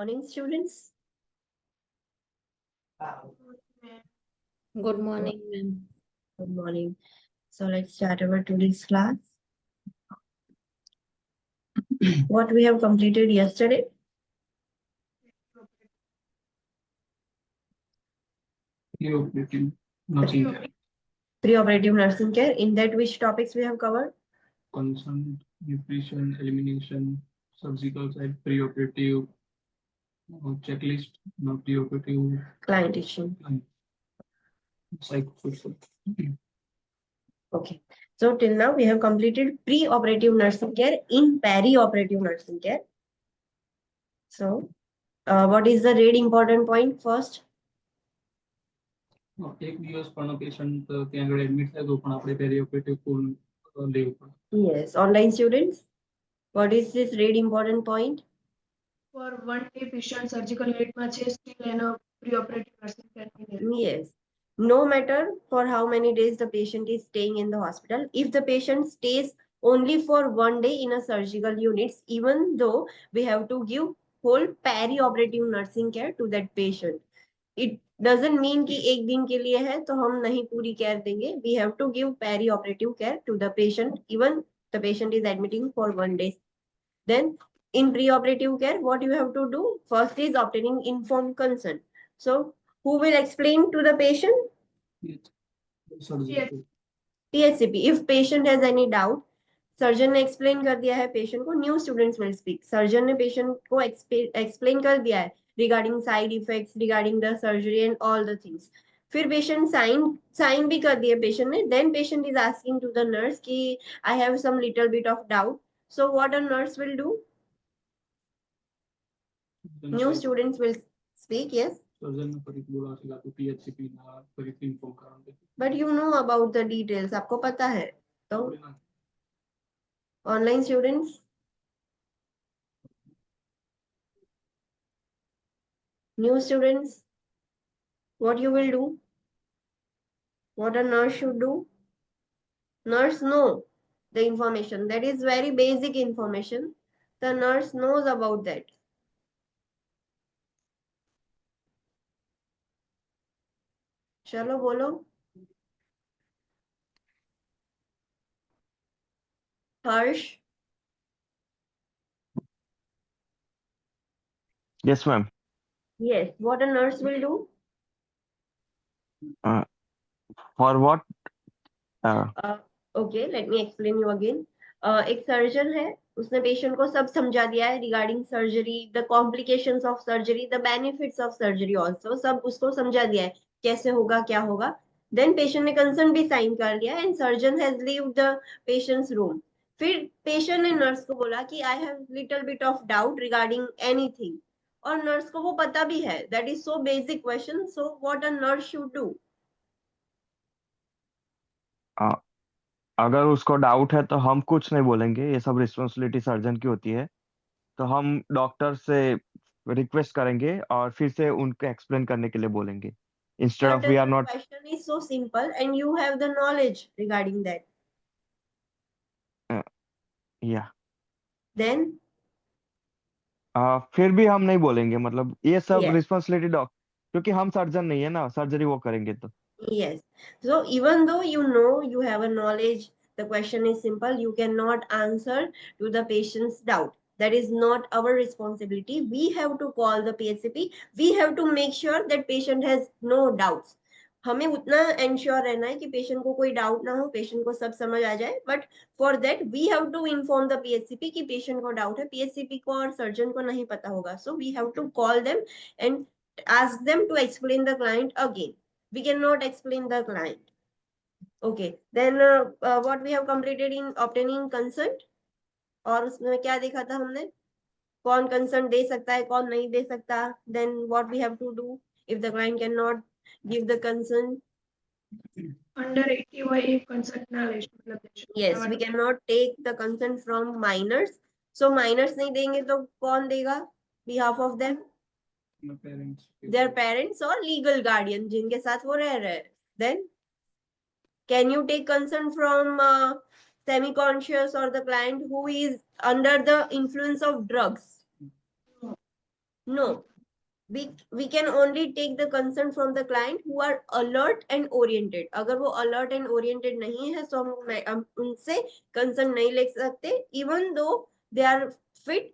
morning, students. Good morning, ma'am. Good morning. So let's start our today's class. What we have completed yesterday? Pre-operative nursing care, Pre-operative nursing care. In that, which topics we have covered? consent, nutrition, elimination, surgical side, pre-operative checklist, pre-operative Client issue. psychosocial. Okay. So till now we have completed pre-operative nursing care in peri-operative nursing care. So what is the read important point first? એક દિવસ પણ patient ત્યાં આગળ admit થાય તો પણ આપણે પેરીઓપરેટિવ ફૂલ લેવું પડે. Yes. Online students, what is this read important point? For one day patient surgical unit માં છે still એનો pre-operative nursing care ની જરૂર. Yes. No matter for how many days the patient is staying in the hospital, if the patient stays only for one day in a surgical unit, even though we have to give whole peri-operative nursing care to that patient. It doesn't mean कि एक दिन के लिए है तो हम नहीं पूरी care देंगे. We have to give peri-operative care to the patient even the patient is admitting for one day. Then in pre-operative care, what you have to do first is obtaining informed consent. So who will explain to the patient? Surgical. PHCP. If patient has any doubt, surgeon ने explain कर दिया है patient को, new students will speak. Surgeon ने patient को explain कर दिया है regarding side effects, regarding the surgery and all the things. फिर पेशेंट साइन भी कर दिया पेशेंट ने. Then patient is asking to the nurse कि I have some little bit of doubt. So what a nurse will do? New students will speak. Yes, surgeon ને ફરીથી બોલાવશે તો પીએચસીપી ના ફરીથી ઇન્ફોર્મ કરાવશે. but you know about the details. आपको पता है. तो online students, new students, what you will do? What a nurse should do? Nurse know the information. That is very basic information. The nurse knows about that. चलो बोलो. Harsh. Yes, ma'am. Yes, what a nurse will do? For what? Okay, let me explain you again. एक surgeon है, उसने patient को सब समझा दिया है regarding surgery, the complications of surgery, the benefits of surgery also, सब उसको समझा दिया है कैसे होगा क्या होगा. देन पेशेंट ने कंसर्न भी साइन कर लिया and surgeon has leave the patients room. फिर पेशेंट ने नर्स को बोला कि I have little bit of doubt regarding anything, और नर्स को वो पता भी है. That is so basic question. So what a nurse should do? अगर उसको डाउट है तो हम कुछ नहीं बोलेंगे, ये सब रिस्पॉन्सिबिलिटी सर्जन की होती है. तो हम डॉक्टर से रिक्वेस्ट करेंगे और फिर से उनको एक्सप्लेन करने के लिए बोलेंगे. Instead of we are not. Question is so simple and you have the knowledge regarding that. या Then फिर भी हम नहीं बोलेंगे, मतलब ये सब Yes. रिस्पॉन्सिबिलिटी डॉक्टर, क्योंकि हम सर्जन नहीं है ना, सर्जरी वो करेंगे तो. yes. So even though you know you have a knowledge, the question is simple. You cannot answer to the patient's doubt. That is not our responsibility. We have to call the PHCP. We have to make sure that patient has no doubts. हमें उतना ensure रहना है कि patient को कोई doubt ना हो, patient को सब समझ आ जाए. But for that we have to inform the PHCP कि पेशेंट को डाउट है. पीएचसीपी को और सर्जन को नहीं पता होगा. So we have to call them and ask them to explain the client again. We cannot explain the client. Okay, then what we have completed in obtaining consent. और उसमें क्या देखा था हमने? कौन consent दे सकता है, कौन नहीं दे सकता. Then what we have to do if the client cannot give the consent? Under 80 હોય consent ના લઈ મતલબ Yes, we cannot take the consent from minors. So minors नहीं देंगे तो कौन देगा behalf of them? Parents. Their parents or legal guardian जिनके साथ वो रह रहे हैं. Then can you take consent from semi-conscious or the client who is under the influence of drugs? No, we can only take the consent from the client who are alert and oriented. अगर वो alert and oriented नहीं है तो हम उनसे consent नहीं ले सकते, even though they are fit,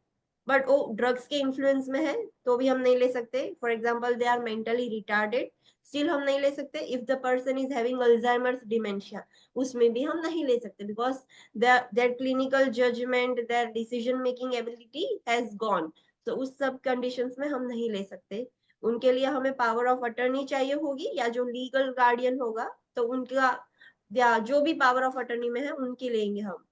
but वो drugs के influence में है तो भी हम नहीं ले सकते. For example, they are mentally retarded, still हम नहीं ले सकते. If the person is having Alzheimer's dementia, उसमें भी हम नहीं ले सकते, because their clinical judgment, their decision making ability has gone. तो उस सब कंडीशंस में हम नहीं ले सकते. उनके लिए हमें पावर ऑफ अटर्नी चाहिए होगी, या जो लीगल गार्डियन होगा तो उनका, या जो भी पावर ऑफ अटर्नी में है उनकी लेंगे हम.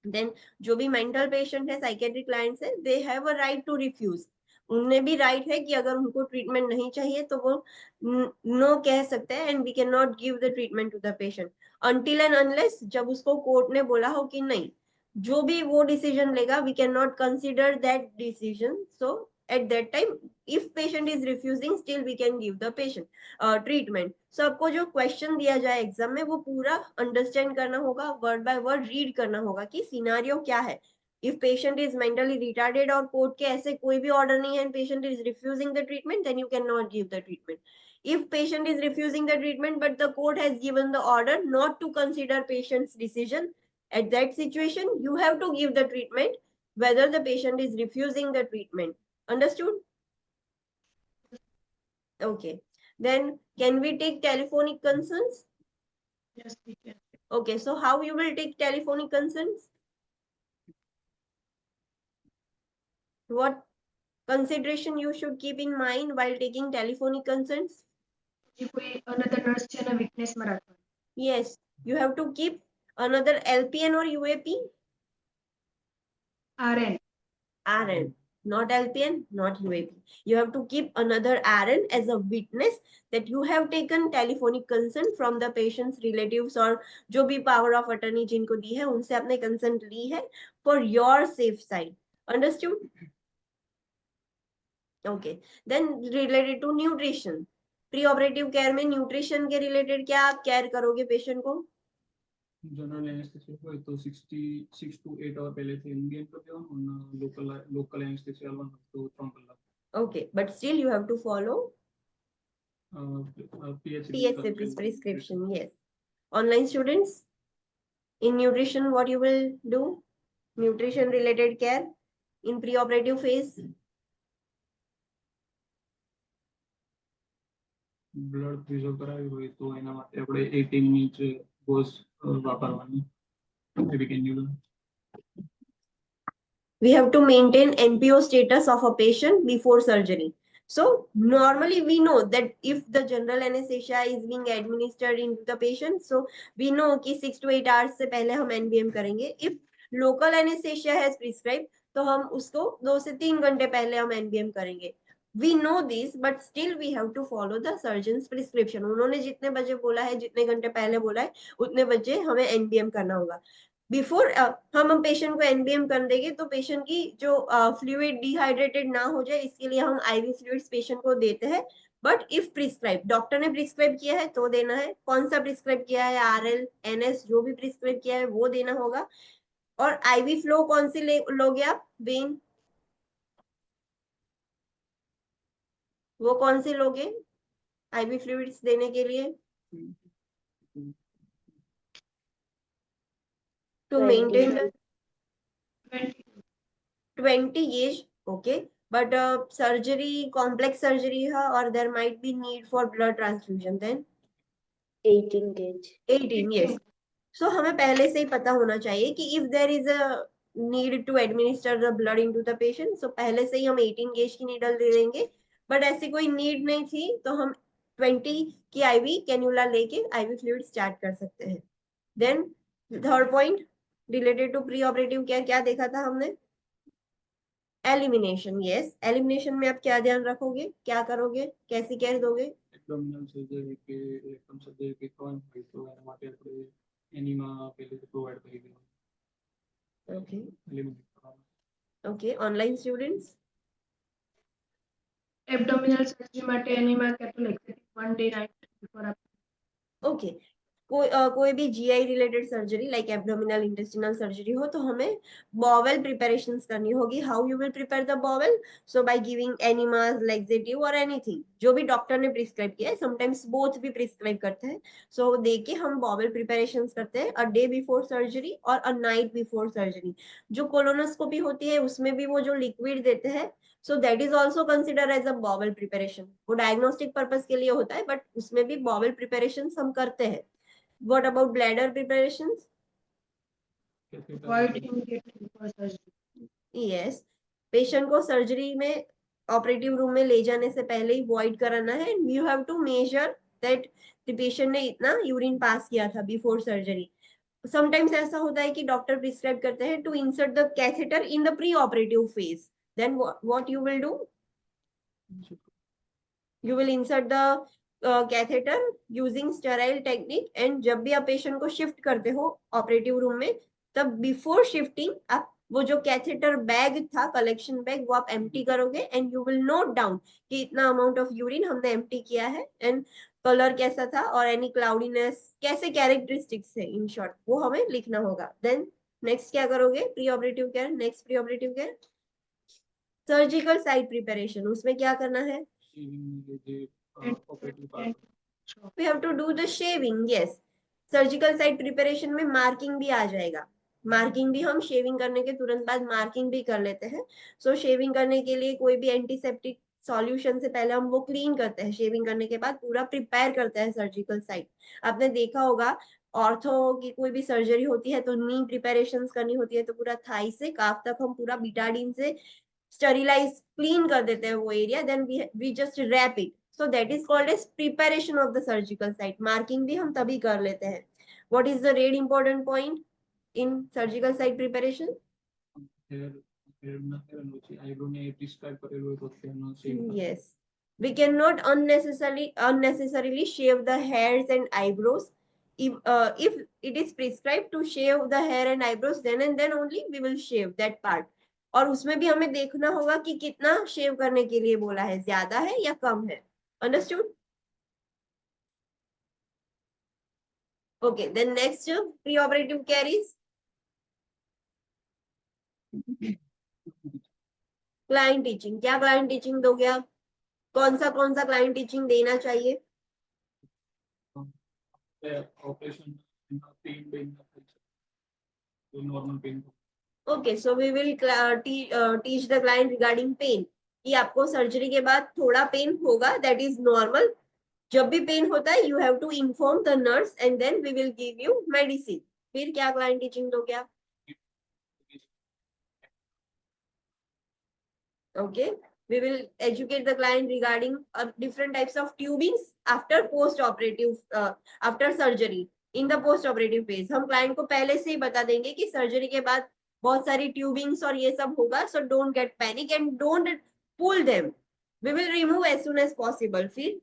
देन जो भी मेंटल पेशेंट है, साइकेट्रिक क्लाइंट्स है, they have a right to refuse. उन्हें भी राइट है कि अगर उनको ट्रीटमेंट नहीं चाहिए तो वो नो कह सकते हैं, and we can not give the treatment to the patient until and unless जब उसको कोर्ट ने बोला हो कि नहीं, जो भी वो डिसीजन लेगा we can not consider that decision. So at that time, if patient is refusing, still we can give the patient treatment. So आपको जो क्वेश्चन दिया जाए एग्जाम में वो पूरा अंडरस्टैंड करना होगा, वर्ड बाय वर्ड रीड करना होगा कि सिनारियो क्या है. If patient is mentally retarded और कोर्ट के ऐसे कोई भी ऑर्डर नहीं है, patient is refusing the treatment, then you can not give the treatment. If patient is refusing the treatment but the court has given the order not to consider patient's decision, at that situation you have to give the treatment whether the patient is refusing the treatment. Understood? Okay. Then can we take telephonic concerns? Yes, we can. Okay, so how you will take telephonic concerns? What consideration you should keep in mind while taking telephonic concerns? જે કોઈ another nurse છે એના weakness માં રાખવાની. Yes, you have to keep another LPN or UAP? RN. RN, not LPN, not UAP. You have to keep another RN as a witness that you have taken telephonic consent from the patient's relatives or जो भी power of attorney जिनको दी है उनसे आपने consent ली है for your safe side. Understood? Okay. Then related to nutrition, pre-operative care में nutrition के related क्या आप केयर करोगे पेशेंट को? जनरल एनेस्थेसिया હોય તો 6 to 8 hour પહેલેથી એનબીએમ કરી દેવાનું, અને લોકલ એનેસ્થેસિયા આલવાનું તો 3 કલાક. Okay, but still you have to follow PHCP's prescription. Yes. Online students, in nutrition what you will do? Nutrition related care in pre-operative phase. Blood preserve કરાવી હોય તો એના માટે આપણે 18 ઇંચ ડોઝ વાપરવાની. We can use. We have to maintain NPO status of a patient before surgery. So normally we know that if the general anesthesia is being administered into the patient, so we know कि 6 to 8 hours से पहले हम NBM करेंगे. If local anesthesia has prescribed, तो हम उसको 2 से 3 घंटे पहले हम NBM करेंगे. We know this, but still we have to follow the surgeon's prescription. उन्होंने जितने बजे बोला है, जितने घंटे पहले बोला है, उतने बजे हमें NBM करना होगा. बिफोर हम पेशेंट को एनबीएम कर देंगे तो पेशेंट की जो फ्लूइड डिहाइड्रेटेड ना हो जाए, इसके लिए हम आईवी फ्लूइड्स पेशेंट को देते हैं. बट इफ प्रिस्क्राइब, डॉक्टर ने प्रिस्क्राइब किया है तो देना है. कौन सा प्रिस्क्राइब किया है, आरएल, एनएस, जो भी प्रिस्क्राइब किया है वो देना होगा. और आईवी फ्लो कौन सी लोगे आप, वेन, वो कौन से लोगे आईवी फ्लूइड्स देने के लिए? To maintain 20 gauge. Okay, but surgery, complex surgery है और there might be need for blood transfusion, then 18 gauge. 18, yes. So हमें पहले से ही पता होना चाहिए कि if there is a need to administer the blood into the patient, so पहले से ही हम 18 gauge की needle दे देंगे. but ऐसी कोई need नहीं थी तो हम 20 की IV कैन्यूला लेके IV fluid start कर सकते हैं. then third point related to pre-operative care, क्या देखा था हमने? एलिमिनेशन. यस, एलिमिनेशन में आप क्या ध्यान रखोगे, क्या करोगे, कैसी केयर दोगे? એબ્ડોમિનલ સર્જરી કે રેક્ટમ સર્જરી કે કોણ હોય તો એના માટે આપણે એનીમા પહેલેથી પ્રોવાઈડ કરી દેવાનું. Okay. એલિમિનેટ કરવાનું. Okay, online students. Abdominal surgery માટે એનીમા કેટલું લાગશે? 1 day night before. Okay, कोई भी GI related surgery like abdominal intestinal surgery हो तो हमें बॉवेल प्रिपरेशंस करनी होगी. How you will prepare the bowel? So by giving enemas, laxative और एनीथिंग जो भी डॉक्टर ने प्रिस्क्राइब किया है. समटाइम्स बोथ भी प्रिस्क्राइब करते हैं. सो देके हम बॉवेल प्रिपरेशंस करते हैं अ डे बिफोर सर्जरी और अ नाइट बिफोर सर्जरी. जो कोलोनोस्कोपी होती है उसमें भी वो जो लिक्विड देते हैं, so that is also consider as a bowel preparation. वो डायग्नोस्टिक पर्पज के लिए होता है बट उसमें भी बॉवेल प्रिपरेशन हम करते हैं. What about bladder preparations? Avoid immediately before surgery. Yes. Patient को सर्जरी में ऑपरेटिव रूम में ले जाने से पहले ही वॉइड कराना है. And you have to measure that the patient ने इतना यूरिन पास किया था बिफोर सर्जरी. समटाइम्स ऐसा होता है कि डॉक्टर प्रिस्क्राइब करते हैं to insert the catheter in the pre operative phase. Then what you will do? You will insert the catheter using sterile technique. And जब भी आप पेशेंट को शिफ्ट करते हो ऑपरेटिव रूम में तब बिफोर शिफ्टिंग आप वो जो कैथेटर बैग था, कलेक्शन बैग, वो आप एम्प्टी करोगे and you will note down कि इतना अमाउंट ऑफ यूरिन हमने एम्प्टी किया है एंड कलर कैसा था और एनी क्लाउडीनेस कैसे कैरेक्टरिस्टिक्स है इन शॉर्ट वो हमें लिखना होगा. देन नेक्स्ट क्या करोगे? Pre operative care. Next pre operative care surgical site preparation. उसमें क्या करना है? We have to do the shaving. Yes. Surgical site preparation में मार्किंग भी आ जाएगा. मार्किंग भी हम शेविंग करने के तुरंत बाद मार्किंग भी कर लेते हैं. सो शेविंग करने के लिए कोई भी एंटीसेप्टिक सॉल्यूशन से पहले हम वो क्लीन करते हैं. शेविंग करने के बाद पूरा प्रिपेयर करते हैं सर्जिकल साइट. आपने देखा होगा ऑर्थो की कोई भी सर्जरी होती है तो नी प्रिपरेशन करनी होती है तो पूरा थाई से काफ तक हम पूरा बिटाडीन से स्टरिलाइज क्लीन कर देते हैं वो area. Then we just wrap it. So that is called as preparation of the surgical site. Marking भी हम तभी कर लेते हैं. What is the real important point in surgical site preparation? Yes. We cannot unnecessarily shave the hairs and eyebrows. If it is prescribed to shave the hair and eyebrows, then and then only we will shave that part. और उसमें भी हमें देखना होगा कि कितना शेव करने के लिए बोला है, ज्यादा है या कम है. Understood? Okay, then next preoperative care is client teaching. क्या client teaching दोगे आप? कौन सा client teaching देना चाहिए? Operation pain, normal pain. Okay, so we will teach the client regarding pain. कि आपको सर्जरी के बाद थोड़ा पेन होगा, that is normal. जब भी पेन होता है you have to inform the nurse and then we will give you medicine. फिर क्या client teaching दोगे आप? Okay, we will educate the client regarding different types of tubings after post-operative after surgery. In the post-operative phase हम client को पहले से ही बता देंगे कि सर्जरी के बाद बहुत सारी ट्यूबिंग्स और ये सब होगा. So don't get panic and don't pull them. We will remove as soon as possible. फिर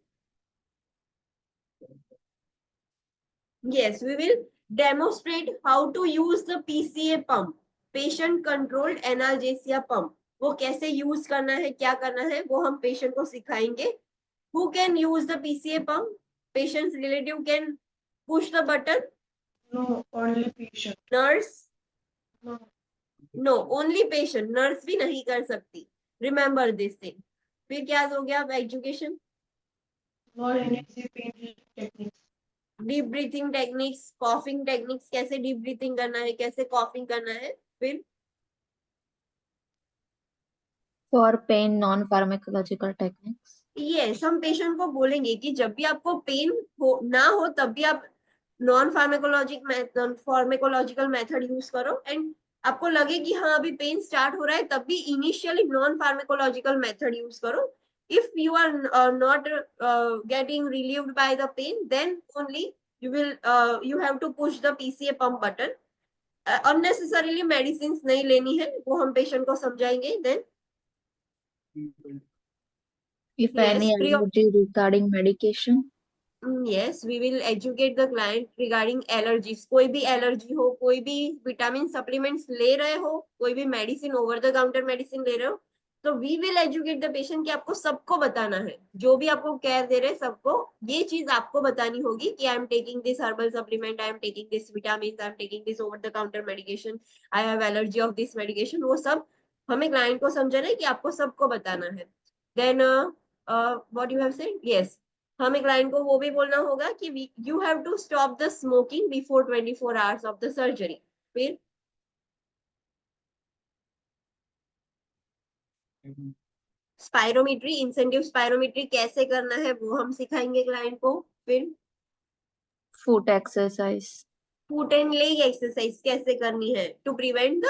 yes, we will demonstrate how to use the PCA pump, patient controlled analgesia pump. वो कैसे यूज करना है, क्या करना है, वो हम पेशेंट को सिखाएंगे. Who can use the PCA pump? Patient's relative can push the button. No, only patient. Nurse? No. No, only patient. Nurse भी नहीं कर सकती. Remember this thing. फिर क्या हो गया education? More invasive pain techniques. Deep breathing techniques, coughing techniques, कैसे deep breathing करना है, कैसे कॉफिंग करना है. फिर For pain, non-pharmacological techniques. Yes, हम पेशेंट को बोलेंगे कि जब भी आपको पेन हो ना हो तब भी आप नॉन फार्मेकोलॉजिकल मेथड यूज करो. एंड आपको लगे कि हाँ अभी पेन स्टार्ट हो रहा है तब भी initially non pharmacological method use करो. If you are not getting relieved by the pain, then only you have to push the PCA pump button. Unnecessarily medicines नहीं लेनी है, वो हम पेशेंट को समझाएंगे. Then If Yes, any allergy regarding medication. yes, we will educate the client regarding allergies. कोई भी allergy हो, कोई भी विटामिन सप्लीमेंट्स ले रहे हो, कोई भी medicine over the counter medicine ले रहे हो, तो we will educate the patient कि आपको सबको बताना है, जो भी आपको केयर दे रहे सबको ये चीज आपको बतानी होगी कि I am taking this herbal supplement, I am taking this vitamin, I am taking this over the counter medication, I have allergy of this medication. वो सब हमें क्लाइंट को समझाना है कि आपको सबको बताना है। Then what you have said, yes, हमें क्लाइंट को वो भी बोलना होगा कि you have to stop the smoking before 24 hours of the surgery. फिर स्पायरोमेट्री, इंसेंटिव स्पायरोमेट्री कैसे करना है वो हम सिखाएंगे क्लाइंट को। फिर foot exercise, foot and leg exercise कैसे करनी है to prevent the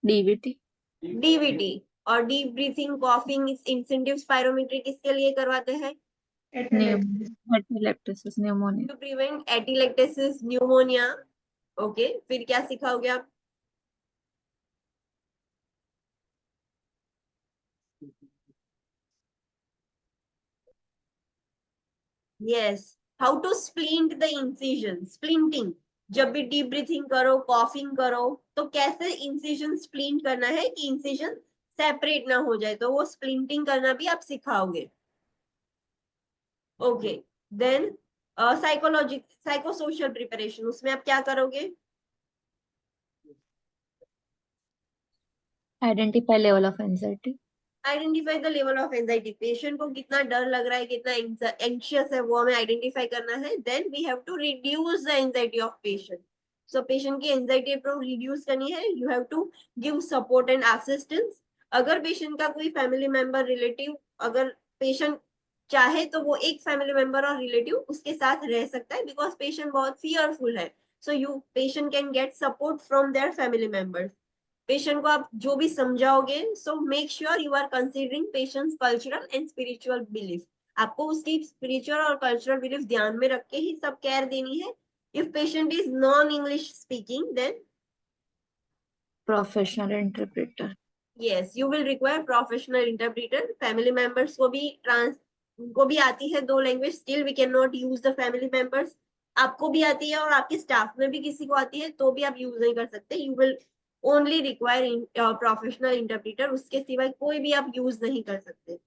DVT, DVT. और deep breathing, coughing, incentive spirometry किसके लिए करवाते हैं? atelectasis, pneumonia, to prevent atelectasis, pneumonia. Okay, फिर क्या सिखाओगे आप? Yes, how to splint the incision, splinting. जब भी डीप ब्रीथिंग करो, कॉफिंग करो, तो कैसे इंसिजन स्प्लिंट करना है कि इंसिजन सेपरेट ना हो जाए, तो वो स्प्लिंटिंग करना भी आप सिखाओगे। Okay, then psychology, psychosocial preparation, उसमें आप क्या करोगे? identify level of anxiety, identify the level of anxiety, patient को कितना डर लग रहा है, कितना एंशियस है, वो हमें आइडेंटिफाई करना है। Then we have to reduce the anxiety of patient. So patient की एंजाइटी को रिड्यूस करनी है, you have to give support and assistance. अगर पेशेंट का कोई फैमिली मेंबर, रिलेटिव, अगर पेशेंट चाहे तो वो एक फैमिली मेंबर और रिलेटिव उसके साथ रह सकता है, बिकॉज पेशेंट बहुत फियरफुल है। So you patient can get support from their family members. Patient को आप जो भी समझाओगे, so make sure you are considering patient's cultural and spiritual belief. आपको उसकी स्पिरिचुअल और कल्चरल बिलीफ ध्यान में रख के ही सब केयर देनी है। If patient is non English speaking, then professional interpreter, yes, you will require professional interpreter। family members को भी उनको भी आती है दो language, still we can not use the family members. आपको भी आती है और आपके स्टाफ में भी किसी को आती है तो भी आप यूज नहीं कर सकते। You will only require professional interpreter, उसके सिवाय कोई भी आप यूज नहीं कर सकते।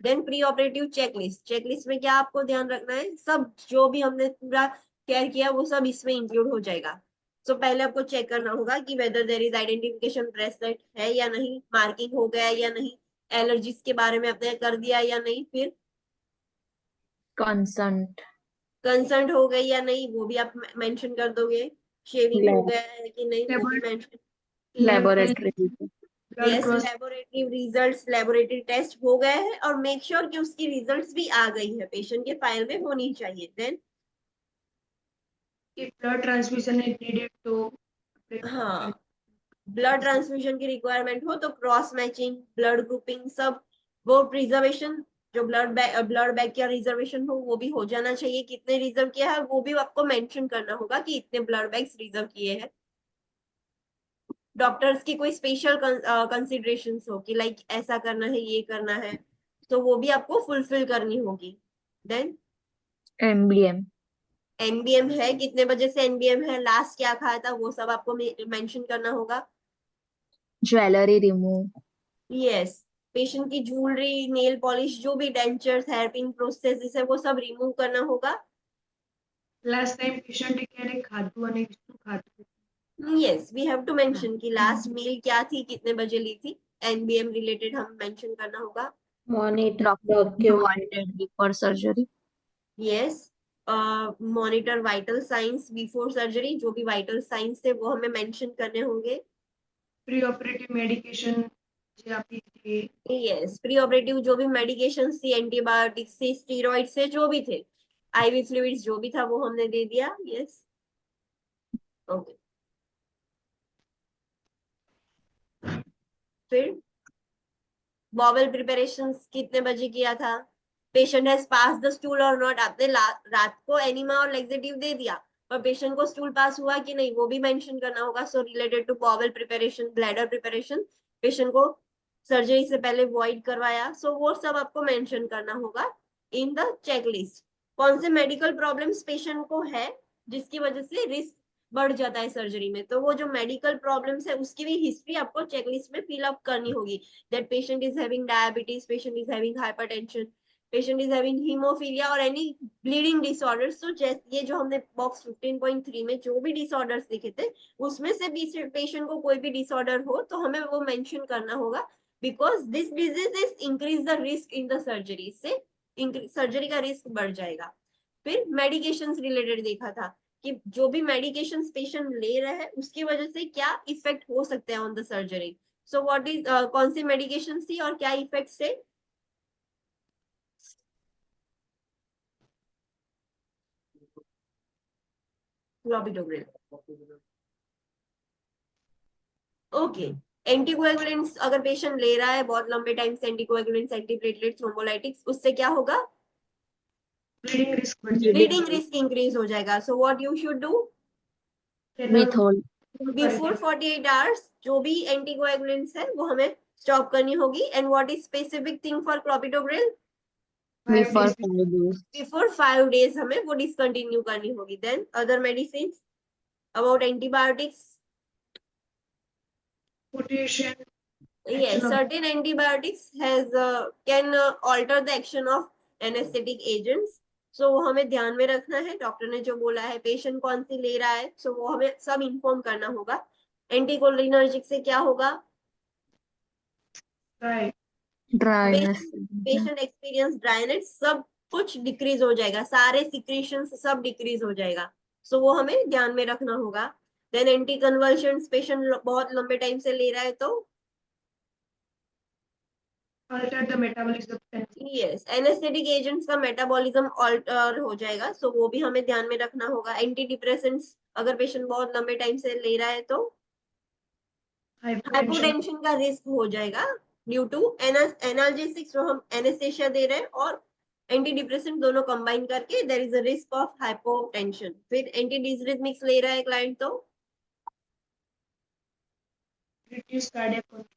Then pre operative checklist, checklist में क्या आपको ध्यान रखना है, सब जो भी हमने पूरा केयर किया वो सब इसमें इंक्लूड हो जाएगा। सो पहले आपको चेक करना होगा कि whether there is identification bracelet है या नहीं, मार्किंग हो गया है या नहीं, एलर्जीज के बारे में आपने कर दिया या नहीं, फिर consent, कंसर्न हो गई या नहीं वो भी आप मेंशन कर दोगे, शेविंग हो lab, गया है कि नहीं वो भी mention. laboratory visit, blood yes, cross laboratory results, laboratory test हो गए हैं और मेक श्योर कि उसकी रिजल्ट्स भी आ गई है, पेशेंट के फाइल में होनी चाहिए। Then if blood transfusion is needed तो हाँ, ब्लड ट्रांसफ्यूजन की रिक्वायरमेंट हो तो क्रॉस मैचिंग, ब्लड ग्रुपिंग, सब वो प्रिजर्वेशन, जो ब्लड बैंक का रिजर्वेशन हो वो भी हो जाना चाहिए। कितने रिजर्व किया है वो भी आपको मेंशन करना होगा कि इतने ब्लड बैंक्स रिजर्व किए हैं। डॉक्टर्स की कोई स्पेशल कंसिडरेशंस हो कि लाइक ऐसा करना है, ये करना है, तो वो भी आपको फुलफिल करनी होगी। देन MBM, एनबीएम है, कितने बजे से एनबीएम है, लास्ट क्या खाया था, वो सब आपको मेंशन करना होगा। jewelry remove, यस, पेशेंट की ज्वेलरी, नेल पॉलिश, जो भी डेंचर्स, हेयरपिन प्रोसेस है वो सब रिमूव करना होगा। લાસ્ટ ટાઈમ પેશન્ટ ક્યારે ખાધું અને શું ખાધું yes, we have to mention कि लास्ट मील क्या थी, कितने बजे ली थी, एनबीएम रिलेटेड हम मेंशन करना होगा। monitor documented before surgery, yes, monitor vital science before surgery, जो भी वाइटल साइंस है वो हमें मेंशन करने होंगे। પ્રી ઓપરેટિવ મેડિકેશન જે આપી હતી यस, प्री ऑपरेटिव जो भी मेडिकेशन थी, एंटीबायोटिक्स से, स्टीरॉइड से, जो भी थे, आईवी फ्लूइड्स जो भी था वो हमने दे दिया। Yes, okay. फिर बॉवल प्रिपरेशन कितने बजे किया था, patient has pass the stool और नॉट, आपने रात को एनिमा और लेक्सेटिव दे दिया पर पेशेंट को स्टूल पास हुआ कि नहीं वो भी मेंशन करना होगा। So related to bowel preparation, bladder preparation, patient को सर्जरी से पहले वॉइड करवाया, सो वो सब आपको मेंशन करना होगा इन द चेकलिस्ट। कौन से मेडिकल प्रॉब्लम्स पेशेंट को है जिसकी वजह से रिस्क बढ़ जाता है सर्जरी में। तो वो जो मेडिकल प्रॉब्लम्स है उसकी भी हिस्ट्री आपको चेकलिस्ट में फिल अप करनी होगी। That patient is having diabetes, patient is having hypertension, patient is having haemophilia और एनी ब्लीडिंग डिसऑर्डर्स। तो जैसे ये जो हमने बॉक्स 15.3 में जो भी डिसऑर्डर्स लिखे थे उसमें से पेशेंट को कोई भी डिसऑर्डर हो तो हमें वो मेंशन करना होगा, because this disease is increase the risk in the surgery, से सर्जरी का रिस्क बढ़ जाएगा। फिर मेडिकेशंस रिलेटेड देखा था कि जो भी मेडिकेशंस पेशेंट ले रहा है उसकी वजह से क्या इफेक्ट हो सकते हैं on the surgery. So what is कौन सी मेडिकेशन थी और क्या इफेक्ट थे? क्लोपिडोग्रेल। ओके, एंटीकोएगुलेंट्स अगर पेशेंट ले रहा है बहुत लंबे टाइम से, एंटीकोएगुलेंट्स, एंटीप्लेटलेट्स, थ्रोम्बोलाइटिक्स, उससे क्या होगा? ब्लीडिंग रिस्क बढ़ जाएगा। ब्लीडिंग रिस्क इंक्रीज हो जाएगा। So what you should do? मिथोल। बिफोर 48 आवर्स जो भी एंटीकोएगुलेंट्स है वो हमें स्टॉप करनी होगी। And what is specific thing for clopidogrel? Before 5 days. Before 5 days हमें वो डिसकंटिन्यू करनी होगी। Then other medicine about antibiotics. Potassium Yes, certain antibiotics has can alter the action of anesthetic agents. So हमें ध्यान में रखना है डॉक्टर ने जो बोला है, पेशेंट कौन सी ले रहा है, so वो हमें सब इन्फॉर्म करना होगा। एंटीकोलिनर्जिक से क्या होगा? Dryness. पेशेंट एक्सपीरियंस ड्राइनेस, सब कुछ डिक्रीज हो जाएगा, सारे सिक्रीशन सब डिक्रीज हो जाएगा। सो वो हमें ध्यान में रखना होगा। देन एंटी कन्वर्शंस पेशेंट बहुत लंबे टाइम से ले रहा है तो alter the metabolism. Yes, anaesthetic agents का मेटाबॉलिज्म ऑल्टर हो जाएगा, सो वो भी हमें ध्यान में रखना होगा। एंटी डिप्रेसेंट्स अगर पेशेंट बहुत लंबे टाइम से ले रहा है तो हाइपोटेंशन का रिस्क हो जाएगा ड्यू टू एनाल्जेसिक्स जो हम एनेस्थेशिया दे रहे हैं और एंटी डिप्रेसेंट दोनों कंबाइन करके there is a risk of hypotension. फिर एंटी डिसरिथमिक्स ले रहा है क्लाइंट तो reduce cardiac contraction.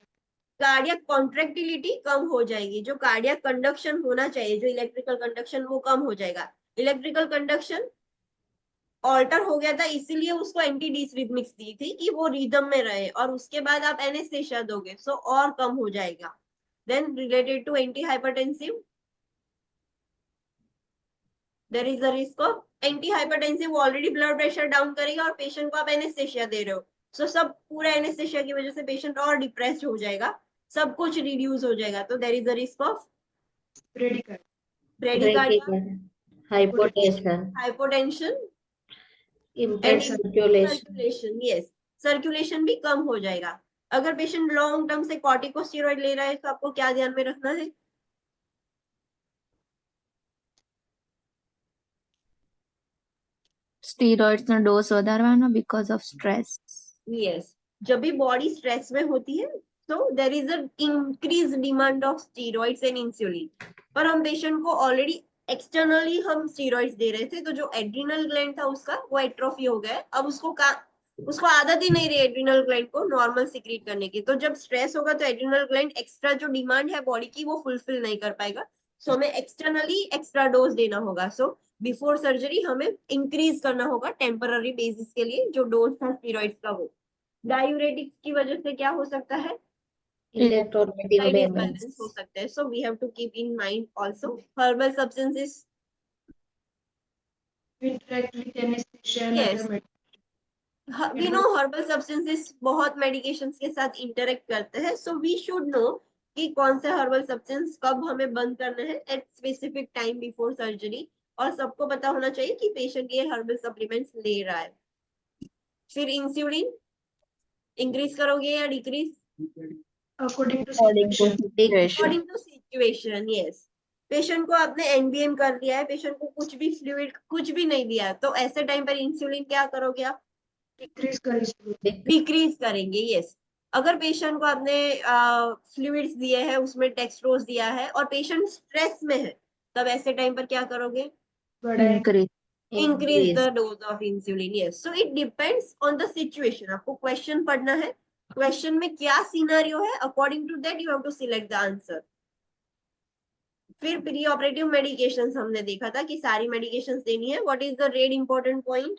Cardiac contractility कम हो जाएगी, जो कार्डियक कंडक्शन होना चाहिए, जो इलेक्ट्रिकल कंडक्शन वो कम हो जाएगा। इलेक्ट्रिकल कंडक्शन ऑल्टर हो गया था इसीलिए उसको एंटी डिसरिथमिक्स दी थी कि वो रिदम में रहे, और उसके बाद आप एनेस्थेशिया दोगे सो और कम हो जाएगा। Then related to anti hypertensive there is the risk of anti hypertensive, already blood pressure down करेगा और पेशेंट को आप एनेस्थेशिया दे रहे हो, सो सब पूरा एनेस्थेशिया की वजह से पेशेंट और डिप्रेस्ड हो जाएगा, सब कुछ रिड्यूस हो जाएगा। तो there is the risk of bradycardia, Hypotension. Hypotension, Impaired circulation. Circulation. Yes, circulation भी कम हो जाएगा। अगर पेशेंट लॉन्ग टर्म से कॉर्टिकोस्टेरॉइड ले रहा है तो आपको क्या ध्यान में रखना है? Steroids નો ડોઝ વધારવાનો because of stress. यस, जब भी बॉडी स्ट्रेस में होती है तो there is a increase demand of steroids and insulin. पर हम पेशेंट को ऑलरेडी एक्सटर्नली हम स्टीरॉइड्स दे रहे थे तो जो एड्रिनल ग्लैंड था उसका वो एट्रोफी हो गया है। अब उसको आदत ही नहीं रही एड्रिनल ग्लैंड को नॉर्मल सिक्रीट करने की। तो जब स्ट्रेस होगा तो एड्रिनल ग्लैंड एक्स्ट्रा जो डिमांड है बॉडी की वो फुलफिल नहीं कर पाएगा, सो हमें एक्सटर्नली एक्स्ट्रा डोज देना होगा। सो बिफोर सर्जरी हमें इंक्रीज करना होगा टेम्पररी बेसिस के लिए जो डोज था स्टीरॉइड्स का वो। डायूरेटिक्स की वजह से क्या हो सकता है? Electrolytic imbalance balance. हो सकता है, so we have to keep in mind also herbal substances. Interact with anesthesia and Yes. other We know herbal substances बहुत medications के साथ interact करते हैं, so we should know कि कौन से herbal substance कब हमें बंद करना है at specific time before surgery, और सबको पता होना चाहिए कि patient ये herbal supplements ले रहा है। फिर इंसुलिन इंक्रीज करोगे या decrease? according to According to situation. situation. According to situation. Yes, patient को आपने एनबीएम कर दिया है, पेशेंट को कुछ भी फ्लूइड कुछ भी नहीं दिया, तो ऐसे टाइम पर इंसुलिन क्या करोगे आप? Decrease करें. डिक्रीज करेंगे। यस, अगर पेशेंट को आपने फ्लूइड्स दिए हैं उसमें डेक्सट्रोज दिया है और पेशेंट स्ट्रेस में है, तब ऐसे टाइम पर क्या करोगे? Increase. Increase the dose of insulin. Yes, so it depends on the situation. आपको क्वेश्चन पढ़ना है, क्वेश्चन में क्या सिनेरियो है, according to that you have to select the answer. फिर प्री ऑपरेटिव मेडिकेशंस हमने देखा था कि सारी मेडिकेशंस देनी है। What is the red important point?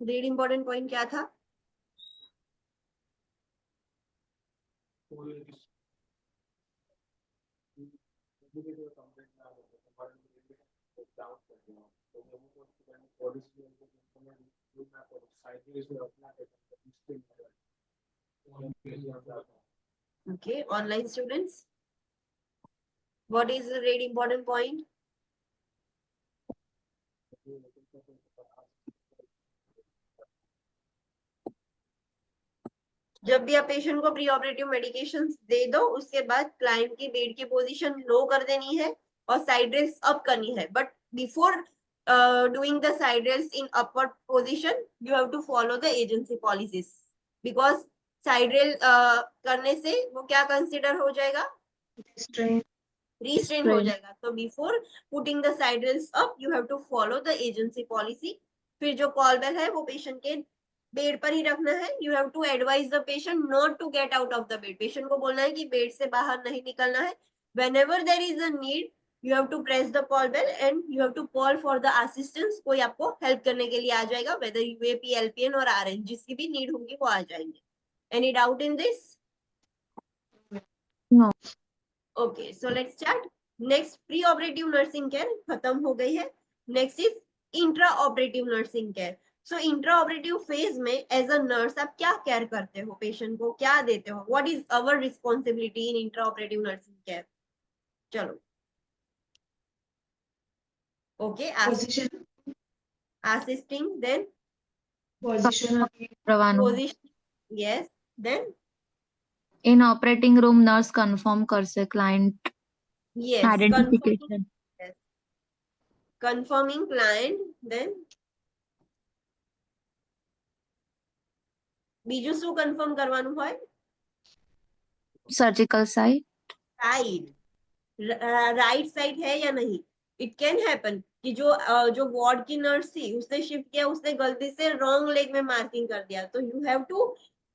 Read important point क्या था? Okay, online students, what is the read important point? जब भी आप पेशेंट को प्री ऑपरेटिव मेडिकेशन दे दो, उसके बाद क्लाइंट की बेड की पोजीशन लो कर देनी है और साइड रेल्स अप करनी है, but before doing the side rails in upward position you have to follow the agency policies, because side rail करने से वो क्या कंसिडर हो जाएगा? Restraint. रिस्ट्रेन हो Restraint. जाएगा. तो before putting the side rails up you have to follow the agency policy. फिर जो कॉल बेल है वो पेशेंट के बेड पर ही रखना है. You have to advise the patient not to get out of the bed. Patient को बोलना है कि बेड से बाहर नहीं निकलना है. whenever there is a need you have to press the call bell and you have to call for the assistance. कोई आपको हेल्प करने के लिए आ जाएगा, whether UAP, LPN और RN, जिसकी भी नीड होगी वो आ जाएंगे. Any doubt in this? No. Okay, so let's start. Next, pre-operative nursing care खत्म हो गई है. Next is intra-operative nursing care. So intra-operative phase में as a nurse आप क्या केयर करते हो? पेशेंट को क्या देते हो? What is our responsibility in intra-operative nursing care? चलो. Okay, Position. assisting, then Position. Ravanu. position. Yes, then In operating room, nurse confirm करसे client yes, identification. yes. Confirming client, then બીજું શું confirm કરવાનું હોય? Surgical site. Side, right side है या नहीं. It can happen कि जो वार्ड की नर्स थी उसने शिफ्ट किया, उसने गलती से रॉन्ग लेग में मार्किंग कर दिया. तो you have to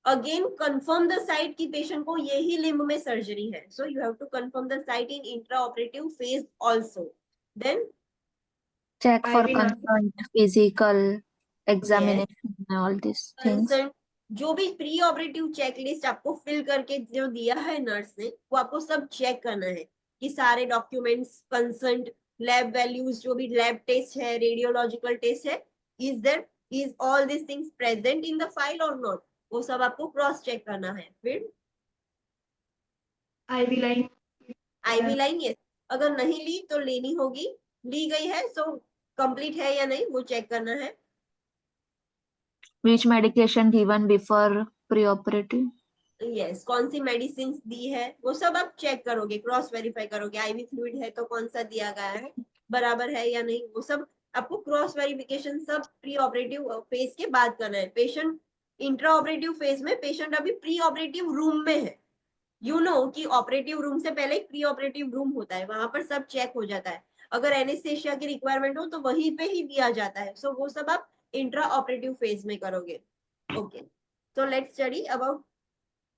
again confirm the site कि पेशेंट को यही लिम्ब में सर्जरी है. So you have to confirm the site in intra operative phase also. Then Check for IV consent, physical examination, and all these things. Concern, जो भी pre operative checklist आपको fill करके जो दिया है नर्स ने, वो आपको सब चेक करना है कि सारे डॉक्यूमेंट्स, कंसर्ट, लैब वैल्यूज, जो भी लैब टेस्ट है, रेडियोलॉजिकल टेस्ट है, is all this things present in the file और नॉट, वो सब आपको क्रॉस चेक करना है. फिर IV line. IV line, yes, अगर नहीं ली तो लेनी होगी. ली गई है सो कंप्लीट है या नहीं वो चेक करना है. Which medication given before pre-operative? Yes, कौन सी मेडिसिन दी है वो सब आप चेक करोगे, क्रॉस वेरीफाई करोगे. आईवी फ्लूइड है तो कौन सा दिया गया है, बराबर है या नहीं, वो सब आपको क्रॉस वेरिफिकेशन सब प्री ऑपरेटिव फेज के बाद करना है. पेशेंट इंट्रा ऑपरेटिव फेज में, पेशेंट अभी प्री ऑपरेटिव रूम में है. यू नो कि ऑपरेटिव रूम से पहले एक प्री ऑपरेटिव रूम होता है, वहां पर सब चेक हो जाता है. अगर एनेस्थेशिया की रिक्वायरमेंट हो तो वहीं पे ही दिया जाता है. सो वो सब आप इंट्रा ऑपरेटिव फेज में करोगे. Okay, so let's study about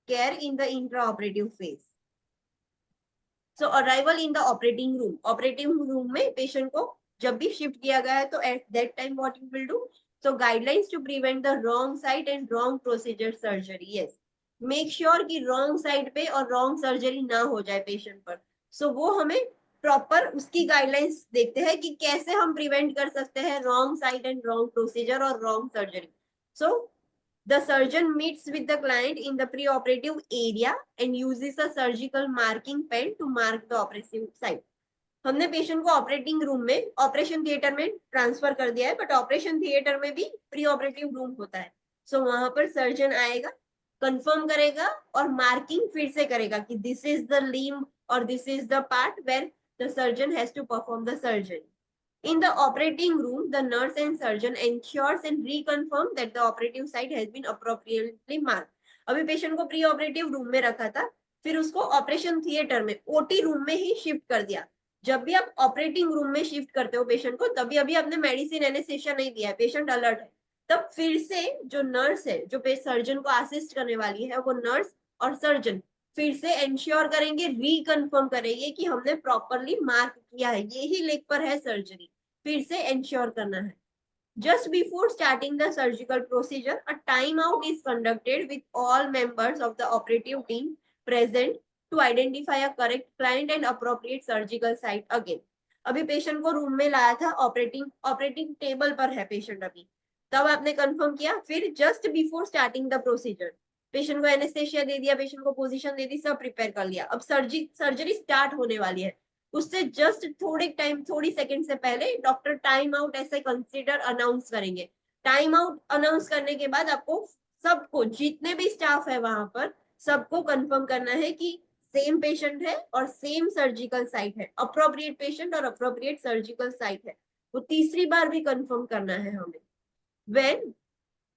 care in the intraoperative phase. So arrival in the operating room. Operating room में patient को जब भी shift किया गया है तो at that time what you will do? So guidelines to prevent the wrong site and wrong procedure surgery. Yes, make sure कि wrong site पे और wrong surgery ना हो जाए patient पर. So वो हमें proper उसकी guidelines देखते हैं कि कैसे हम prevent कर सकते हैं wrong site and wrong procedure और wrong surgery. So the surgeon meets with the client in the preoperative area and uses a surgical marking pen to mark the operative site. हमने पेशेंट को operating room में, operation theatre में transfer कर दिया है, but operation theatre में भी pre operative room होता है. सो वहां पर सर्जन आएगा, कंफर्म करेगा और मार्किंग फिर से करेगा कि दिस इज द लिम्ब और this is the part where the surgeon has to perform the surgery. In the operating room, the nurse and surgeon ensures and reconfirm that the operative site has been appropriately marked. अभी patient को pre operative room में रखा था, फिर उसको operation theatre में, OT room में ही shift कर दिया. जब भी आप ऑपरेटिंग रूम में शिफ्ट करते हो पेशेंट को, तभी अभी आपने मेडिसिन एनेस्थेसिया नहीं दिया है, पेशेंट अलर्ट है, तब फिर से जो नर्स है, जो सर्जन को असिस्ट करने वाली है, वो नर्स और सर्जन फिर से एंश्योर करेंगे, रिकन्फर्म करेंगे कि हमने प्रॉपरली मार्क किया है, यही लेग पर है सर्जरी, फिर से एंश्योर करना है. Just before starting the surgical procedure, a timeout is conducted with all members of the operative team present to identify a correct client and appropriate surgical site again. अभी patient को room में लाया था, operating table पर है patient अभी, तब आपने कंफर्म किया, फिर just before starting the procedure patient को एनेस्थेशिया दे दिया, पेशेंट को पोजीशन दे दी, सब प्रिपेयर कर लिया, अब सर्जरी स्टार्ट होने वाली है, उससे जस्ट थोड़ी सेकंड से पहले डॉक्टर टाइम आउट ऐसे कंसीडर अनाउंस करेंगे। टाइम आउट अनाउंस करने के बाद आपको सबको, जितने भी स्टाफ है वहां पर, सबको कंफर्म करना है कि सेम पेशेंट है और सेम सर्जिकल साइट है, अप्रोप्रिएट पेशेंट और अप्रोप्रिएट सर्जिकल साइट है, वो तीसरी बार भी कंफर्म करना है हमें। When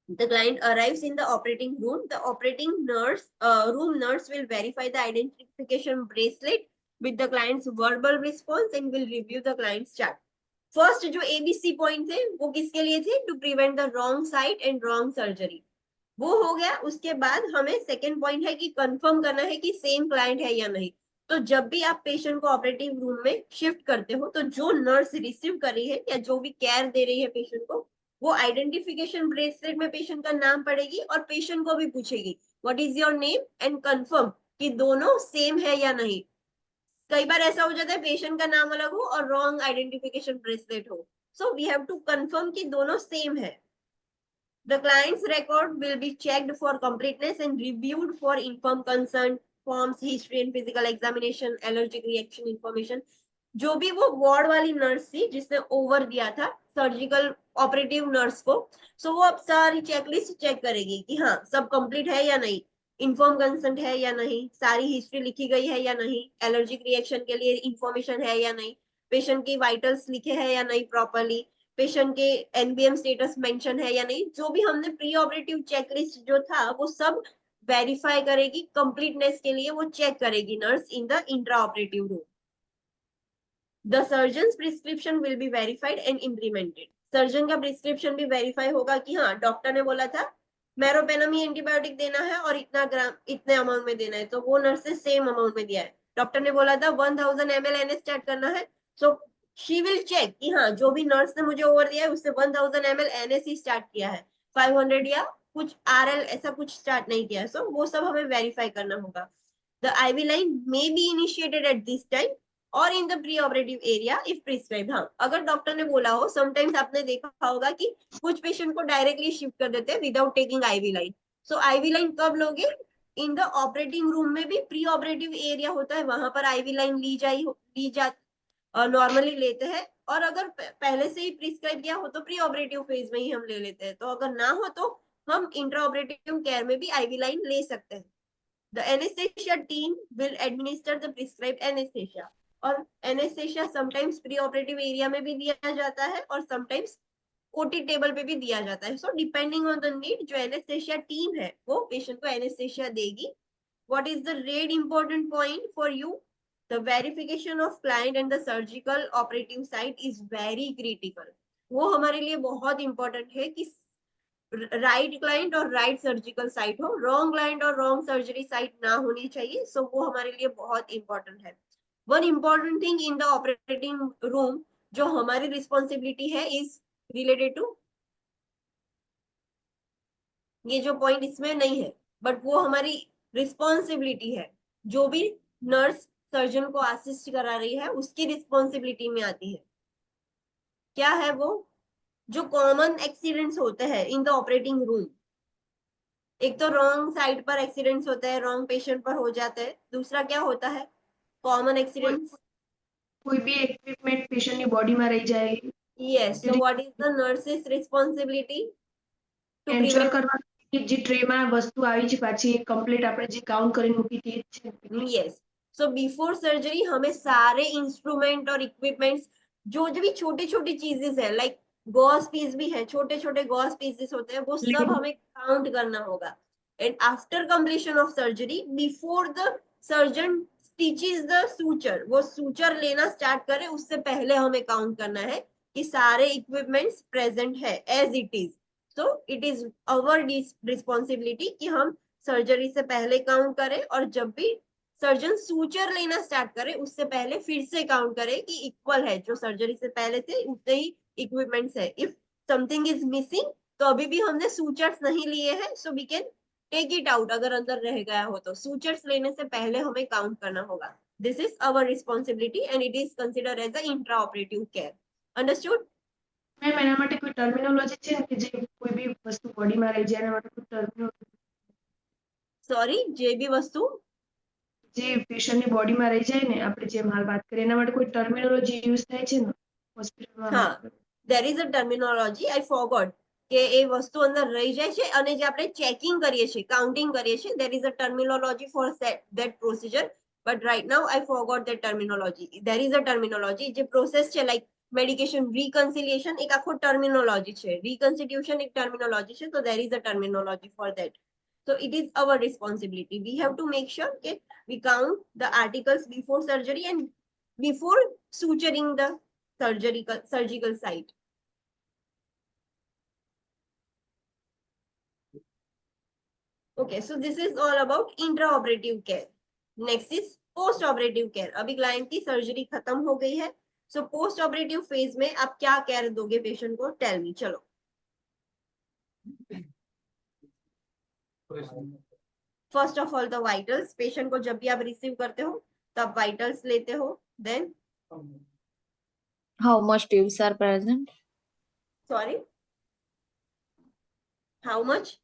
the client arrives in the operating room, the operating room nurse will verify the identification bracelet with the client's verbal response and will review the client's chart. First जो ABC point थे वो किसके लिए थे? To prevent the wrong site and wrong surgery. वो हो गया। उसके बाद हमें सेकेंड पॉइंट है कि कंफर्म करना है कि सेम क्लाइंट है या नहीं। तो जब भी आप पेशेंट को ऑपरेटिव रूम में शिफ्ट करते हो तो जो नर्स रिसीव कर रही है या जो भी केयर दे रही है पेशेंट को, वो आइडेंटिफिकेशन ब्रेसलेट में पेशेंट का नाम पड़ेगी और पेशेंट को भी पूछेगी what is your name and confirm कि दोनों सेम है या नहीं। कई बार ऐसा हो जाता है पेशेंट का नाम अलग हो और रॉन्ग आइडेंटिफिकेशन ब्रेसलेट हो, so we have to confirm कि दोनों सेम है। The client's record will be checked for completeness and reviewed for informed consent, forms, history and physical examination, allergic reaction information. जो भी वो वार्ड वाली nurse थी जिसने ओवर दिया था सर्जिकल ऑपरेटिव नर्स को, सो वो अब सारी चेकलिस्ट चेक करेगी कि हाँ सब कंप्लीट है या नहीं, इन्फॉर्म कंसेंट है या नहीं, सारी हिस्ट्री लिखी गई है या नहीं, एलर्जिक रिएक्शन के लिए इंफॉर्मेशन है या नहीं, पेशेंट की वाइटल्स लिखे हैं या नहीं प्रॉपरली, पेशेंट के एनबीएम स्टेटस मेंशन है या नहीं, जो भी हमने प्री ऑपरेटिव चेकलिस्ट जो था वो सब वेरीफाई करेगी। कंप्लीटनेस के लिए वो चेक करेगी nurse in the intra operative room. The surgeon prescription will be verified and implemented. Surgeon का प्रिस्क्रिप्शन भी वेरीफाई होगा कि हाँ डॉक्टर ने बोला था मेरोपेनमी एंटीबायोटिक देना है और इतना ग्राम इतने अमाउंट में देना है, तो वो नर्स ने सेम अमाउंट में दिया है। डॉक्टर ने बोला था 1000 ml NS स्टार्ट करना है, सो शी विल चेक कि हाँ जो भी नर्स ने मुझे ओवर दिया है उससे 1000 ml NS ही स्टार्ट किया है, 500 या कुछ RL ऐसा कुछ स्टार्ट नहीं किया है, सो वो सब हमें वेरीफाई करना होगा। The IV line may be initiated at this time और in the pre operative area if prescribe. हाँ अगर डॉक्टर ने बोला हो, समटाइम्स आपने देखा होगा कि कुछ पेशेंट को डायरेक्टली शिफ्ट कर देते हैं विदाउट टेकिंग IV लाइन। सो IV लाइन कब लोगे? इन द ऑपरेटिंग रूम में भी प्री ऑपरेटिव एरिया होता है, वहां पर IV लाइन ली जा नॉर्मली लेते हैं, और अगर पहले से ही प्रिस्क्राइब किया हो तो प्री ऑपरेटिव फेज में ही हम ले लेते हैं, तो अगर ना हो तो हम इंट्रा ऑपरेटिव केयर में भी IV लाइन ले सकते हैं। The anesthesia team will administer the prescribed anesthesia, और anaesthesia sometimes pre operative area में भी दिया जाता है और समटाइम्स ओटी टेबल पे भी दिया जाता है। So depending on the need जो एनेस्थेशिया टीम है वो पेशेंट को एनेस्थेशिया देगी। What is the red important point for you? The verification of client and the surgical operative site is very critical. वो हमारे लिए बहुत इंपॉर्टेंट है कि राइट क्लाइंट और राइट सर्जिकल साइट हो, रॉन्ग क्लाइंट और रॉन्ग सर्जरी साइट ना होनी चाहिए। सो वो हमारे लिए बहुत इंपॉर्टेंट है। One important thing in the operating room जो हमारी रिस्पॉन्सिबिलिटी है इज रिलेटेड टू, ये जो पॉइंट इसमें नहीं है बट वो हमारी रिस्पॉन्सिबिलिटी है, जो भी नर्स सर्जन को असिस्ट करा रही है उसकी रिस्पॉन्सिबिलिटी में आती है। क्या है वो? जो कॉमन एक्सीडेंट्स होते हैं इन द ऑपरेटिंग रूम, एक तो रॉन्ग साइड पर एक्सीडेंट्स होते हैं, रॉन्ग पेशेंट पर हो जाते हैं। दूसरा क्या होता है कॉमन एक्सीडेंट्स? कोई भी इक्विपमेंट पेशेंटની બોડીમાં રહી જાય, Yes, so what is the nurse's responsibility to ensure prevent? કરવા કે જે ટ્રેમાં વસ્તુ આવી છે પાછી કમ્પ્લીટ આપણે જે કાઉન્ટ કરીને મૂકી તે જ છે। Yes, so before surgery हमें सारे इंस्ट्रूमेंट और इक्विपमेंट्स जो भी छोटी छोटी चीजेस है, लाइक गॉस पीस भी है, छोटे छोटे गॉस पीसेस होते हैं, वो सब हमें काउंट करना होगा। And after completion of surgery, before the surgeon stitches the suture, वो सूचर लेना स्टार्ट करे उससे पहले हमें काउंट करना है कि सारे इक्विपमेंट्स प्रेजेंट है as it is. So it is our responsibility कि हम सर्जरी से पहले काउंट करें और जब भी सर्जन सूचर लेना स्टार्ट करे उससे पहले फिर से काउंट करे कि इक्वल है, जो सर्जरी से पहले थे उतने ही इक्विपमेंट्स है। इफ समथिंग इज मिसिंग, तो अभी भी हमने सूचर्स नहीं लिए हैं, so we can take it out अगर अंदर रह गया हो तो। सूचर्स लेने से पहले हमें काउंट करना होगा। This is our responsibility and it is considered as a intra operative care. Understood? Ma'am એના માટે કોઈ ટર્મિનોલોજી છે ને કે જે કોઈ બી વસ્તુ બોડીમાં રહી જાય એના માટે કોઈ ટર્મિનોલોજી सॉरी, जे भी वस्तु જે પેશન્ટની બોડીમાં રહી જાય ને આપણે જે હાલ વાત કરીએ એના માટે કોઈ ટર્મિનોલોજી યુઝ થાય છે ને હોસ્પિટલમાં? હા, there is a terminology, I forgot, કે એ વસ્તુ અંદર રહી જાય છે અને જે આપણે ચેકિંગ કરીએ છીએ, કાઉન્ટિંગ કરીએ છીએ, there is a terminology for that procedure, but right now I forgot that terminology. There is a terminology, જે પ્રોસેસ છે, like medication reconciliation એક આખો terminology છે, reconstitution એક terminology છે, so there is a terminology for that. So it is our responsibility. We have to make sure that we count the articles before surgery and before suturing the surgical site. Okay, so this is all about intraoperative care. Next is post operative care. अभी client की surgery खत्म हो गई है, so post operative phase में आप क्या care दोगे पेशेंट को? Tell me. चलो, first of all the vitals. Patient को जब भी आप रिसीव करते हो तब वाइटल्स लेते हो, then How much tubes are present? Sorry, how much?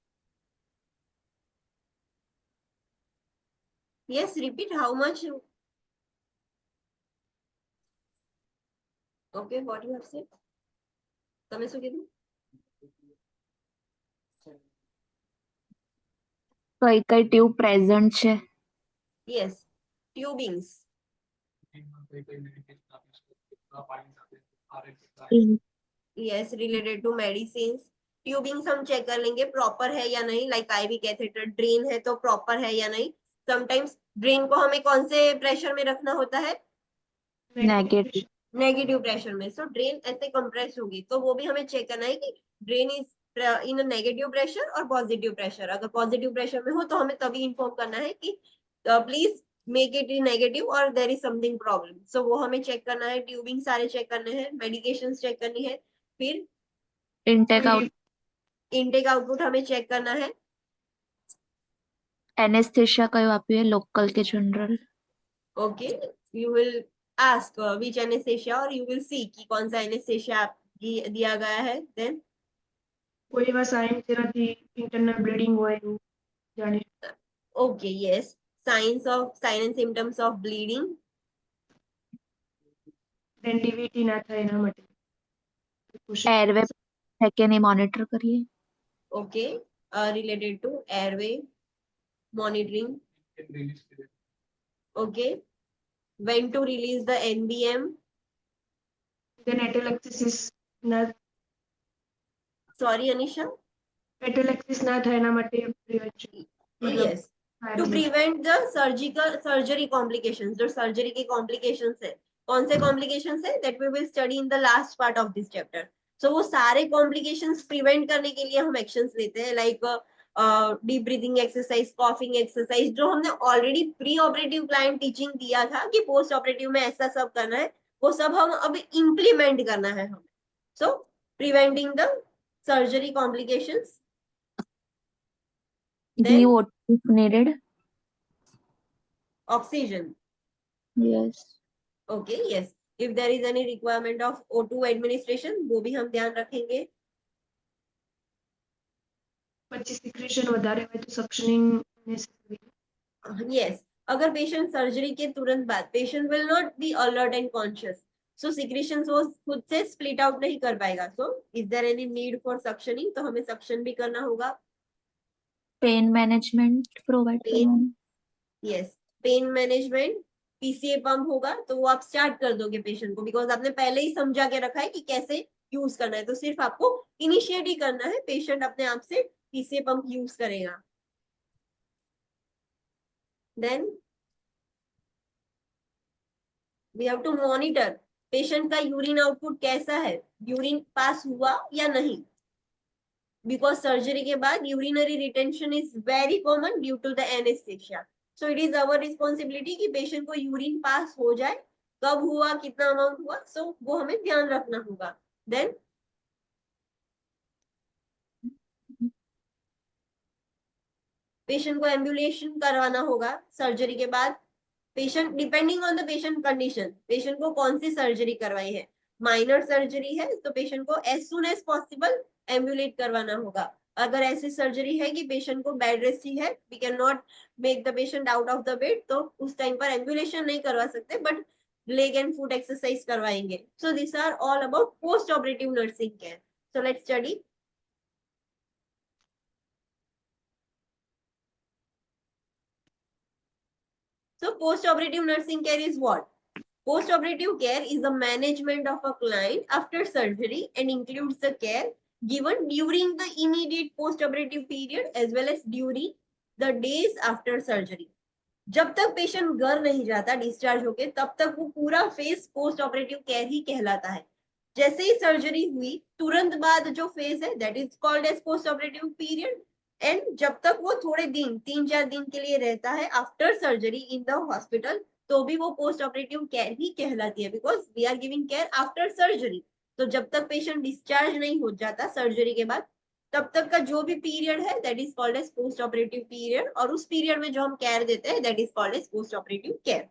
Yes, repeat, how much? Okay, what you have said? તમે શું કીધું? કઈ ટ્યુબ પ્રેઝન્ટ છે? Yes, tubings. Yes, related to medicines. Tubings हम चेक कर लेंगे प्रॉपर है या नहीं, लाइक आईवी कैथेटर, ड्रेन है तो प्रॉपर है या नहीं। समटाइम्स ड्रेन को हमें कौन से प्रेशर में रखना होता है? नेगेटिव। नेगेटिव प्रेशर में। सो ड्रेन ऐसे कंप्रेस होगी तो वो भी हमें चेक करना है कि drain is in negative pressure और पॉजिटिव प्रेशर। अगर पॉजिटिव प्रेशर में हो तो हमें तभी इन्फॉर्म करना है कि please make it in negative और देयर इज समथिंग प्रॉब्लम। सो वो हमें चेक करना है, ट्यूबिंग सारे चेक करने हैं, मेडिकेशन चेक करनी है, फिर ઇન્ટેક આઉટ। इनटेक आउटपुट हमें चेक करना है। એનેસ્થેશિયા કયો આપ્યું है, लोकल के general? Okay, you will ask which anaesthesia और यू विल सी कि कौन सा एनेस्थेशिया दिया गया है। देन કોઈ એવા સાઇન જેનાથી ઇન્ટરનલ બ્લીડિંગ હોય એવું જાણી okay, yes, signs and symptoms of bleeding. દેન ડીવીટી ના થાય એના માટે એરવે है कि नहीं मॉनिटर करिए। Okay, related to airway monitoring. Okay, when to release the NBM? દેન એટેલેક્સિસ ના Sorry, Anisha. એટેલેક્સિસ ના થાય એના માટે prevention Yes, to prevent the surgery complications. जो सर्जरी के complications है, कौन से complications है, that we will study in the last part of this chapter. So वो सारे complications prevent करने के लिए हम actions लेते हैं, like deep breathing exercise, coughing exercise, जो हमने already pre operative client teaching दिया था कि post operative में ऐसा सब करना है, वो सब हम अब implement करना है हमें. So preventing the surgery complications. Give what if needed. Oxygen. Yes. Okay, yes. If there is any requirement of O2 administration, वो भी हम ध्यान रखेंगे. પછી સિક્રેશન વધારે હોય તો सक्शनिंग नेसेसरी। Yes, अगर पेशेंट सर्जरी के तुरंत बाद patient will not be alert and conscious, so secretions वो खुद से स्प्लिट आउट नहीं कर पाएगा. So is there any need for suctioning, तो हमें सक्शन भी करना होगा. Pain management provide pain, yes, pain management. PCA pump होगा तो वो आप स्टार्ट कर दोगे पेशेंट को, बिकॉज आपने पहले ही समझा के रखा है कि कैसे यूज करना है, तो सिर्फ आपको इनिशिएट ही करना है, पेशेंट अपने आप से पीसीए पंप यूज करेगा. Then we have to monitor patient का यूरिन आउटपुट कैसा है, यूरिन पास हुआ या नहीं, बिकॉज सर्जरी के बाद urinary retention is very common due to the anaesthesia. So it is our responsibility कि पेशेंट को यूरिन पास हो जाए, कब हुआ, कितना अमाउंट हुआ, सो वो हमें ध्यान रखना होगा. देन पेशेंट को एम्बुलेशन करवाना होगा सर्जरी के बाद। Patient depending on the patient condition, patient को कौन सी सर्जरी करवाई है, माइनर सर्जरी है तो पेशेंट को एज सुन एज पॉसिबल एम्बुलेट करवाना होगा। अगर ऐसी सर्जरी है कि पेशेंट को बेड रेस्ट ही है, we can not make the patient out of the bed, तो उस टाइम पर एम्बुलेशन नहीं करवा सकते, but leg and foot exercise करवाएंगे। So this are all about post operative nursing care. So let's study. So post-operative nursing care is what? Post-operative care is the management of a client after surgery and includes the care given during the immediate post-operative period as well as during the days after surgery. जब तक patient घर नहीं जाता discharge होके, तब तक वो पूरा फेज पोस्ट ऑपरेटिव केयर ही कहलाता है। जैसे ही सर्जरी हुई तुरंत बाद जो फेज है that is called as post operative period. And जब तक वो थोड़े दिन 3-4 दिन के लिए रहता है after surgery in the hospital, तो भी वो पोस्ट ऑपरेटिव केयर ही कहलाती है, because we are giving care after surgery. तो जब तक पेशेंट डिस्चार्ज नहीं हो जाता सर्जरी के बाद, तब तक का जो भी पीरियड है that is called as post operative period, और उस पीरियड में जो हम केयर देते हैं that is called as post operative care.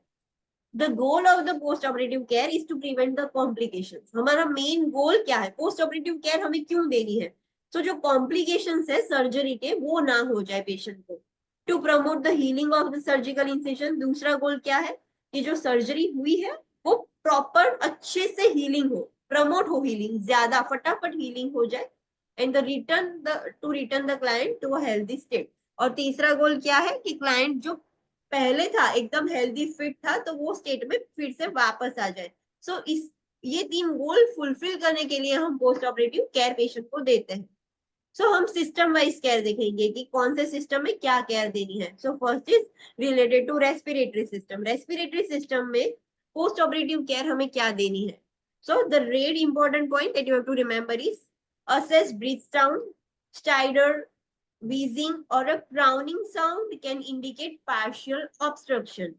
The goal of the post operative care is to prevent the complications. हमारा मेन गोल क्या है, पोस्ट ऑपरेटिव केयर हमें क्यों देनी है? तो जो कॉम्प्लिकेशंस है सर्जरी के वो ना हो जाए पेशेंट को, to promote the healing of the surgical incision. दूसरा गोल क्या है कि जो सर्जरी हुई है वो प्रॉपर अच्छे से हीलिंग हो, प्रमोट हो हीलिंग, ज्यादा फटाफट हीलिंग हो जाए, and the return the client to a healthy state. और तीसरा गोल क्या है कि क्लाइंट जो पहले था एकदम हेल्दी फिट था तो वो स्टेट में फिर से वापस आ जाए। सो इस ये 3 गोल फुलफिल करने के लिए हम पोस्ट ऑपरेटिव केयर पेशेंट को देते हैं। सो हम सिस्टम वाइज केयर देखेंगे कि कौन से सिस्टम में क्या केयर देनी है। So first is related to respiratory system. Respiratory system में पोस्ट ऑपरेटिव केयर हमें क्या देनी है? So the red important point that you have to remember is assess breath sound, stridor, wheezing or a crowning sound can indicate partial obstruction,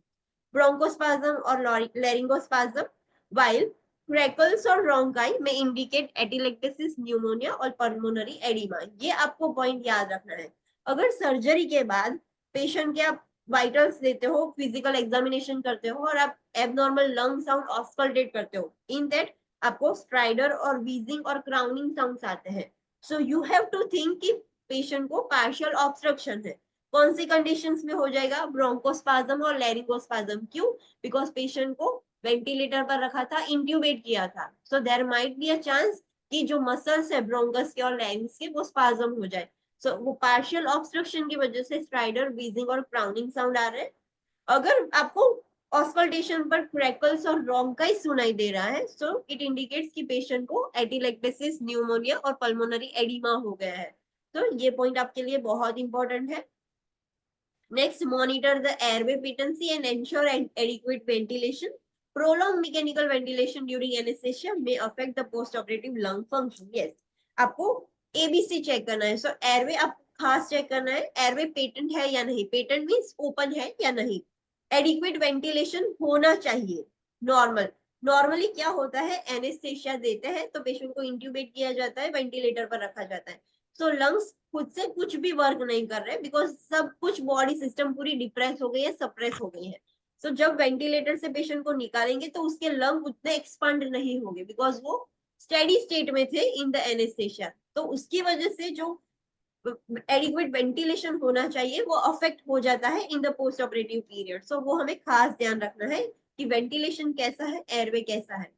bronchospasm or laryngospasm, while crackles or rhonchi may indicate atelectasis, pneumonia or pulmonary edema. ये आपको point याद रखना है। अगर surgery के बाद patient के आप वाइटल्स देते हो, फिजिकल एग्जामिनेशन करते हो और आप एबनॉर्मल लंग साउंड ऑस्कल्टेट करते हो, इन दैट आपको स्ट्राइडर और वीजिंग और क्राउनिंग साउंड्स आते हैं। So you have to think कि पेशेंट को पार्शियल ऑब्स्ट्रक्शन है। कौन सी कंडीशंस में हो जाएगा? ब्रोंकोस्पाज्म और लैरिंगोस्पाज्म। क्यों? बिकॉज पेशेंट को वेंटिलेटर पर रखा था, इंट्यूबेट किया था, so there might be a chance कि जो मसल्स है ब्रोंकस के और लैरिंग्स के वो स्पाज्म हो जाए। सो वो पार्शियल ऑब्स्ट्रक्शन की वजह से स्ट्राइडर, वीजिंग और क्राउनिंग साउंड आ रहे हैं। अगर आपको ऑस्कल्टेशन पर क्रैकल्स और रोंकाई सुनाई दे रहा है, सो इट इंडिकेट्स कि पेशेंट को एटिलेक्टेसिस, न्यूमोनिया और पल्मोनरी एडिमा हो गया है। तो ये पॉइंट आपके लिए बहुत इंपॉर्टेंट है। Next, monitor the airway patency and ensure adequate ventilation. Prolong mechanical ventilation during anaesthesia may affect the post operative lung function. yes, आपको एबीसी चेक करना है। सो एयरवे आप खास चेक करना है, एयरवे पेटेंट है या नहीं, पेटेंट मींस ओपन है या नहीं, एडिक्वेट वेंटिलेशन होना चाहिए। नॉर्मली क्या होता है, एनेस्थेसिया देते हैं तो पेशेंट को इंट्यूबेट किया जाता है, वेंटिलेटर पर रखा जाता है। सो लंग्स खुद से कुछ भी वर्क नहीं कर रहे बिकॉज सब कुछ बॉडी सिस्टम पूरी डिप्रेस हो गई है, सप्रेस हो गई है। सो जब वेंटिलेटर से पेशेंट को निकालेंगे तो उसके लंग उतने एक्सपांड नहीं होंगे बिकॉज वो स्टेडी स्टेट में थे इन द एनेस्थेसिया। तो उसकी वजह से जो एडिक्वेट वेंटिलेशन होना चाहिए वो अफेक्ट हो जाता है in the post operative period. So वो हमें खास ध्यान रखना है कि वेंटिलेशन कैसा है, एयरवे कैसा है।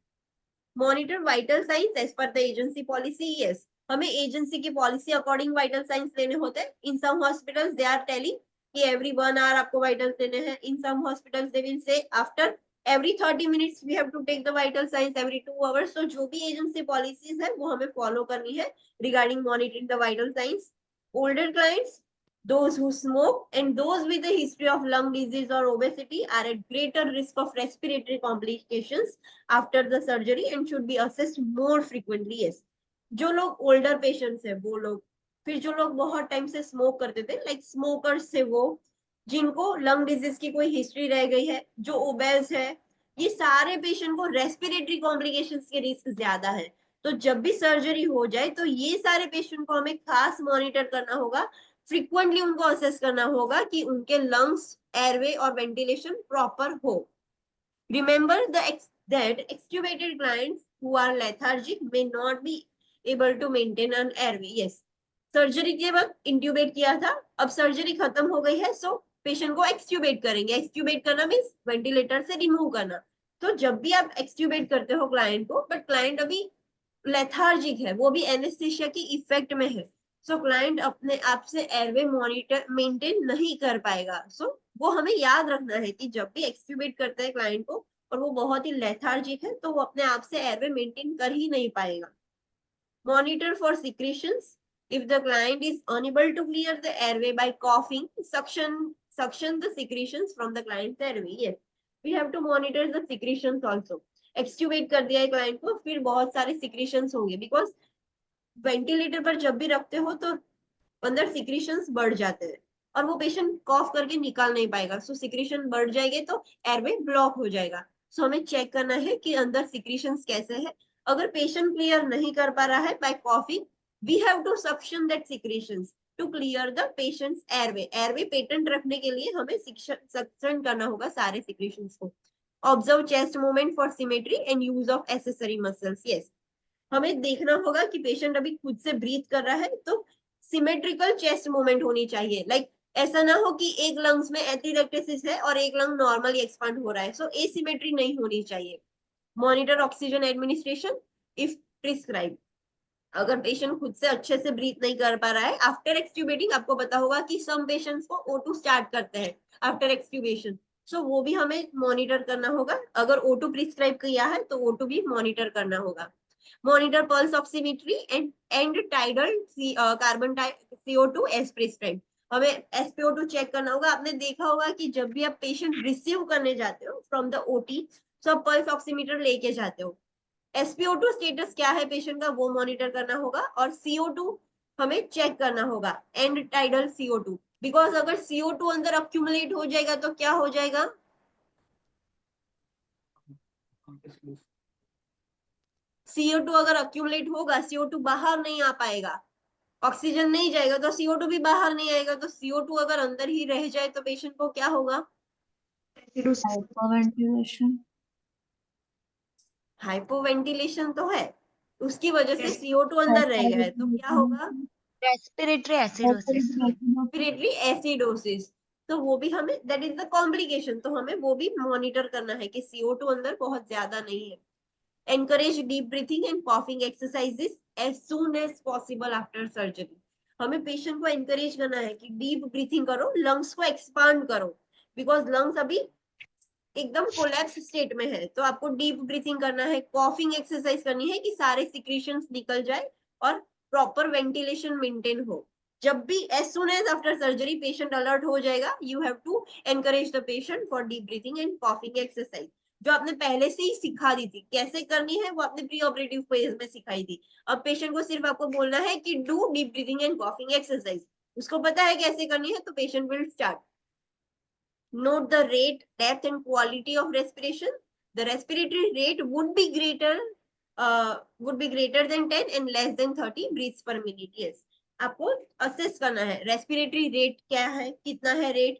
Monitor vital signs as per the agency policy. Yes, हमें एजेंसी की पॉलिसी अकॉर्डिंग वाइटल साइंस लेने होते हैं। In some hospitals they are telling कि एवरी 1 आवर आपको वाइटल्स लेने हैं। In some hospitals they will say after every 30 minutes we have to take the vital signs, every 2 hours. So जो भी agency policies है वो हमें फॉलो करनी है regarding monitoring the vital signs. Older clients, those who smoke and those with a history of lung disease or obesity are at greater risk of respiratory complications after the surgery and should be assessed more frequently. yes, जो लोग older patients है वो लोग, फिर जो लोग बहुत time से स्मोक करते थे लाइक स्मोकर्स से, वो जिनको लंग डिजीज की कोई हिस्ट्री रह गई है, जो ओबेस है, ये सारे पेशेंट को रेस्पिरेटरी कॉम्प्लिकेशंस के रिस्क ज्यादा है। तो जब भी सर्जरी हो जाए तो ये सारे पेशेंट को हमें खास मॉनिटर करना होगा फ्रीक्वेंटली उनको असेस करना होगा कि उनके लंग्स, एयरवे और वेंटिलेशन प्रॉपर हो। Remember that extubated clients who are lethargic may not be able to maintain an airway. Yes, surgery के वक्त इंट्यूबेट किया था, अब सर्जरी खत्म हो गई है, सो पेशेंट को एक्सट्यूबेट करेंगे। एक्सट्यूबेट करना मीन्स वेंटिलेटर से रिमूव करना। तो जब भी आप एक्सट्यूबेट करते हो क्लाइंट को, बट क्लाइंट अभी लेथार्जिक है, वो भी एनेस्थीसिया की इफेक्ट में है, सो क्लाइंट अपने आप से एयरवे मॉनिटर मेंटेन नहीं कर पाएगा। सो वो हमें याद रखना है कि जब भी एक्सट्यूबेट करते हैं क्लाइंट को और वो बहुत ही लेथार्जिक है, तो वो अपने आप से एयरवे मेंटेन कर ही नहीं पाएगा। Monitor for secretions. If the client is unable to clear the airway by coughing, suction the secretions from the client's airway. Yes, we have to monitor the secretions also. Extubate कर दिया है client को, फिर बहुत सारे secretions होंगे, because ventilator पर जब भी रखते हो तो अंदर सिक्रेशंस बढ़ जाते हैं और वो पेशेंट कॉफ करके निकाल नहीं पाएगा। सो सिक्रेशन बढ़ जाएंगे तो एयरवे ब्लॉक हो जाएगा। सो हमें चेक करना है कि अंदर सिक्रेशंस कैसे है। अगर पेशेंट क्लियर नहीं कर पा रहा है by coughing, we have to suction that secretions to clear the patient's airway. Airway patent रखने के लिए हमें सक्शन करना होगा सारे सिक्रेशंस को। Observe chest movement for symmetry and use of accessory muscles. Yes, हमें देखना होगा कि पेशेंट अभी खुद से ब्रीथ कर रहा है तो सिमेट्रिकल चेस्ट मूवमेंट होनी चाहिए। लाइक ऐसा ना हो कि एक लंग्स में एथिलेक्टेसिस है और एक लंग नॉर्मली एक्सपांड हो रहा है। सो एसिमेट्री नहीं होनी चाहिए। Monitor oxygen administration if prescribe. अगर पेशेंट खुद से अच्छे से ब्रीथ नहीं कर पा रहा है आफ्टर एक्सट्यूबेटिंग, आपको पता होगा कि सम पेशेंट्स को O2 स्टार्ट करते हैं आफ्टर एक्सट्यूबेशन, सो वो भी हमें मॉनिटर करना होगा। अगर O2 प्रिस्क्राइब किया है तो O2 भी मॉनिटर करना होगा। Monitor pulse oximetry and tidal carbon CO2 as prescribe. हमें SpO2 चेक करना होगा। आपने देखा होगा कि जब भी आप पेशेंट रिसीव करने जाते हो फ्रॉम द OT, तो आप पल्स ऑक्सीमीटर लेके जाते हो। SpO2 स्टेटस क्या है पेशेंट का, वो मॉनिटर करना होगा। और CO2 हमें चेक करना होगा, एंड टाइडल CO2, बिकॉज अगर CO2 अंदर अक्यूमुलेट हो जाएगा तो क्या हो जाएगा, CO2 अगर अक्यूमुलेट होगा, CO2 बाहर नहीं आ पाएगा, ऑक्सीजन नहीं जाएगा तो CO2 भी बाहर नहीं आएगा। तो CO2 अगर अंदर ही रह जाए तो पेशेंट को क्या होगा, Hyperventilation. हाइपोवेंटिलेशन तो है, उसकी वजह से CO2 अंदर रह गया है, तो क्या होगा, रेस्पिरेटरी एसिडोसिस। Respiratory acidosis. तो वो भी हमें, दैट इज द कॉम्प्लिकेशन, तो हमें वो भी मॉनिटर करना है कि CO2 अंदर बहुत ज्यादा नहीं है। Encourage deep breathing and coughing exercises as soon as possible after surgery. हमें पेशेंट को एनकरेज करना है कि डीप ब्रीथिंग करो, लंग्स को एक्सपांड करो, बिकॉज लंग्स अभी एकदम कोलैप्स स्टेट में है। तो आपको डीप ब्रीथिंग करना है, कॉफिंग एक्सरसाइज करनी है कि सारे सिक्रेशंस निकल जाए और प्रॉपर वेंटिलेशन मेंटेन हो। जब भी as soon as after surgery patient alert हो जाएगा, you have to encourage the patient for deep breathing and coughing exercise, जो आपने पहले से ही सिखा दी थी। कैसे करनी है वो आपने प्री ऑपरेटिव फेज में सिखाई थी। अब पेशेंट को सिर्फ आपको बोलना है कि do deep breathing and coughing exercise, उसको पता है कैसे करनी है, तो patient will start. Note the rate, depth and quality of respiration. The respiratory rate would be greater than 10 and less than 30 breaths per minute. Yes, आपको assess करना है रेस्पिरेटरी रेट क्या है, कितना है रेट,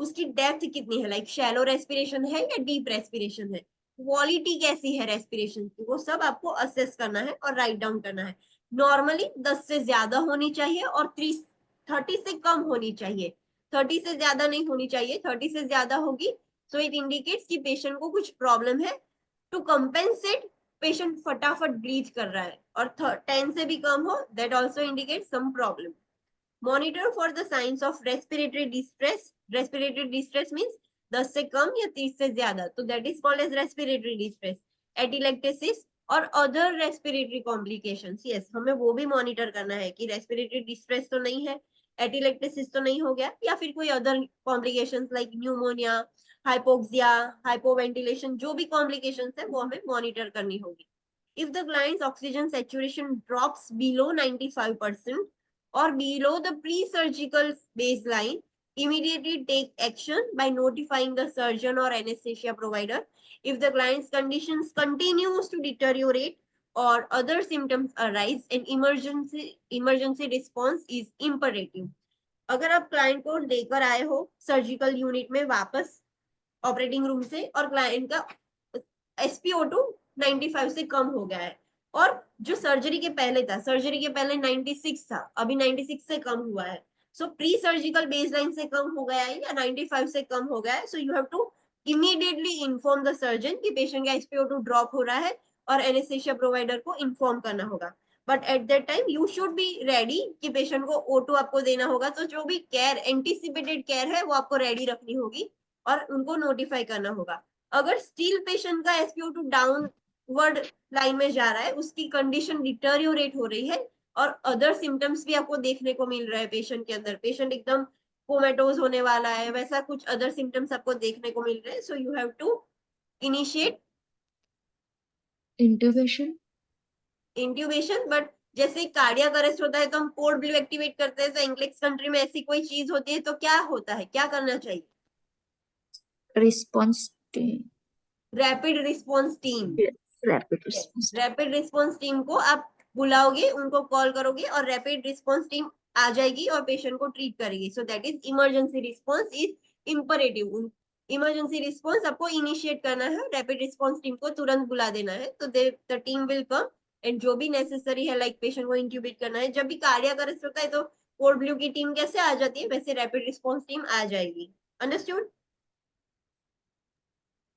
उसकी डेप्थ कितनी है, लाइक शैलो रेस्पिरेशन है या डीप रेस्पिरेशन है, क्वालिटी कैसी है रेस्पिरेशन की, वो सब आपको असेस करना है और राइट डाउन करना है। नॉर्मली 10 से ज्यादा होनी चाहिए और 30 से कम होनी चाहिए, 30 से ज्यादा नहीं होनी चाहिए। 30 से ज्यादा होगी सो इट इंडिकेट्स कि पेशेंट को कुछ प्रॉब्लम है। टू कंपेंसेट, पेशेंट फटाफट ब्रीथ कर रहा है, और 10 से भी कम हो, that also indicates some problem. Monitor for the signs of respiratory distress. Respiratory distress means 10 से कम या 30 से ज्यादा, तो that is called as respiratory distress. Atelectasis और अदर रेस्पिरेटरी कॉम्प्लिकेशंस, यस, हमें वो भी मॉनिटर करना है कि रेस्पिरेटरी डिस्ट्रेस तो नहीं है, एटिलेक्टेसिस तो नहीं हो गया, या फिर कोई other complications like pneumonia, hypoxia, hypoventilation, जो भी कॉम्प्लिकेशंस है वो हमें मॉनिटर करनी होगी। If the client's oxygen saturation drops below 95% or below the pre-surgical baseline, immediately take action by notifying the surgeon or anesthesia provider. If the client's conditions continues to deteriorate or other symptoms arise, an emergency response is imperative. अगर आप client को लेकर आए हो surgical unit में वापस operating room से और क्लाइंट का SpO2 95 से कम हो गया है, और जो सर्जरी के पहले था, सर्जरी के पहले 96 था, अभी 96 से कम हुआ है, सो प्री सर्जिकल बेसलाइन से कम हो गया है या 95 से कम हो गया है, so you have to immediately inform the surgeon कि पेशेंट का SpO2 ड्रॉप हो रहा है और एनेस्थेसिया प्रोवाइडर को इन्फॉर्म करना होगा. But at that time you should be ready कि पेशेंट को O2 आपको देना होगा, तो जो भी केयर एंटीसिपेटेड केयर है वो आपको रेडी रखनी होगी और उनको नोटिफाई करना होगा. अगर स्टिल पेशेंट का SpO2 डाउनवर्ड लाइन में जा रहा है, उसकी कंडीशन डिटोरियोरेट हो रही है और अदर सिम्टम्स भी आपको देखने को मिल रहा है पेशेंट के अंदर, पेशेंट एकदम कोमेटोज होने वाला है, वैसा कुछ अदर सिम्टम्स आपको देखने को मिल रहे हैं, so you have to initiate intubation. But जैसे कार्डियक अरेस्ट होता है तो हम पोर्ट ब्लू एक्टिवेट करते हैं, तो एंग्लिश कंट्री में ऐसी कोई चीज होती है तो क्या होता है, क्या करना चाहिए? Response team. Rapid response team. Rapid response. Rapid response team को आप बुलाओगे, उनको कॉल करोगे और रैपिड रिस्पॉन्स टीम आ जाएगी और पेशेंट को ट्रीट करेगी. सो that is emergency response is imperative. Emergency response आपको इनिशिएट करना है, रैपिड रिस्पॉन्स टीम को तुरंत बुला देना है, तो the team will come and जो भी नेसेसरी है, लाइक पेशेंट को इंट्यूबेट करना है. जब भी कार्डियक अरेस्ट होता है तो कोड ब्लू की टीम कैसे आ जाती है, वैसे रैपिड रिस्पॉन्स टीम आ जाएगी. Understood?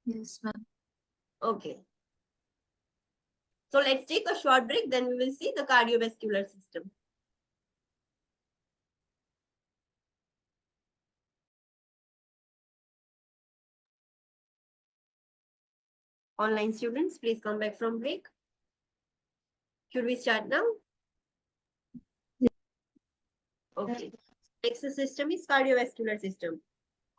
Yes, ma'am. Okay. So let's take a short break, then we will see the cardiovascular system. Online students, please come back from break. Should we start now? Okay. Next system is cardiovascular system.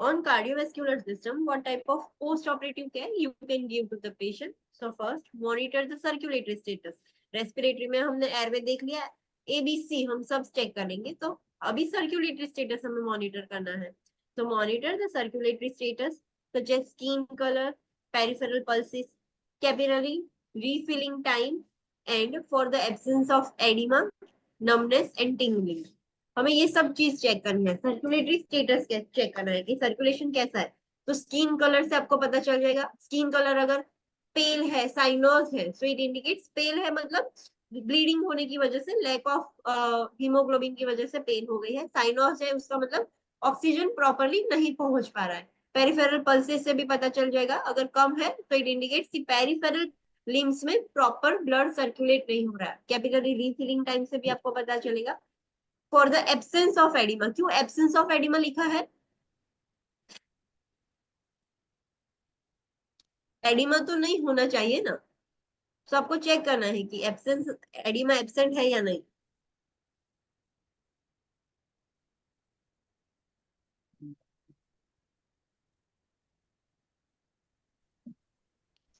On cardiovascular system, what type of post-operative care you can give to the patient? So first, monitor the circulatory status. Respiratory में हमने airway देख लिया, ABC हम सब check करेंगे, तो अभी circulatory status हमें monitor करना है. So monitor the circulatory status such as skin color, peripheral pulses, capillary refilling time, and for the absence of edema, numbness and tingling. हमें ये सब चीज चेक करनी है. सर्कुलेटरी स्टेटस चेक करना है कि सर्कुलेशन कैसा है, तो स्किन कलर से आपको पता चल जाएगा. स्किन कलर अगर पेल है, साइनोज है, सो इट इंडिकेट्स पेल है, मतलब ब्लीडिंग होने की वजह से, लैक ऑफ हीमोग्लोबिन की वजह से पेन हो गई है. साइनोज है, उसका मतलब ऑक्सीजन प्रॉपरली नहीं पहुंच पा रहा है. पेरिफेरल पल्सेस से भी पता चल जाएगा, अगर कम है तो इट इंडिकेट्स कि पेरिफेरल लिम्स में प्रॉपर ब्लड सर्कुलेट नहीं हो रहा है. कैपिलरी रीफिलिंग टाइम से भी आपको पता चलेगा. For the absence of oedema, क्यों एब्सेंस ऑफ एडिमा लिखा है? एडिमा तो नहीं होना चाहिए ना, तो आपको चेक करना है कि एब्सेंस एडिमा एब्सेंट है या नहीं.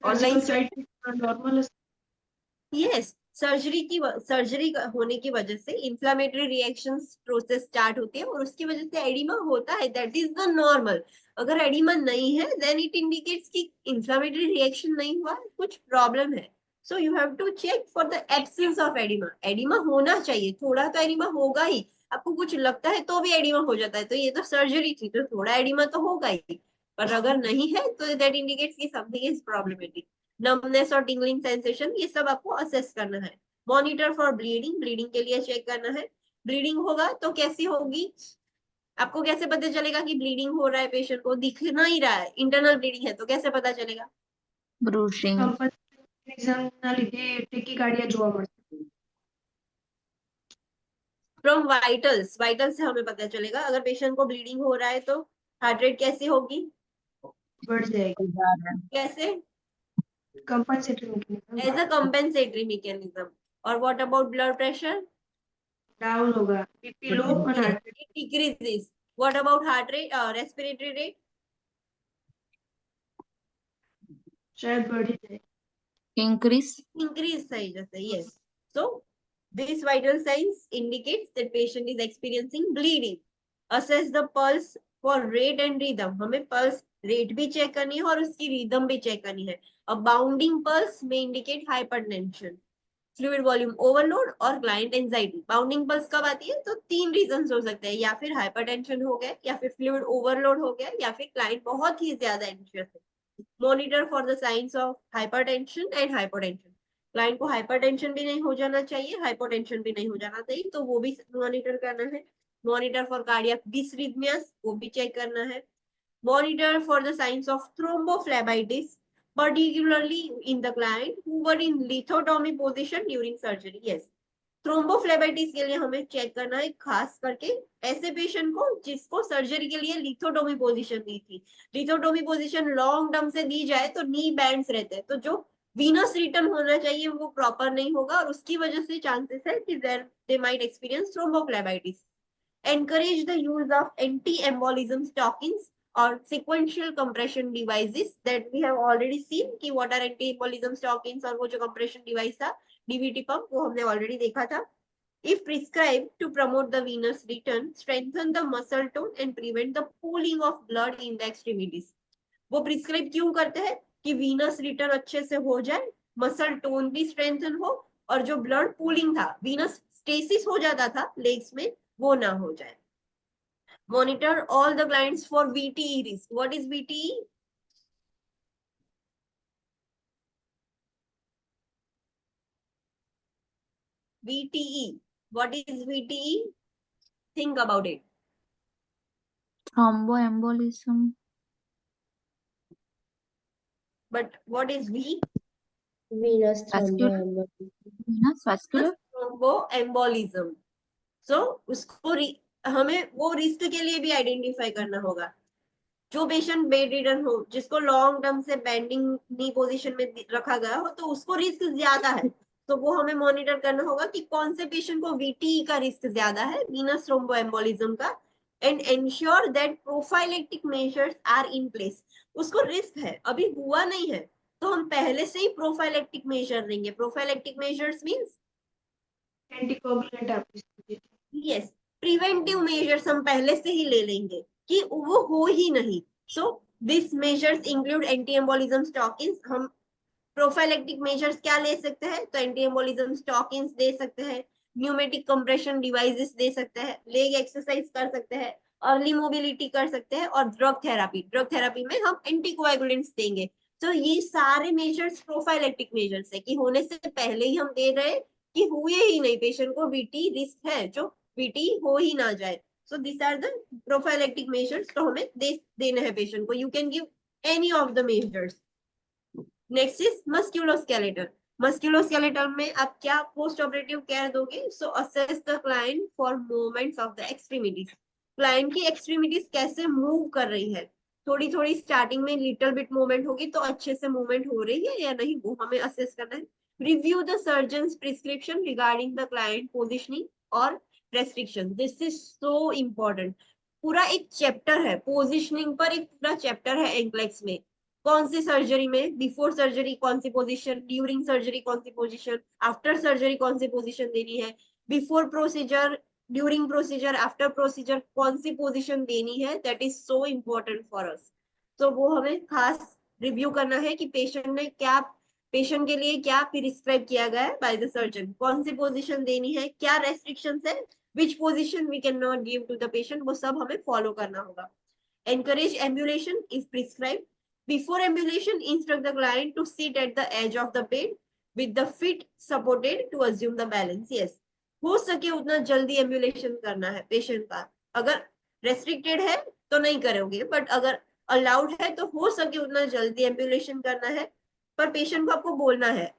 Online side normal. Yes, surgery होने की वजह से इंफ्लेमेटरी रिएक्शंस प्रोसेस स्टार्ट होती है और उसकी वजह से एडिमा होता है, दैट इज द नॉर्मल. अगर एडिमा नहीं है देन इट इंडिकेट्स कि इंफ्लेमेटरी रिएक्शन नहीं हुआ, कुछ प्रॉब्लम है. So you have to check for the absence of oedema. Oedema होना चाहिए, थोड़ा तो एडिमा होगा ही. आपको कुछ लगता है तो भी एडिमा हो जाता है, तो ये तो सर्जरी थी तो थोड़ा एडिमा तो होगा ही. पर अगर नहीं है तो दैट इंडिकेट्स कि समथिंग इज प्रॉब्लमेटिक. नमनेस और टिंगलिंग सेंसेशन, ये सब आपको असेस करना है. मॉनिटर फॉर ब्लीडिंग, ब्लीडिंग के लिए चेक करना है. ब्लीडिंग होगा तो कैसी होगी, आपको कैसे पता चलेगा कि ब्लीडिंग हो रहा है, पेशेंट को दिख नहीं रहा है, इंटरनल ब्लीडिंग है तो कैसे पता चलेगा? Bruising. ના લીધે ટેકીકાર્ડિયા જોવા મળશે. फ्रॉम वाइटल्स, वाइटल्स से हमें पता चलेगा. अगर पेशेंट को ब्लीडिंग हो रहा है तो हार्ट रेट कैसी होगी, बढ़ जाएगी. कैसे? Compensatory mechanism as a compensatory mechanism. और what about blood pressure? Down होगा. बीपी लो और heart rate decreases. What about heart rate, respiratory rate? शायद बढ़ जाए. Increase. Increase થઈ જશે. Yes. So these vital signs indicates that patient is experiencing bleeding. Assess the pulse for rate and rhythm. हमें pulse rate भी check करनी है और उसकी rhythm भी चेक करनी है. A bounding pulse may indicate hypertension. Fluid volume overload और क्लाइंट एंजाइटी। बाउंडिंग पल्स कब आती है? तो 3 रीजन हो सकते हैं, या फिर हाइपरटेंशन हो गया, या फिर फ्लूइड ओवरलोड हो गया, या फिर क्लाइंट बहुत ही ज्यादा एंशियस है। Monitor for the signs of hypertension and hypotension. Client को हाइपरटेंशन भी नहीं हो जाना चाहिए, हाइपोटेंशन भी नहीं हो जाना चाहिए, तो वो भी मॉनिटर करना है। मॉनिटर फॉर कार्डियक डिसरिथमियास, वो भी चेक करना है। Monitor for the signs of thrombophlebitis, particularly in the client who were in lithotomy position during surgery. Yes, thrombophlebitis के लिए हमें चेक करना है खास करके ऐसे पेशेंट को जिसको सर्जरी के लिए लिथोटोमी पोजीशन दी थी। लिथोटोमी पोजीशन लॉन्ग टर्म से दी जाए तो नी बैंड्स रहते हैं, तो जो वीनस रिटर्न होना चाहिए वो प्रॉपर नहीं होगा, और उसकी वजह से चांसेस है कि दे might experience thrombophlebitis. Encourage the use of anti-embolism stockings or sequential compression devices that we have already seen कि what are anti-embolism stockings, और वो जो compression device था DVT pump, वो हमने already देखा था। If prescribed to promote the venous return, strengthen the muscle tone and prevent the pooling of blood in the extremities. वो प्रिस्क्राइब क्यों करते हैं? कि वीनस रिटर्न अच्छे से हो जाए, मसल टोन भी स्ट्रेंथन हो, और जो ब्लड पूलिंग था, वीनस स्टेसिस हो जाता था लेग्स में, वो ना हो जाए। Monitor all the clients for VTE risk. What is VTE? VTE. What is VTE? Think about it. Thromboembolism. But what is V? Venous Vascular. thromboembolism. Venous vascular. Thromboembolism. So उसको हमें वो रिस्क के लिए भी आइडेंटिफाई करना होगा। जो patient bed ridden हो, जिसको लॉन्ग टर्म से बेंडिंग नी पोजीशन में रखा गया हो, तो उसको रिस्क ज्यादा है, तो वो हमें मॉनिटर करना होगा कि कौन से पेशेंट को VTE का रिस्क ज्यादा है, वीनस थ्रोम्बोएम्बोलिज्म का, and ensure that prophylactic measures are in place. उसको रिस्क है, अभी हुआ नहीं है, तो हम पहले से ही प्रोफाइलेक्टिक मेजर देंगे। प्रोफाइलेक्टिक मेजर्स मींस एंटीकोगुलेंट आप यस, प्रिवेंटिव मेजर्स हम पहले से ही ले लेंगे कि वो हो ही नहीं। So this measures include anti embolism stockings. हम प्रोफाइलेक्टिक मेजर्स क्या ले सकते हैं? तो एंटी एम्बोलिज्म स्टॉकिंग्स दे सकते हैं, न्यूमेटिक कंप्रेशन डिवाइसेस दे सकते हैं, लेग एक्सरसाइज कर सकते हैं, अर्ली मोबिलिटी कर सकते हैं, और ड्रग थेरापी। ड्रग थेरापी में हम एंटीकोएगुलेंट्स देंगे। तो ये सारे मेजर्स प्रोफाइलेक्टिक मेजर्स है कि होने से पहले ही हम दे रहे हैं कि हुए ही नहीं, पेशेंट को VT रिस्क है, जो VT हो ही ना जाए। So this are the prophylactic measures, तो हमें देना है पेशेंट को। You can give any of the measures. Next is musculoskeletal. Musculoskeletal में आप क्या पोस्ट ऑपरेटिव केयर दोगे? So assess the client for movements of the extremities. Client की एक्सट्रीमिटीज कैसे मूव कर रही है, थोड़ी थोड़ी स्टार्टिंग में लिटिल बिट मूवमेंट होगी, तो अच्छे से मूवमेंट हो रही है या नहीं, वो हमें असेस करना है। Review the surgeon's prescription regarding the client positioning और restriction. This is so important. पूरा एक चैप्टर है पोजिशनिंग पर, एक पूरा चैप्टर है एंक्लेक्स में। कौन सी सर्जरी में, बिफोर सर्जरी कौन सी पोजीशन, ड्यूरिंग सर्जरी कौन सी पोजीशन, आफ्टर सर्जरी कौन सी पोजीशन देनी है, before procedure, during procedure, after procedure कौन सी पोजीशन देनी है। That is so important for us. तो वो हमें खास रिव्यू करना है कि पेशेंट ने क्या, पेशेंट के लिए क्या प्रिस्क्राइब किया गया है बाय द सर्जन, कौन सी पोजीशन देनी है, क्या रेस्ट्रिक्शंस है, which position we can not give to the patient, वो सब हमें फॉलो करना होगा। Encourage ambulation if prescribed. Before ambulation, instruct the client to sit at the edge of the bed with the feet supported to assume the balance. Yes, हो सके उतना जल्दी ambulation करना है पेशेंट का। अगर रेस्ट्रिक्टेड है तो नहीं करोगे, बट अगर अलाउड है तो हो सके उतना जल्दी एम्बुलेशन करना है। पर पेशेंट को आपको बोलना है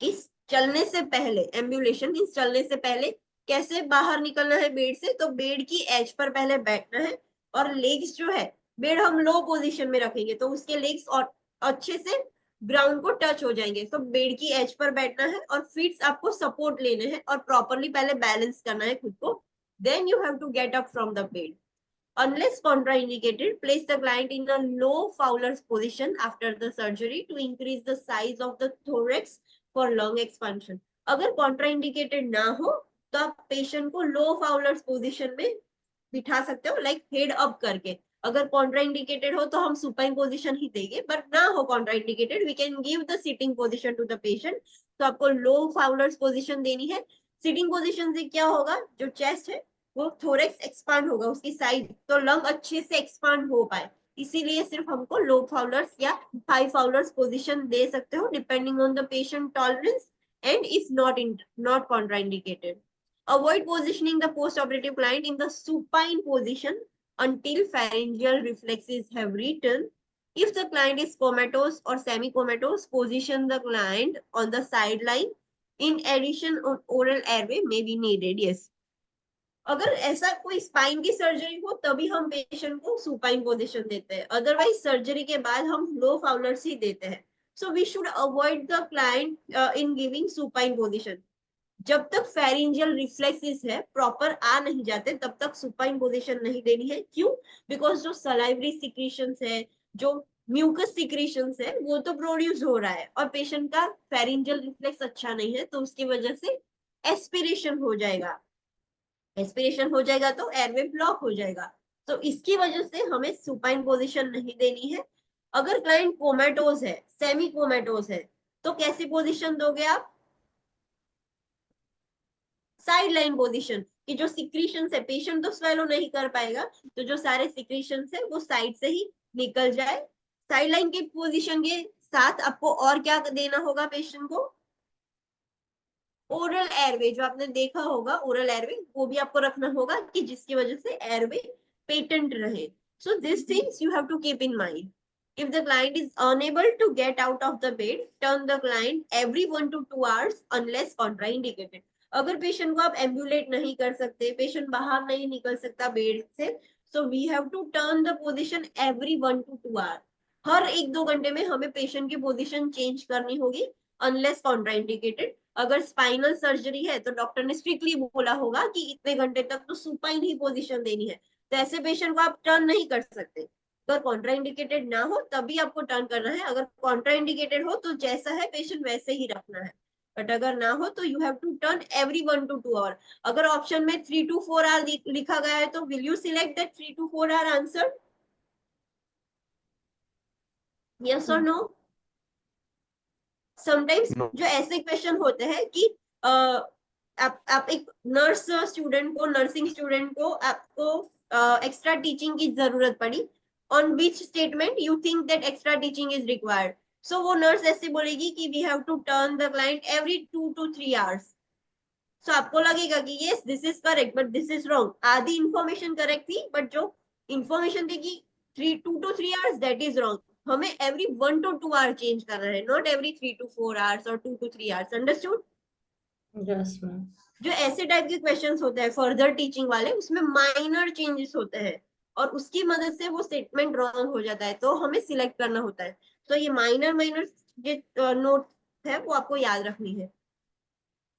कि चलने से पहले, एम्बुलेशन मींस चलने से पहले कैसे बाहर निकलना है बेड से, तो बेड की एज पर पहले बैठना है, और लेग्स जो है, बेड हम लो पोजीशन में रखेंगे तो उसके लेग्स और अच्छे से ग्राउंड को टच हो जाएंगे। तो बेड की एज पर बैठना है, और फीट्स आपको सपोर्ट लेने हैं, और प्रॉपरली पहले बैलेंस करना है खुद को। Then you have to get up from the bed. Unless contraindicated, place the client in a low Fowler's position after the surgery to increase the size of the thorax for lung expansion. अगर contraindicated ना हो तो आप patient को लो Fowler's position में बिठा सकते हो, लाइक हेड अप करके। अगर कॉन्ट्राइंडिकेटेड हो तो हम सुपाइन पोजीशन ही देंगे, बट ना हो contraindicated we can give the sitting position to the patient. तो आपको लो फाउलर्स पोजीशन देनी है। सिटिंग पोजीशन से क्या होगा, जो चेस्ट है वो थोरेक्स एक्सपांड होगा उसकी साइड, तो लंग अच्छे से एक्सपांड हो पाए, इसीलिए सिर्फ हमको लो फाउलर्स या हाई फाउलर्स पोजीशन दे सकते हो depending on the patient tolerance and if not contraindicated. Avoid positioning the post-operative client in the supine position until pharyngeal reflexes have returned. If the client is comatose or semi-comatose, position the client on the sideline. In addition, oral airway may be needed. Yes. अगर ऐसा कोई spine की surgery हो तभी हम patient को supine position देते हैं, अदरवाइज सर्जरी के बाद हम लो फाउलर्स ही देते हैं। So we should avoid the client in giving supine position. जब तक फेरिंजियल रिफ्लेक्सेस है प्रॉपर आ नहीं जाते तब तक सुपाइन पोजीशन नहीं देनी है। क्यों? बिकॉज जो सलाइवरी सिक्रीशंस है, जो म्यूकस सिक्रीशंस है, वो तो प्रोड्यूस हो रहा है और पेशेंट का फेरिंजियल रिफ्लेक्स अच्छा नहीं है, तो उसकी वजह से एस्पिरेशन हो जाएगा। एस्पिरेशन हो जाएगा तो एयरवे ब्लॉक हो जाएगा, तो इसकी वजह से हमें सुपाइन पोजीशन नहीं देनी है। अगर क्लाइंट कोमेटोज है, सेमी कोमेटोज है, तो कैसी पोजीशन दोगे आप? साइड लाइन पोजिशन, कि जो सिक्रीशन है, पेशेंट तो स्वेलो नहीं कर पाएगा, तो जो सारे सिक्रीशन है वो साइड से ही निकल जाए। साइड लाइन के पोजिशन के साथ आपको और क्या देना होगा पेशेंट को? ओरल एयरवे, जो आपने देखा होगा ओरल एयरवे, वो भी आपको रखना होगा कि जिसकी वजह से एयरवे पेटेंट रहे। So this things you have to keep in mind. If the client is unable to get out of the bed, turn the client every 1 to 2 hours unless contraindicated. अगर पेशेंट को आप एम्बुलेट नहीं कर सकते, patient बाहर नहीं निकल सकता बेड से, so we have to turn the position every 1 to 2 hour. हर 1-2 घंटे में हमें पेशेंट की पोजीशन चेंज करनी होगी अनलेस कॉन्ट्राइंडिकेटेड। अगर स्पाइनल सर्जरी है तो डॉक्टर ने स्ट्रिक्टली बोला होगा कि इतने घंटे तक तो सुपाइन ही पोजीशन देनी है, तो ऐसे पेशेंट को आप टर्न नहीं कर सकते। अगर कॉन्ट्राइंडिकेटेड ना हो तभी आपको टर्न करना है, अगर कॉन्ट्राइंडिकेटेड हो तो जैसा है पेशेंट वैसे ही रखना है, बट अगर ना हो तो you have to turn every 1 to 2 hour. अगर ऑप्शन में 3 to 4 आवर लिखा गया है तो will you select that 3 to 4 hour answer? Yes और नो? Sometimes No. जो ऐसे क्वेश्चन होते हैं कि आप एक नर्स स्टूडेंट को, नर्सिंग स्टूडेंट को आपको एक्स्ट्रा टीचिंग की जरूरत पड़ी, on which statement you think that extra teaching is required? So वो नर्स ऐसे बोलेगी कि we have to turn the client every 2 to 3 hours. So आपको लगेगा कि yes this is correct but this is wrong. आधी इंफॉर्मेशन करेक्ट थी बट जो इंफॉर्मेशन थी कि 2 to 3 hours, that is wrong. हमें एवरी 1 to 2 आवर चेंज करना है, नॉट एवरी 3 to 4 आवर्स और 2 to 3 hours. Understood? Yes, ma'am. जो ऐसे टाइप के क्वेश्चंस होते हैं फर्दर टीचिंग वाले, उसमें माइनर चेंजेस होते हैं और उसकी मदद से वो स्टेटमेंट रॉन्ग हो जाता है, तो हमें सिलेक्ट करना होता है। तो ये माइनर जो नोट है वो आपको याद रखनी है।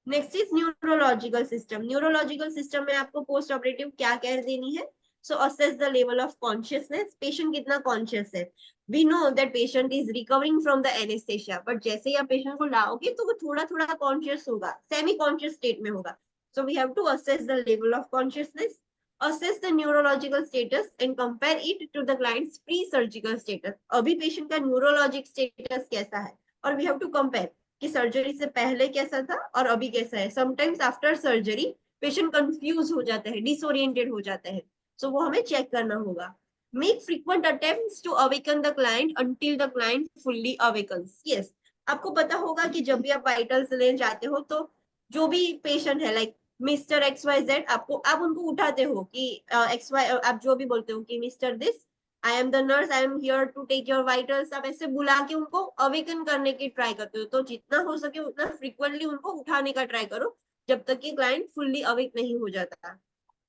Next is neurological system. Neurological system में आपको पोस्ट ऑपरेटिव क्या केयर देनी है? So assess the level of consciousness, patient कितना कॉन्शियस है। We know that patient is recovering from the anaesthesia, but जैसे ही आप पेशेंट को लाओगे तो वो थोड़ा थोड़ा कॉन्शियस होगा, सेमी कॉन्शियस स्टेट में होगा। So we have to assess the level of consciousness, assess the neurological status and compare it to the client's pre-surgical status. अभी पेशेंट का न्यूरोलॉजिक स्टेटस कैसा है और वी हैव टू कंपेयर कि surgery से पहले कैसा था और अभी कैसा है। Sometimes after surgery patient confuse हो जाते हैं, डिसोरिएंटेड हो जाते हैं, सो वो हमें चेक करना होगा। Make frequent attempts to awaken the client until the client fully awakens. Yes, आपको पता होगा कि जब भी आप वाइटल्स लेने जाते हो तो जो भी पेशेंट है लाइक मिस्टर XYZ, आपको आप उनको उठाते हो कि XY, आप जो भी बोलते हो कि mister this, I am the nurse, I am here to take your vitals, आप ऐसे बुला के उनको अवेकन करने की ट्राई करते हो। तो जितना हो सके उतना फ्रीक्वेंटली उनको उठाने का ट्राई करो जब तक कि क्लाइंट फुल्ली अवेक नहीं हो जाता।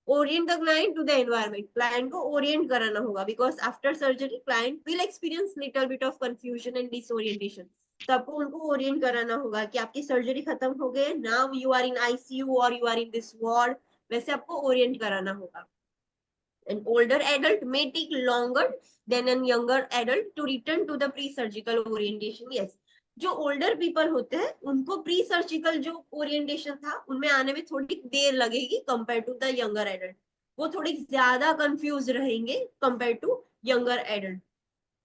Orient the client to the environment, client को ओरिएंट कराना होगा because after surgery client will experience little bit of confusion and disorientation. तो आपको उनको ओरिएंट कराना होगा कि आपकी सर्जरी खत्म हो गई, now you are in ICU और you are in this ward, वैसे आपको ओरिएंट कराना होगा। An older adult may take longer than a younger adult to return to the pre-surgical orientation. Yes, जो ओल्डर पीपल होते हैं उनको प्री सर्जिकल जो ओरिएंटेशन था उनमें आने में थोड़ी देर लगेगी compare to the younger adult. वो थोड़ी ज्यादा कंफ्यूज रहेंगे compare to younger adult.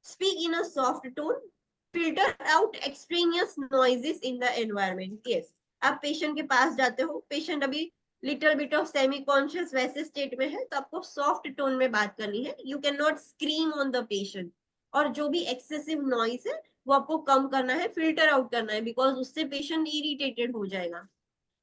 Speak in a soft tone. Filter out extraneous noises in the environment. Yes, आप पेशेंट के पास जाते हो, पेशेंट अभी little bit of semi conscious वैसे स्टेट में है, तो आपको सॉफ्ट टोन में बात करनी है. You can not scream on the patient. और जो भी एक्सेसिव नॉइस है वो आपको कम करना है, फिल्टर आउट करना है, बिकॉज उससे पेशेंट इरिटेटेड हो जाएगा.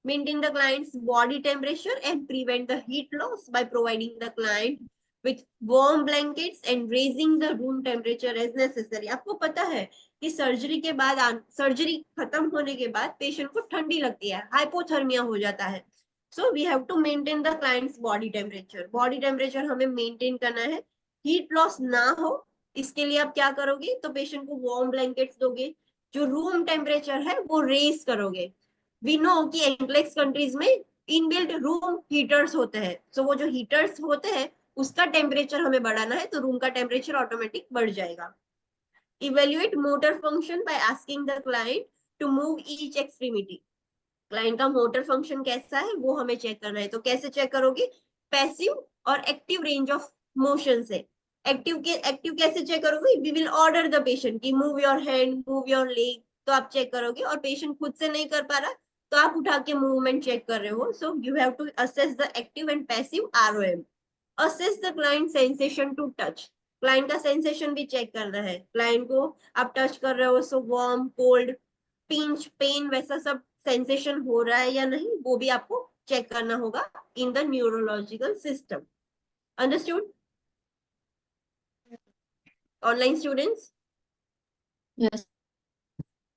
Maintain the client's body temperature and prevent the heat loss by providing the client with warm blankets and raising the room temperature as necessary. आपको पता है कि सर्जरी के बाद, सर्जरी खत्म होने के बाद पेशेंट को ठंडी लगती है, हाइपोथर्मिया हो जाता है. So we have to maintain the client's body temperature. Body temperature हमें मेंटेन करना है, हीट लॉस ना हो. इसके लिए आप क्या करोगे, तो पेशेंट को वार्म ब्लैंकेट्स दोगे, जो रूम टेम्परेचर है वो रेज करोगे. वी नो कि एंग्लेक्स कंट्रीज में इनबिल्ट रूम हीटर्स होते हैं. सो वो जो हीटर्स होते हैं उसका टेम्परेचर हमें बढ़ाना है, तो रूम का टेम्परेचर ऑटोमेटिक बढ़ जाएगा. Evaluate motor function by asking the client to move each extremity. Client का मोटर फंक्शन कैसा है वो हमें चेक करना है. तो कैसे चेक करोगे, पैसिव और एक्टिव रेंज ऑफ मोशन से. एक्टिव कैसे चेक करोगे, we will order the patient कि move your hand, move your leg, तो आप चेक करोगे. और पेशेंट खुद से नहीं कर पा रहा तो आप उठा के मूवमेंट चेक कर रहे हो. So you have to assess the active and passive ROM. Assess the client sensation to touch. Client का सेंसेशन भी चेक करना है. क्लाइंट को आप टच कर रहे हो, so warm, cold, pinch, pain, वैसा सब सेंसेशन हो रहा है या नहीं, वो भी आपको चेक करना होगा in the neurological system. Understood online students? Yes.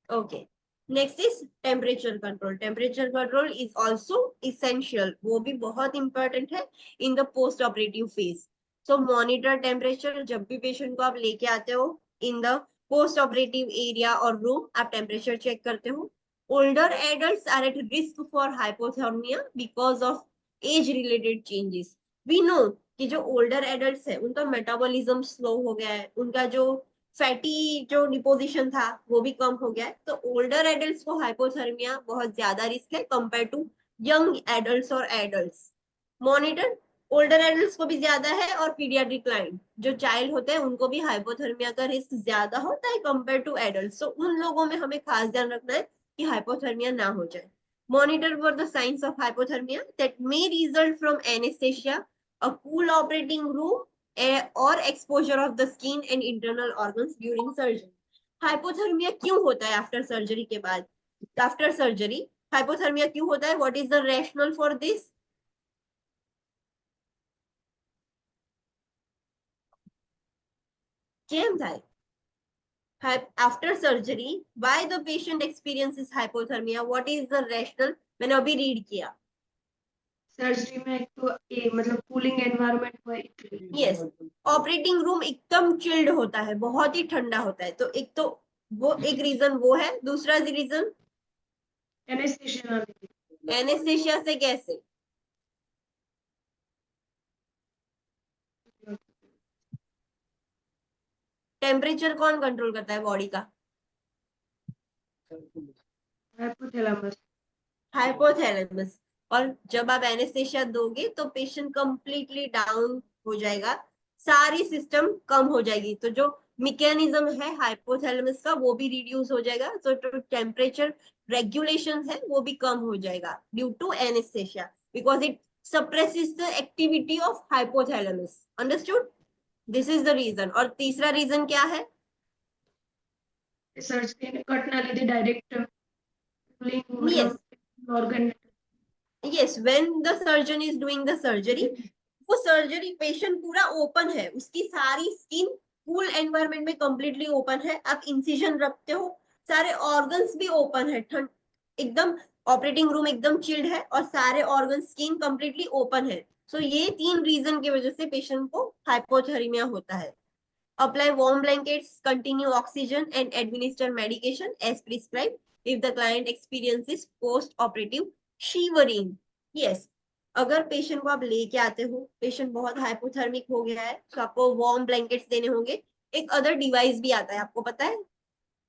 Okay. Next is temperature control. Temperature control is also essential. वो भी बहुत important है in the post operative phase. So monitor temperature. जब भी patient को आप लेके आते हो in the post operative area और room, आप temperature check करते हो. Older adults are at risk for hypothermia because of age related changes. We know कि जो older adults है उनका metabolism slow हो गया है, उनका जो फैटी जो डिपोजिशन था वो भी कम हो गया है. तो ओल्डर एडल्ट्स को हाइपोथर्मिया बहुत ज्यादा रिस्क है कंपेयर टू यंग एडल्ट्स और एडल्ट्स. मॉनिटर. ओल्डर एडल्ट्स को भी ज्यादा है और पीडियाट्रिक क्लाइंट जो चाइल्ड होते हैं उनको भी हाइपोथर्मिया का रिस्क ज्यादा होता है कंपेयर टू एडल्ट्स. तो उन लोगों में हमें खास ध्यान रखना है कि हाइपोथर्मिया ना हो जाए. Monitor for the signs of hypothermia that may result from anaesthesia, a cool operating room, or exposure of the skin and internal organs during surgery. Hypothermia क्यों होता है आफ्टर सर्जरी के बाद? आफ्टर सर्जरी हाइपोथर्मिया क्यों होता है? What is the rationale for this? केम था after surgery why the patient experiences hypothermia? What is the rationale? मैंने अभी रीड किया. सर्जरी में एक तो मतलब कूलिंग एनवायरनमेंट हुआ इसलिए. यस, ऑपरेटिंग रूम एकदम चिल्ड होता है, बहुत ही ठंडा होता है. तो एक तो वो एक रीजन वो है. दूसरा रीजन एनेस्थेसिया. एनेस्थेसिया से कैसे? टेम्परेचर कौन कंट्रोल करता है बॉडी का? हाइपोथैलेमस. हाइपोथैलेमस. और जब आप एनेस्थेसिया दोगे तो पेशेंट कंप्लीटली डाउन हो जाएगा, सारी सिस्टम कम हो जाएगी. तो जो मैकेनिज्म है हाइपोथैलेमस का वो भी रिड्यूस हो जाएगा. तो जो टेम्परेचर रेगुलेशन है वो भी कम हो जाएगा due to anaesthesia, because it suppresses the activity of hypothalamus. Understood? This is the reason. और तीसरा रीजन क्या है? सर्जरी में कट ना लीधे direct cooling Yes. Organ. Yes, when the surgeon is doing the surgery, वो सर्जरी पेशेंट पूरा open है, उसकी सारी स्किन कूल एनवायरनमेंट में कंप्लीटली ओपन है. आप इंसिजन रखते हो, सारे ऑर्गन्स भी ओपन है, ठंड एकदम, ऑपरेटिंग रूम एकदम चिल्ड है और सारे ऑर्गन स्किन कंप्लीटली ओपन है. सो ये तीन रीजन की वजह से पेशेंट को हाइपोथर्मिया होता है. Apply warm blankets, continue oxygen and administer medication as prescribed if the client experiences post-operative shivering. Yes, अगर पेशेंट को आप लेके आते हो, पेशेंट बहुत हाइपोथर्मिक हो गया है, तो आपको वार्म ब्लैंकेट्स देने होंगे. एक अदर डिवाइस भी आता है, आपको पता है,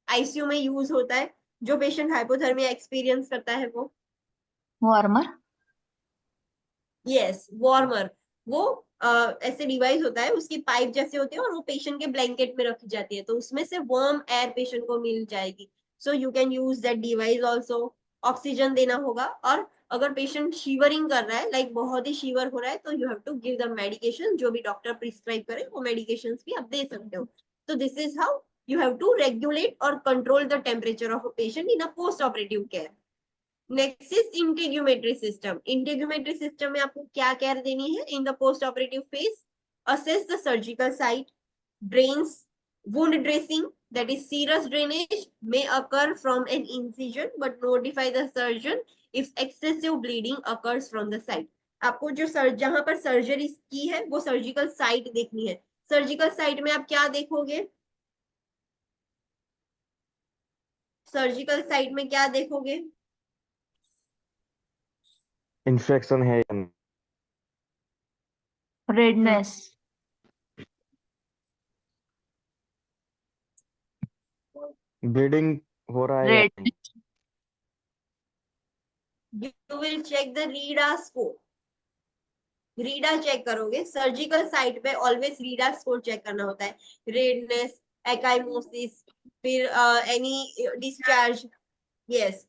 आईसीयू में यूज होता है, जो पेशेंट हाइपोथर्मिया एक्सपीरियंस करता है वो Warmer. Yes warmer. वो ऐसे डिवाइस होता है, उसकी पाइप जैसे होती है और वो पेशेंट के ब्लैंकेट में रखी जाती है, तो उसमें से वार्म एयर पेशेंट को मिल जाएगी. सो you can use that device also. Oxygen देना होगा, और अगर पेशेंट शिवरिंग कर रहा है, लाइक बहुत ही शिवर हो रहा है, तो you have to give the medication, जो भी डॉक्टर प्रिस्क्राइब करे वो मेडिकेशन भी आप दे सकते हो. तो this is how you have to regulate or control the temperature of a patient in a post-operative care. Next is integumentary system. Integumentary system में आपको क्या care देनी है in the post-operative phase? Assess the surgical site, drains, wound dressing, that is serous drainage may occur from an incision, but notify the surgeon if excessive bleeding occurs from the site. आपको जो जहां पर surgery की है वो surgical site देखनी है. Surgical site में आप क्या देखोगे? सर्जिकल साइट में क्या देखोगे? इन्फेक्शन है या नहीं. redness, ब्लीडिंग हो रहा है या red, नहीं. You will check the REEDA score. REEDA check करोगे. सर्जिकल साइट पे ऑलवेज रीडा स्कोर चेक करना होता है. रेडनेस, एकाइमोसिस, फिर any discharge, yes,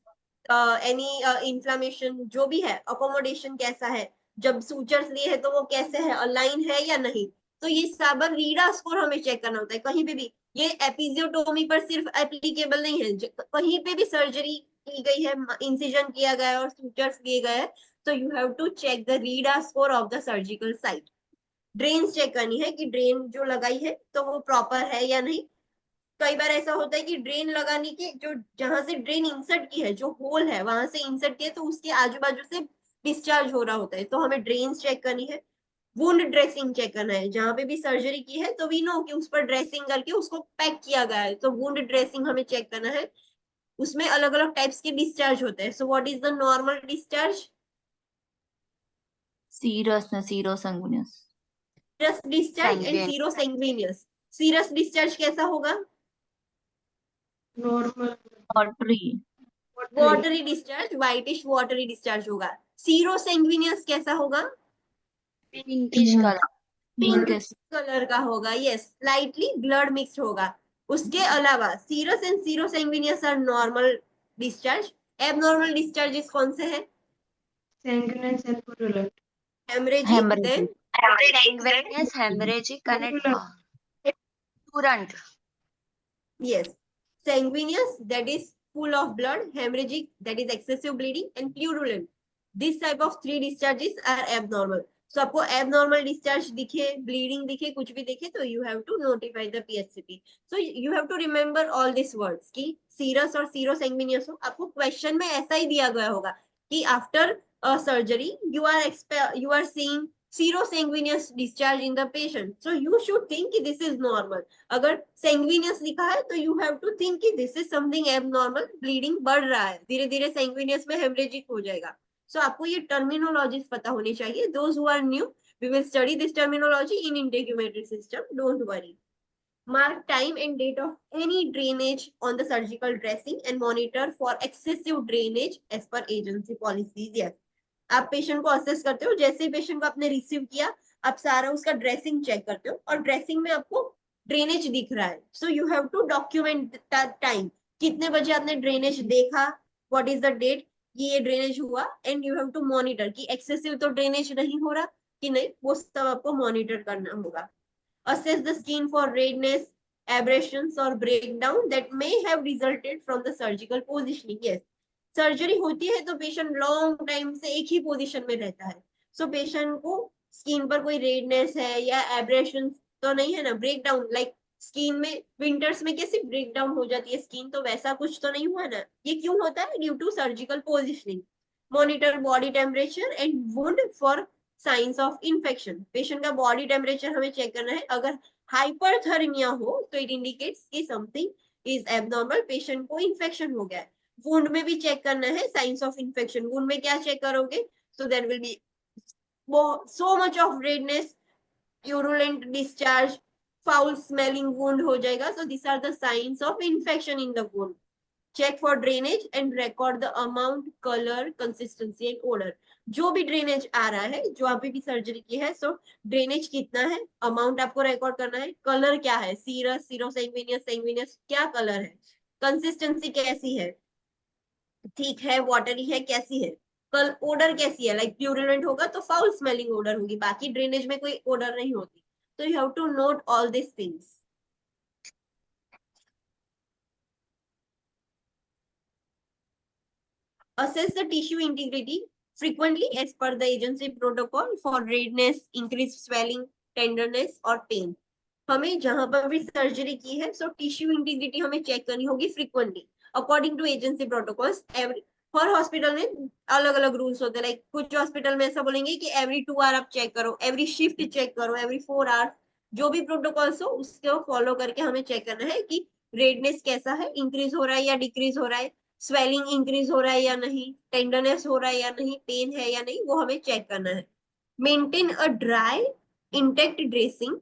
any inflammation, जो भी है, अकोमोडेशन कैसा है, जब सूचर्स लिए है तो वो कैसे है, अलाइन है या नहीं. तो ये सब रीडा स्कोर हमें चेक करना होता है कहीं पे भी. ये एपिजियोटोमी पर सिर्फ एप्लीकेबल नहीं है, कहीं पे भी सर्जरी की गई है, इंसिजन किया गया है और सूचर्स लिए गए हैं, तो you have to check the REEDA score of the surgical site. Drain check करनी है कि ड्रेन जो लगाई है तो वो प्रॉपर है या नहीं. कई बार ऐसा होता है कि ड्रेन लगाने के जो जहां से ड्रेन इंसर्ट की है, जो होल है वहां से इंसर्ट किया, तो उसके आजू बाजू से डिस्चार्ज हो रहा होता है, तो हमें ड्रेन चेक करनी है. वुंड ड्रेसिंग चेक करना है. जहां पे भी सर्जरी की है तो वी नो कि उस पर ड्रेसिंग करके उसको पैक किया गया है, तो वुंड ड्रेसिंग हमें चेक करना है. उसमें अलग अलग टाइप्स के डिस्चार्ज होते हैं. So what is the normal discharge? serous ना serosanguineous, serous discharge and Sanguine. Serosanguineous. Serous discharge कैसा होगा? Normal watery, watery discharge, whitish watery discharge होगा. सीरो सेंग्विनियस कैसा होगा? Pinkish pink, color. pinkish, colour का होगा. यस, स्लाइटली ब्लड मिक्स होगा. उसके अलावा serous and serosanguineous are normal discharge. Abnormal discharges कौन से हैं? sanguinous and purulent. Haemorrhagic, then Sanguineous, hemorrhagic, and purulent. yes, sanguineous, that is full of blood. Hemorrhagic, that is excessive bleeding, and purulent. This type of three discharges are abnormal. So आपको abnormal discharge दिखे, bleeding दिखे, कुछ भी दिखे, तो you have to notify the PHCP. So you have to remember all these words कि serous और serosanguineous हो. आपको question में ऐसा ही दिया गया होगा कि after a surgery you are seeing serosanguineous discharge in the patient. So you should think कि this is normal. अगर सेंग्विनियस लिखा है तो यू हैव टू थिंक कि this is something abnormal, bleeding बढ़ रहा है, धीरे धीरे सेंग्विनियस में हेमरेजिक हो जाएगा. सो आपको ये टर्मिनोलॉजीज पता होनी चाहिए. Those who are new, we will study this terminology in integumentary system, don't worry. Mark time and date of any drainage on the surgical dressing and monitor for excessive drainage as per agency policies. Yes, आप patient को assess करते हो. जैसे ही patient को आपने receive किया, आप सारा उसका ड्रेसिंग चेक करते हो, और ड्रेसिंग में आपको ड्रेनेज दिख रहा है. So you have to document time, कितने बजे आपने ड्रेनेज देखा, व्हाट इज द डेट कि ये ड्रेनेज हुआ, and you have to monitor कि एक्सेसिव तो ड्रेनेज नहीं हो रहा कि नहीं, वो सब आपको मॉनिटर करना होगा. Assess the skin for redness, abrasions or breakdown that may have resulted from the surgical positioning. Yes, surgery होती है तो पेशेंट लॉन्ग टाइम से एक ही पोजीशन में रहता है. सो पेशेंट को स्किन पर कोई रेडनेस है या एब्रेशन तो नहीं है ना, ब्रेकडाउन, लाइक स्किन में विंटर्स में कैसे ब्रेकडाउन हो जाती है स्किन, तो वैसा कुछ तो नहीं हुआ ना. ये क्यों होता है? Due to surgical positioning. Monitor body temperature and wound for signs of infection. Patient का बॉडी टेम्परेचर हमें चेक करना है. अगर हाइपरथर्मिया हो तो इट इंडिकेट्स कि समथिंग इज एबनॉर्मल, पेशेंट को इन्फेक्शन हो गया है. वुंड में भी चेक करना है साइंस ऑफ इन्फेक्शन. वुंड में क्या चेक करोगे? So there will be so much of redness, purulent discharge, foul smelling wound हो जाएगा. So these are the signs of infection in the wound. Check for drainage and record the amount, colour, consistency and odour. जो भी drainage आ रहा है, जो अभी भी surgery की है, सो ड्रेनेज कितना है, अमाउंट आपको रिकॉर्ड करना है, कलर क्या है, सीरस, सीरोसैंग्विनियस, सैंग्विनियस, क्या कलर है, कंसिस्टेंसी कैसी है, ठीक है, वाटरी है, कैसी है, कल ओडर कैसी है, लाइक प्यूरिलेंट होगा तो फाउल स्मेलिंग ओडर होगी, बाकी ड्रेनेज में कोई ओडर नहीं होती। तो you have to note all this things. Assess the tissue integrity frequently as per the agency protocol for redness, increased swelling, tenderness और pain। हमें जहां पर भी सर्जरी की है, सो टिश्यू इंटीग्रिटी हमें चेक करनी होगी frequently according to agency protocols. हर हॉस्पिटल में अलग अलग रूल्स होते हैं, लाइक कुछ हॉस्पिटल में ऐसा बोलेंगे कि एवरी 2 आवर आप चेक करो, एवरी शिफ्ट चेक करो, एवरी 4 आवर, जो भी प्रोटोकॉल्स हो उसको फॉलो करके हमें चेक करना है कि रेडनेस कैसा है, इंक्रीज हो रहा है या डिक्रीज हो रहा है, स्वेलिंग इंक्रीज हो रहा है या नहीं, टेंडरनेस हो रहा है या नहीं, पेन है या नहीं, वो हमें चेक करना है। Maintain a dry intact dressing,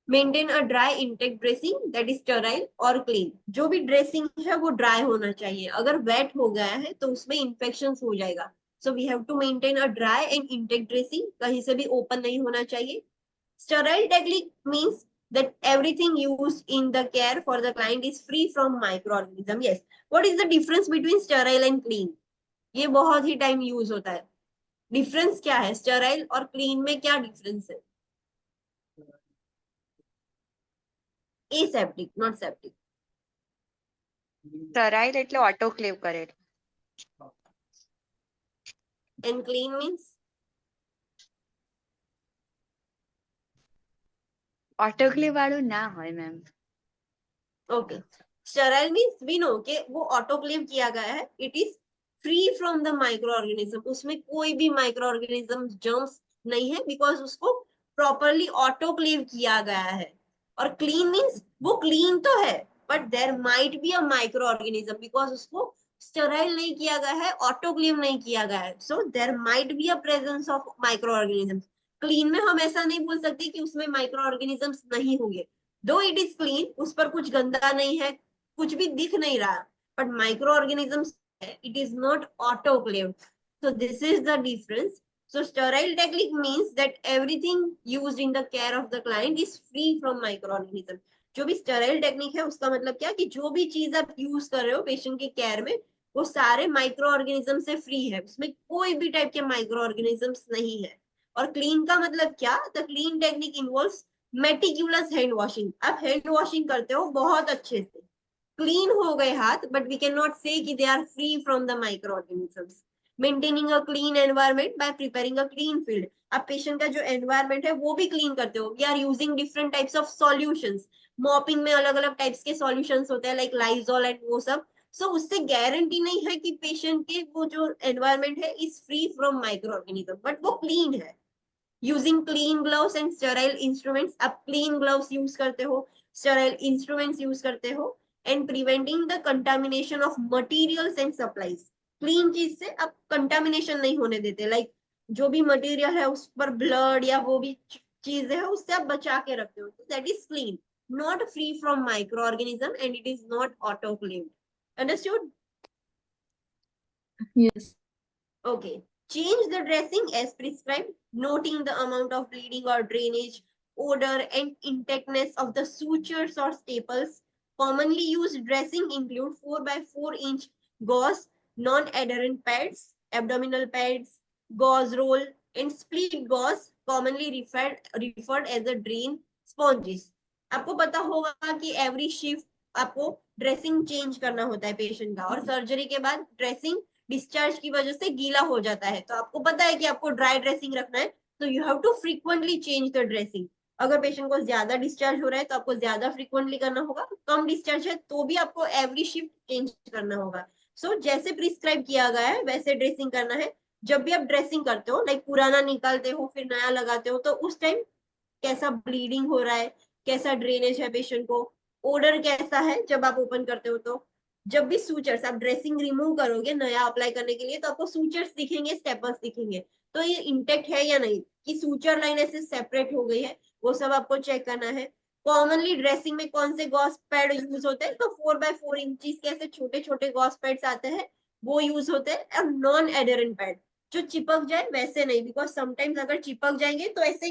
maintain a dry intact dressing that is sterile और क्लीन। जो भी ड्रेसिंग है वो ड्राई होना चाहिए, अगर वेट हो गया है तो उसमें इन्फेक्शन हो जाएगा। So we have to maintain a dry and intact dressing, कहीं से भी ओपन नहीं होना चाहिए। Sterile technique means that everything used in the care for the client is free from microorganism. Yes. What is the difference between sterile and clean? ये बहुत ही time use होता है। डिफरेंस क्या है, स्टेराइल और क्लीन में क्या डिफरेंस है? Aseptic, not septic. સ્ટરાઇલ એટલે ઓટોક્લેવ કરેલ. And clean means? ઓટોક્લેવ વાળું ના હોય ma'am. Okay, sterile means we know कि वो ऑटोक्लेव किया गया है, it is free from the micro organism, उसमें कोई भी माइक्रो ऑर्गेनिज्म, जर्म्स नहीं है, बिकॉज उसको प्रॉपरली ऑटोक्लेव किया गया है। और क्लीन मीन्स वो क्लीन तो है but there might be a micro organism, because उसको स्टेराइल नहीं किया गया है, ऑटोक्लेव नहीं किया गया है, so there might be a presence of micro organisms. Clean में हम ऐसा नहीं बोल सकते कि उसमें माइक्रो ऑर्गेनिजम्स नहीं होंगे, दो इट इज क्लीन, उस पर कुछ गंदा नहीं है, कुछ भी दिख नहीं रहा, but micro organisms it is not autoclave. so this is the difference. So sterile technique means that everything used in the care of the client is free from microorganism। जो भी स्टेराइल टेक्निक है उसका मतलब क्या कि जो भी चीज आप यूज कर रहे हो पेशेंट के केयर में वो सारे माइक्रो ऑर्गेनिज्म से फ्री है, उसमें कोई भी टाइप के माइक्रो ऑर्गेनिजम्स नहीं है। और क्लीन का मतलब क्या, the clean technique involves meticulous hand washing. आप हैंड वॉशिंग करते हो बहुत अच्छे से, क्लीन हो गए हाथ, but we can not say कि they are free from the micro organisms. Maintaining a clean environment by preparing a clean field. आप पेशेंट का जो एनवायरमेंट है वो भी क्लीन करते हो, we are using different types of solutions. Mopping में अलग अलग टाइप्स के सॉल्यूशंस होते हैं लाइक लाइजोल एंड वो सब। सो उससे गारंटी नहीं है कि पेशेंट के वो जो एनवायरमेंट है is free from micro organism, but वो क्लीन है। Using clean gloves and sterile instruments, आप क्लीन ग्लव्स यूज करते हो, स्टेराइल इंस्ट्रूमेंट्स यूज करते हो, and preventing the contamination of materials and supplies. Clean चीज से आप कंटामिनेशन नहीं होने देते, लाइक जो भी मटेरियल है उस पर ब्लड या वो भी चीजें है उससे आप बचा के रखते हो, that is clean, not free from microorganism and it is not autoclaved. Understood? Yes. Okay. Change the dressing as prescribed, noting the amount of bleeding or drainage, odor and intactness of the sutures or staples. Commonly used dressing include 4 by 4 inch gauze, non-adherent pads, abdominal pads, gauze roll and split gauze, commonly referred as a drain sponges. आपको पता होगा कि every shift आपको dressing change करना होता है patient का, और सर्जरी के बाद ड्रेसिंग डिस्चार्ज की वजह से गीला हो जाता है, तो आपको पता है कि आपको ड्राई ड्रेसिंग रखना है, तो you have to frequently change the dressing. अगर पेशेंट को ज्यादा डिस्चार्ज हो रहा है तो आपको ज्यादा फ्रीक्वेंटली करना होगा, कम डिस्चार्ज है तो भी आपको एवरी शिफ्ट चेंज करना होगा। सो जैसे प्रिस्क्राइब किया गया है वैसे ड्रेसिंग करना है। जब भी आप ड्रेसिंग करते हो, लाइक पुराना निकालते हो फिर नया लगाते हो, तो उस टाइम कैसा ब्लीडिंग हो रहा है, कैसा ड्रेनेज है पेशेंट को, ओडर कैसा है जब आप ओपन करते हो, तो जब भी सूचर्स आप ड्रेसिंग रिमूव करोगे नया अप्लाई करने के लिए तो आपको सूचर्स दिखेंगे, स्टेपल्स दिखेंगे, तो ये इंटेक्ट है या नहीं, कि सूचर लाइन ऐसे सेपरेट हो गई है, वो सब आपको चेक करना है। कॉमनली ड्रेसिंग में कौन से गॉस पैड यूज होते हैं? तो 4x4 इंचेस के ऐसे छोटे छोटे गॉस पैड्स आते हैं, वो यूज होते हैं। और नॉन एडहेरेंट पैड जो चिपक जाए वैसे नहीं, बिकॉज समटाइम्स अगर चिपक जाएंगे तो ऐसे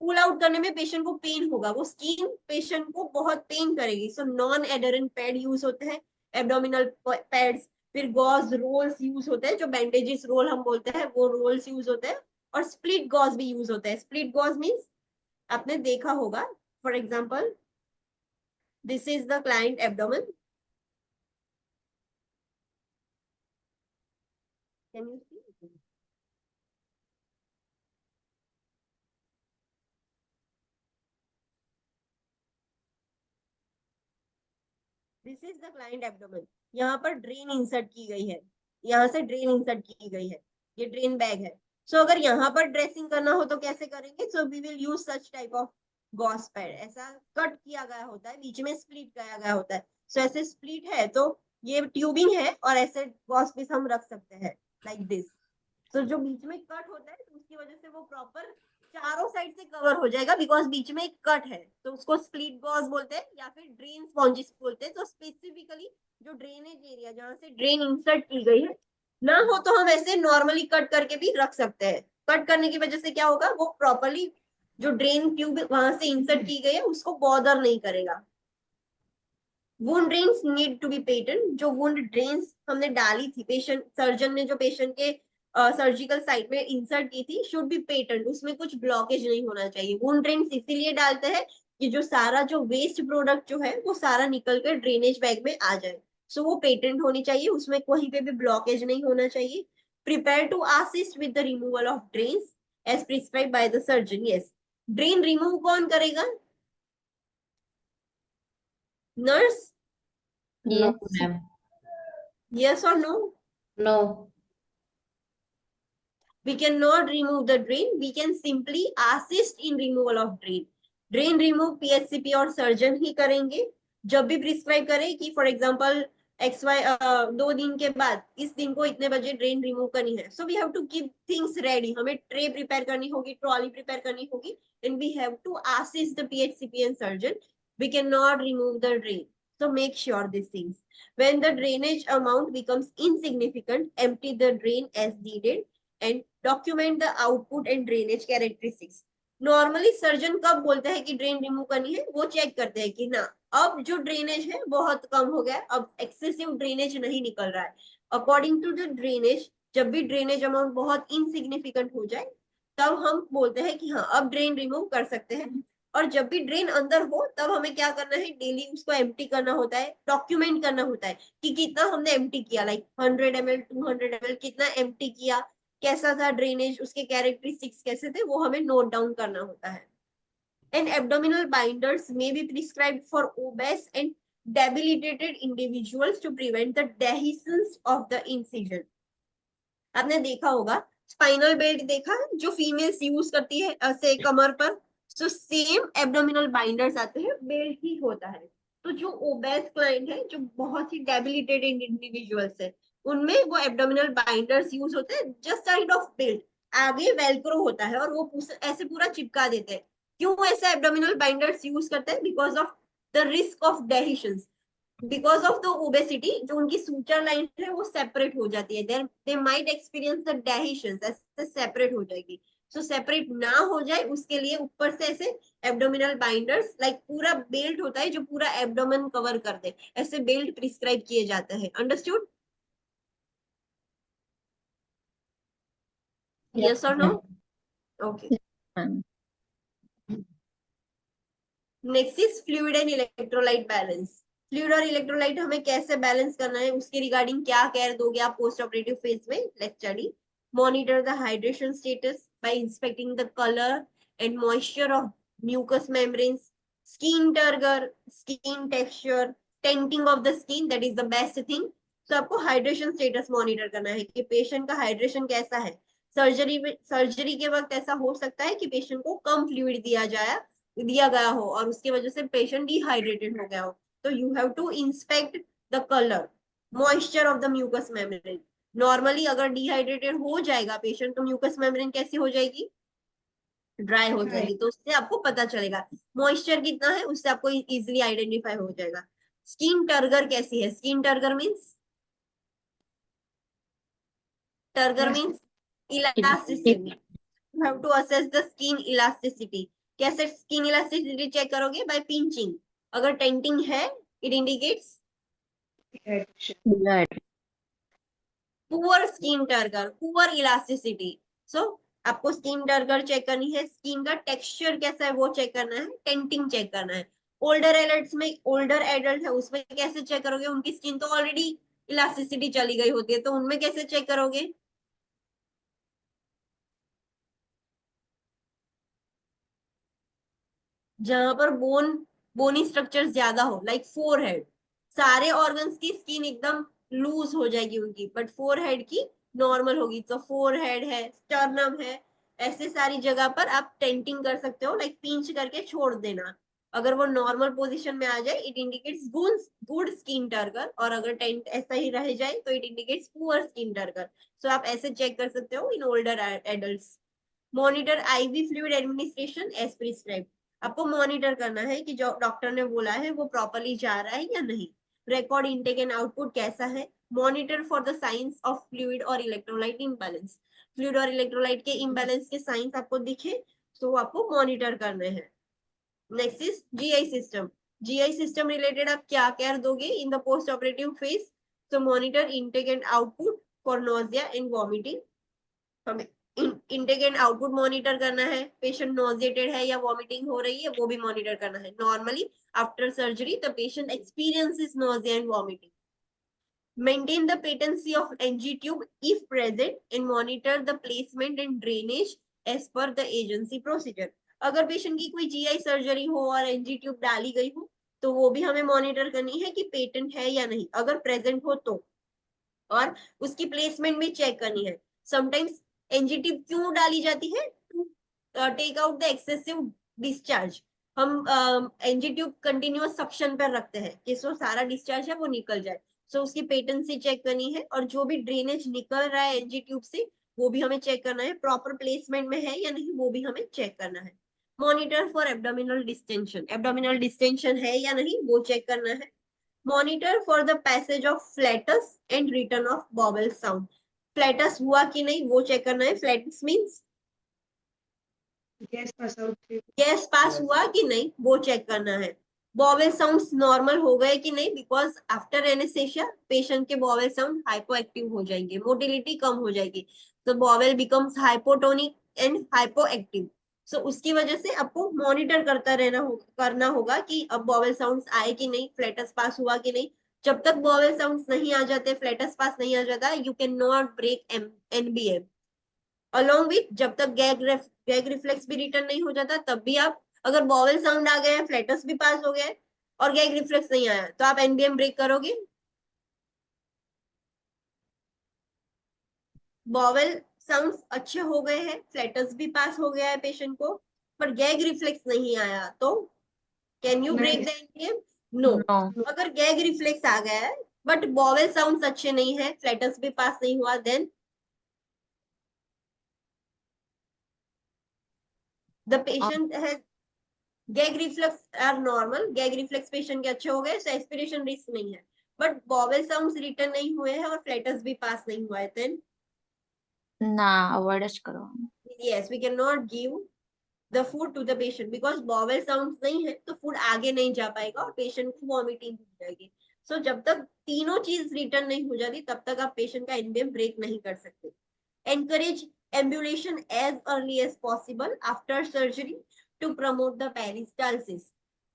पुल आउट करने में पेशेंट को पेन होगा, वो स्किन पेशेंट को बहुत पेन करेगी। So non adherent pad use होते हैं, एब्डोमिनल पैड्स। फिर गॉज रोल्स यूज होते हैं, जो बैंडेजेस रोल हम बोलते हैं, वो रोल्स यूज होते हैं। और स्प्लिट गॉज भी यूज होते हैं। स्प्लिट गॉज मीन्स आपने देखा होगा, for example this is the client abdomen, can you see? This is the client abdomen. यहाँ पर ड्रेन इंसर्ट की गई है, यहाँ से ड्रेन इंसर्ट की गई है, ये ड्रेन बैग है। सो अगर यहाँ पर ड्रेसिंग करना हो तो कैसे करेंगे? So we will use such type of gauze pad. ऐसा कट किया गया होता है, बीच में स्प्लिट किया गया होता है। सो ऐसे स्प्लिट है तो ये ट्यूबिंग है, और ऐसे गॉस पीस हम रख सकते हैं लाइक दिस। तो जो बीच में कट होता है तो उसकी वजह से वो प्रॉपर चारों साइड से कवर हो जाएगा, बिकॉज बीच में एक कट है, तो उसको स्प्लिट गॉज बोलते हैं या फिर ड्रेन स्पॉन्जिस बोलते हैं। तो स्पेसिफिकली जो ड्रेनेज एरिया जहाँ से ड्रेन इंसर्ट की गई है ना हो, तो हम ऐसे नॉर्मली कट करके भी रख सकते हैं। कट करने की वजह से क्या होगा, वो प्रॉपरली जो ड्रेन ट्यूब वहां से इंसर्ट की गई है उसको बॉदर नहीं करेगा। Wound drains need to be patent. जो वुंड ड्रेन्स हमने डाली थी, पेशेंट सर्जन ने जो पेशेंट के सर्जिकल साइट में इंसर्ट की थी, शुड बी पेटेंट। उसमें कुछ ब्लॉकेज नहीं होना चाहिए। वुंड ड्रेन्स इसीलिए डालते हैं कि जो सारा जो वेस्ट प्रोडक्ट जो है वो सारा निकल कर ड्रेनेज बैग में आ जाए। सो वो पेटेंट होनी चाहिए, उसमें कहीं पे भी ब्लॉकेज नहीं होना चाहिए। Prepare to assist with the removal of drains as prescribe by the surgeon. Yes, drain remove कौन करेगा? Nurse? No, Yes. ma'am. Yes or no? No. We cannot remove the drain. We can simply assist in removal of drain. Drain remove PHCP और surgeon ही करेंगे। जब भी prescribe करे कि for example XY 2 दिन के बाद इस दिन को इतने बजे ड्रेन रिमूव करनी है, so we have to keep things ready. हमें ट्रे प्रिपेयर करनी होगी, ट्रॉली प्रिपेयर करनी होगी, and we have to assist the PHCP and surgeon. We cannot remove the drain. So make sure these things. When the drainage amount becomes insignificant, empty the drain as needed and document the output and drainage characteristics. Normally surgeon कब बोलते हैं कि drain remove करनी है? वो check करते हैं कि ना अब जो ड्रेनेज है बहुत कम हो गया, अब एक्सेसिव ड्रेनेज नहीं निकल रहा है। अकॉर्डिंग टू द ड्रेनेज, जब भी ड्रेनेज अमाउंट बहुत इनसिग्निफिकेंट हो जाए तब हम बोलते हैं कि हाँ अब ड्रेन रिमूव कर सकते हैं। और जब भी ड्रेन अंदर हो तब हमें क्या करना है, डेली उसको एम्प्टी करना होता है, डॉक्यूमेंट करना होता है कि कितना हमने एम्प्टी किया, लाइक 100 ml 200 ml कितना एम्प्टी किया, कैसा था ड्रेनेज, उसके कैरेक्टरिस्टिक्स कैसे थे, वो हमें नोट डाउन करना होता है। And abdominal binders may be prescribed for obese and debilitated individuals to prevent the dehiscence of the incision. आपने देखा होगा स्पाइनल बेल्ट देखा है जो फीमेल्स यूज करती है ऐसे कमर पर, तो सेम एब्डोमिनल बाइंडर्स आते हैं, बेल्ट ही होता है। तो जो ओबेस क्लाइंट है, जो बहुत ही डेबिलिटेटेड इंडिविजुअल्स है, उनमें वो एब्डोमिनल बाइंडर्स यूज होते हैं, जस्ट काइंड ऑफ बेल्ट। आगे वेलक्रो होता है और वो ऐसे पूरा चिपका देते हैं। क्यों ऐसा एब्डोमिनल बाइंडर्स यूज करते हैं? Because of the risk of dehiscence, because of the obesity, जो उनकी सूचर लाइन है वो सेपरेट हो जाती है, then they might experience the dehiscence, ऐसे सेपरेट हो जाएगी। सो सेपरेट ना हो जाए उसके लिए ऊपर से ऐसे एब्डोमिनल बाइंडर्स, लाइक पूरा बेल्ट होता है जो पूरा एब्डोमेन कवर कर दे, ऐसे बेल्ट प्रिस्क्राइब किए जाते हैं। अंडरस्टूड? Yes, यस और no? ma'am. Okay. ma'am. Next is fluid and electrolyte balance. Fluid और इलेक्ट्रोलाइट हमें कैसे बैलेंस करना है, उसके रिगार्डिंग क्या केयर दोगे आप पोस्ट ऑपरेटिव फेज में? Let's study. Monitor the hydration status by inspecting the colour and moisture of mucous membranes, skin turgor, skin texture, tenting of the skin, that is the best thing. तो आपको hydration status monitor करना है कि patient का hydration कैसा है। Surgery के वक्त ऐसा हो सकता है कि पेशेंट को कम फ्लूइड दिया गया हो और उसकी वजह से पेशेंट डिहाइड्रेटेड हो गया हो। तो you have to inspect the colour, moisture of the mucous membrane. Normally अगर डिहाइड्रेटेड हो जाएगा पेशेंट तो म्यूकस मेम्ब्रेन कैसी हो जाएगी? ड्राई हो जाएगी, तो उससे आपको पता चलेगा मॉइस्चर कितना है, उससे आपको इजीली आइडेंटिफाई हो जाएगा। स्किन टर्गर कैसी है? Skin turgor means, turgor means elasticity. You have to assess the skin elasticity. कैसे स्किन इलास्टिसिटी चेक करोगे? By pinching. अगर टेंटिंग है, it indicates Blood. Poor skin turgor, poor elasticity. So आपको skin turgor check करनी है, skin का texture कैसा है वो चेक करना है, टेंटिंग चेक करना है। ओल्डर एडल्ट में, ओल्डर एडल्ट है उसमें कैसे चेक करोगे? उनकी स्किन तो ऑलरेडी इलास्टिसिटी चली गई होती है, तो उनमें कैसे चेक करोगे? जहां पर बोनी स्ट्रक्चर ज्यादा हो, लाइक फोरहेड। सारे ऑर्गन्स की स्किन एकदम लूज हो जाएगी उनकी, बट फोरहेड की नॉर्मल होगी। तो फोरहेड है, स्टर्नम है, ऐसे सारी जगह पर आप टेंटिंग कर सकते हो, लाइक पिंच करके छोड़ देना। अगर वो नॉर्मल पोजीशन में आ जाए, it indicates good skin turgor, और अगर टेंट ऐसा ही रह जाए तो it indicates poor skin turgor. So आप ऐसे चेक कर सकते हो in older adults. Monitor IV fluid administration as prescribe. आपको मॉनिटर करना है कि जो डॉक्टर ने बोला है वो प्रॉपरली जा रहा है या नहीं। रिकॉर्ड इनटेक एंड आउटपुट कैसा है। Monitor for the signs of fluid और इलेक्ट्रोलाइट इम्बैलेंस। फ्लूइड और इलेक्ट्रोलाइट के इम्बैलेंस के साइंस आपको दिखे तो आपको मॉनिटर करने हैं। Next is GI system. GI system related आप क्या केयर दोगे in the post operative phase? तो monitor intake and output for nausea and vomiting. हमें इनटेक एंड आउटपुट मॉनिटर करना है। पेशेंट नॉजिएटेड है या वॉमिटिंग हो रही है वो भी मॉनिटर करना है। Normally after surgery the patient experiences nausea and vomiting. Maintain the patency of NG tube if present and monitor the placement and drainage as per the agency procedure. अगर पेशेंट की कोई जीआई सर्जरी हो और NG tube डाली गई हो तो वो भी हमें मॉनिटर करनी है कि पेटेंट है या नहीं, अगर प्रेजेंट हो तो। और उसकी प्लेसमेंट भी चेक करनी है। समटाइम्स एनजी ट्यूब क्यों डाली जाती है? To take out the excessive discharge. हम एनजी ट्यूब कंटिन्यूअस सक्शन पर रखते हैं कि सो सारा डिस्चार्ज है वो निकल जाए। सो उसकी पेटेंसी चेक करनी है, और जो भी ड्रेनेज निकल रहा है एनजी ट्यूब से वो भी हमें चेक करना है, प्रॉपर प्लेसमेंट में है या नहीं वो भी हमें चेक करना है। Monitor for abdominal distension, abdominal distension है या नहीं वो चेक करना है। Monitor for the passage of flatus and return of bowel sound. Flatus हुआ कि नहीं वो चेक करना है। Flatus means gas pass out gas pass हुआ कि नहीं वो चेक करना है। बॉवेल साउंड्स नॉर्मल हो गए कि नहीं, बिकॉज आफ्टर एनेस्थेसिया पेशेंट के बॉवेल साउंड हाइपोएक्टिव हो जाएंगे, मोटिलिटी कम हो जाएगी, तो bowel becomes hypotonic and hypoactive. So उसकी वजह से आपको मॉनिटर करना होगा कि अब बॉवेल साउंड्स आए कि नहीं, फ्लैटस पास हुआ कि नहीं। जब तक बॉवेल साउंड्स नहीं आ जाते, फ्लैटस पास नहीं आ जाता, you can not break NBM. Along with जब तक गैग रिफ्लेक्स भी रिटर्न नहीं हो जाता तब भी आप, अगर बॉवेल साउंड आ गया है, फ्लैटस भी पास हो गया है और गैग रिफ्लेक्स नहीं आया, तो आप एनबीएम ब्रेक करोगे। बॉवेल साउंड्स अच्छे हो गए हैं, फ्लैटस भी पास हो गया है पेशेंट को, पर गैग रिफ्लेक्स नहीं आया, तो can you break the NBM? No. No. अगर गैग रिफ्लेक्स आ गया है बट बॉवेल साउंड्स अच्छे नहीं है, फ्लैटस भी पास नहीं हुआ, then the patient has gag reflex are normal, gag reflex patient के अच्छे हो गए, सो एक्सपिरेशन रिस्क नहीं है, बट बॉवेल साउंड्स रिटर्न नहीं हुए हैं और फ्लैटस भी पास नहीं हुआ है, देन ना अवॉइड करो। yes we cannot give the food to the patient because bowel sounds नहीं है तो फूड आगे नहीं जा पाएगा और पेशेंट को वॉमिटिंग हो जाएगी। सो जब तक तीनों चीज रिटर्न नहीं हो जाती तब तक आप पेशेंट का एनबीएम ब्रेक नहीं कर सकते। Encourage ambulation as early as possible after surgery to promote the peristalsis.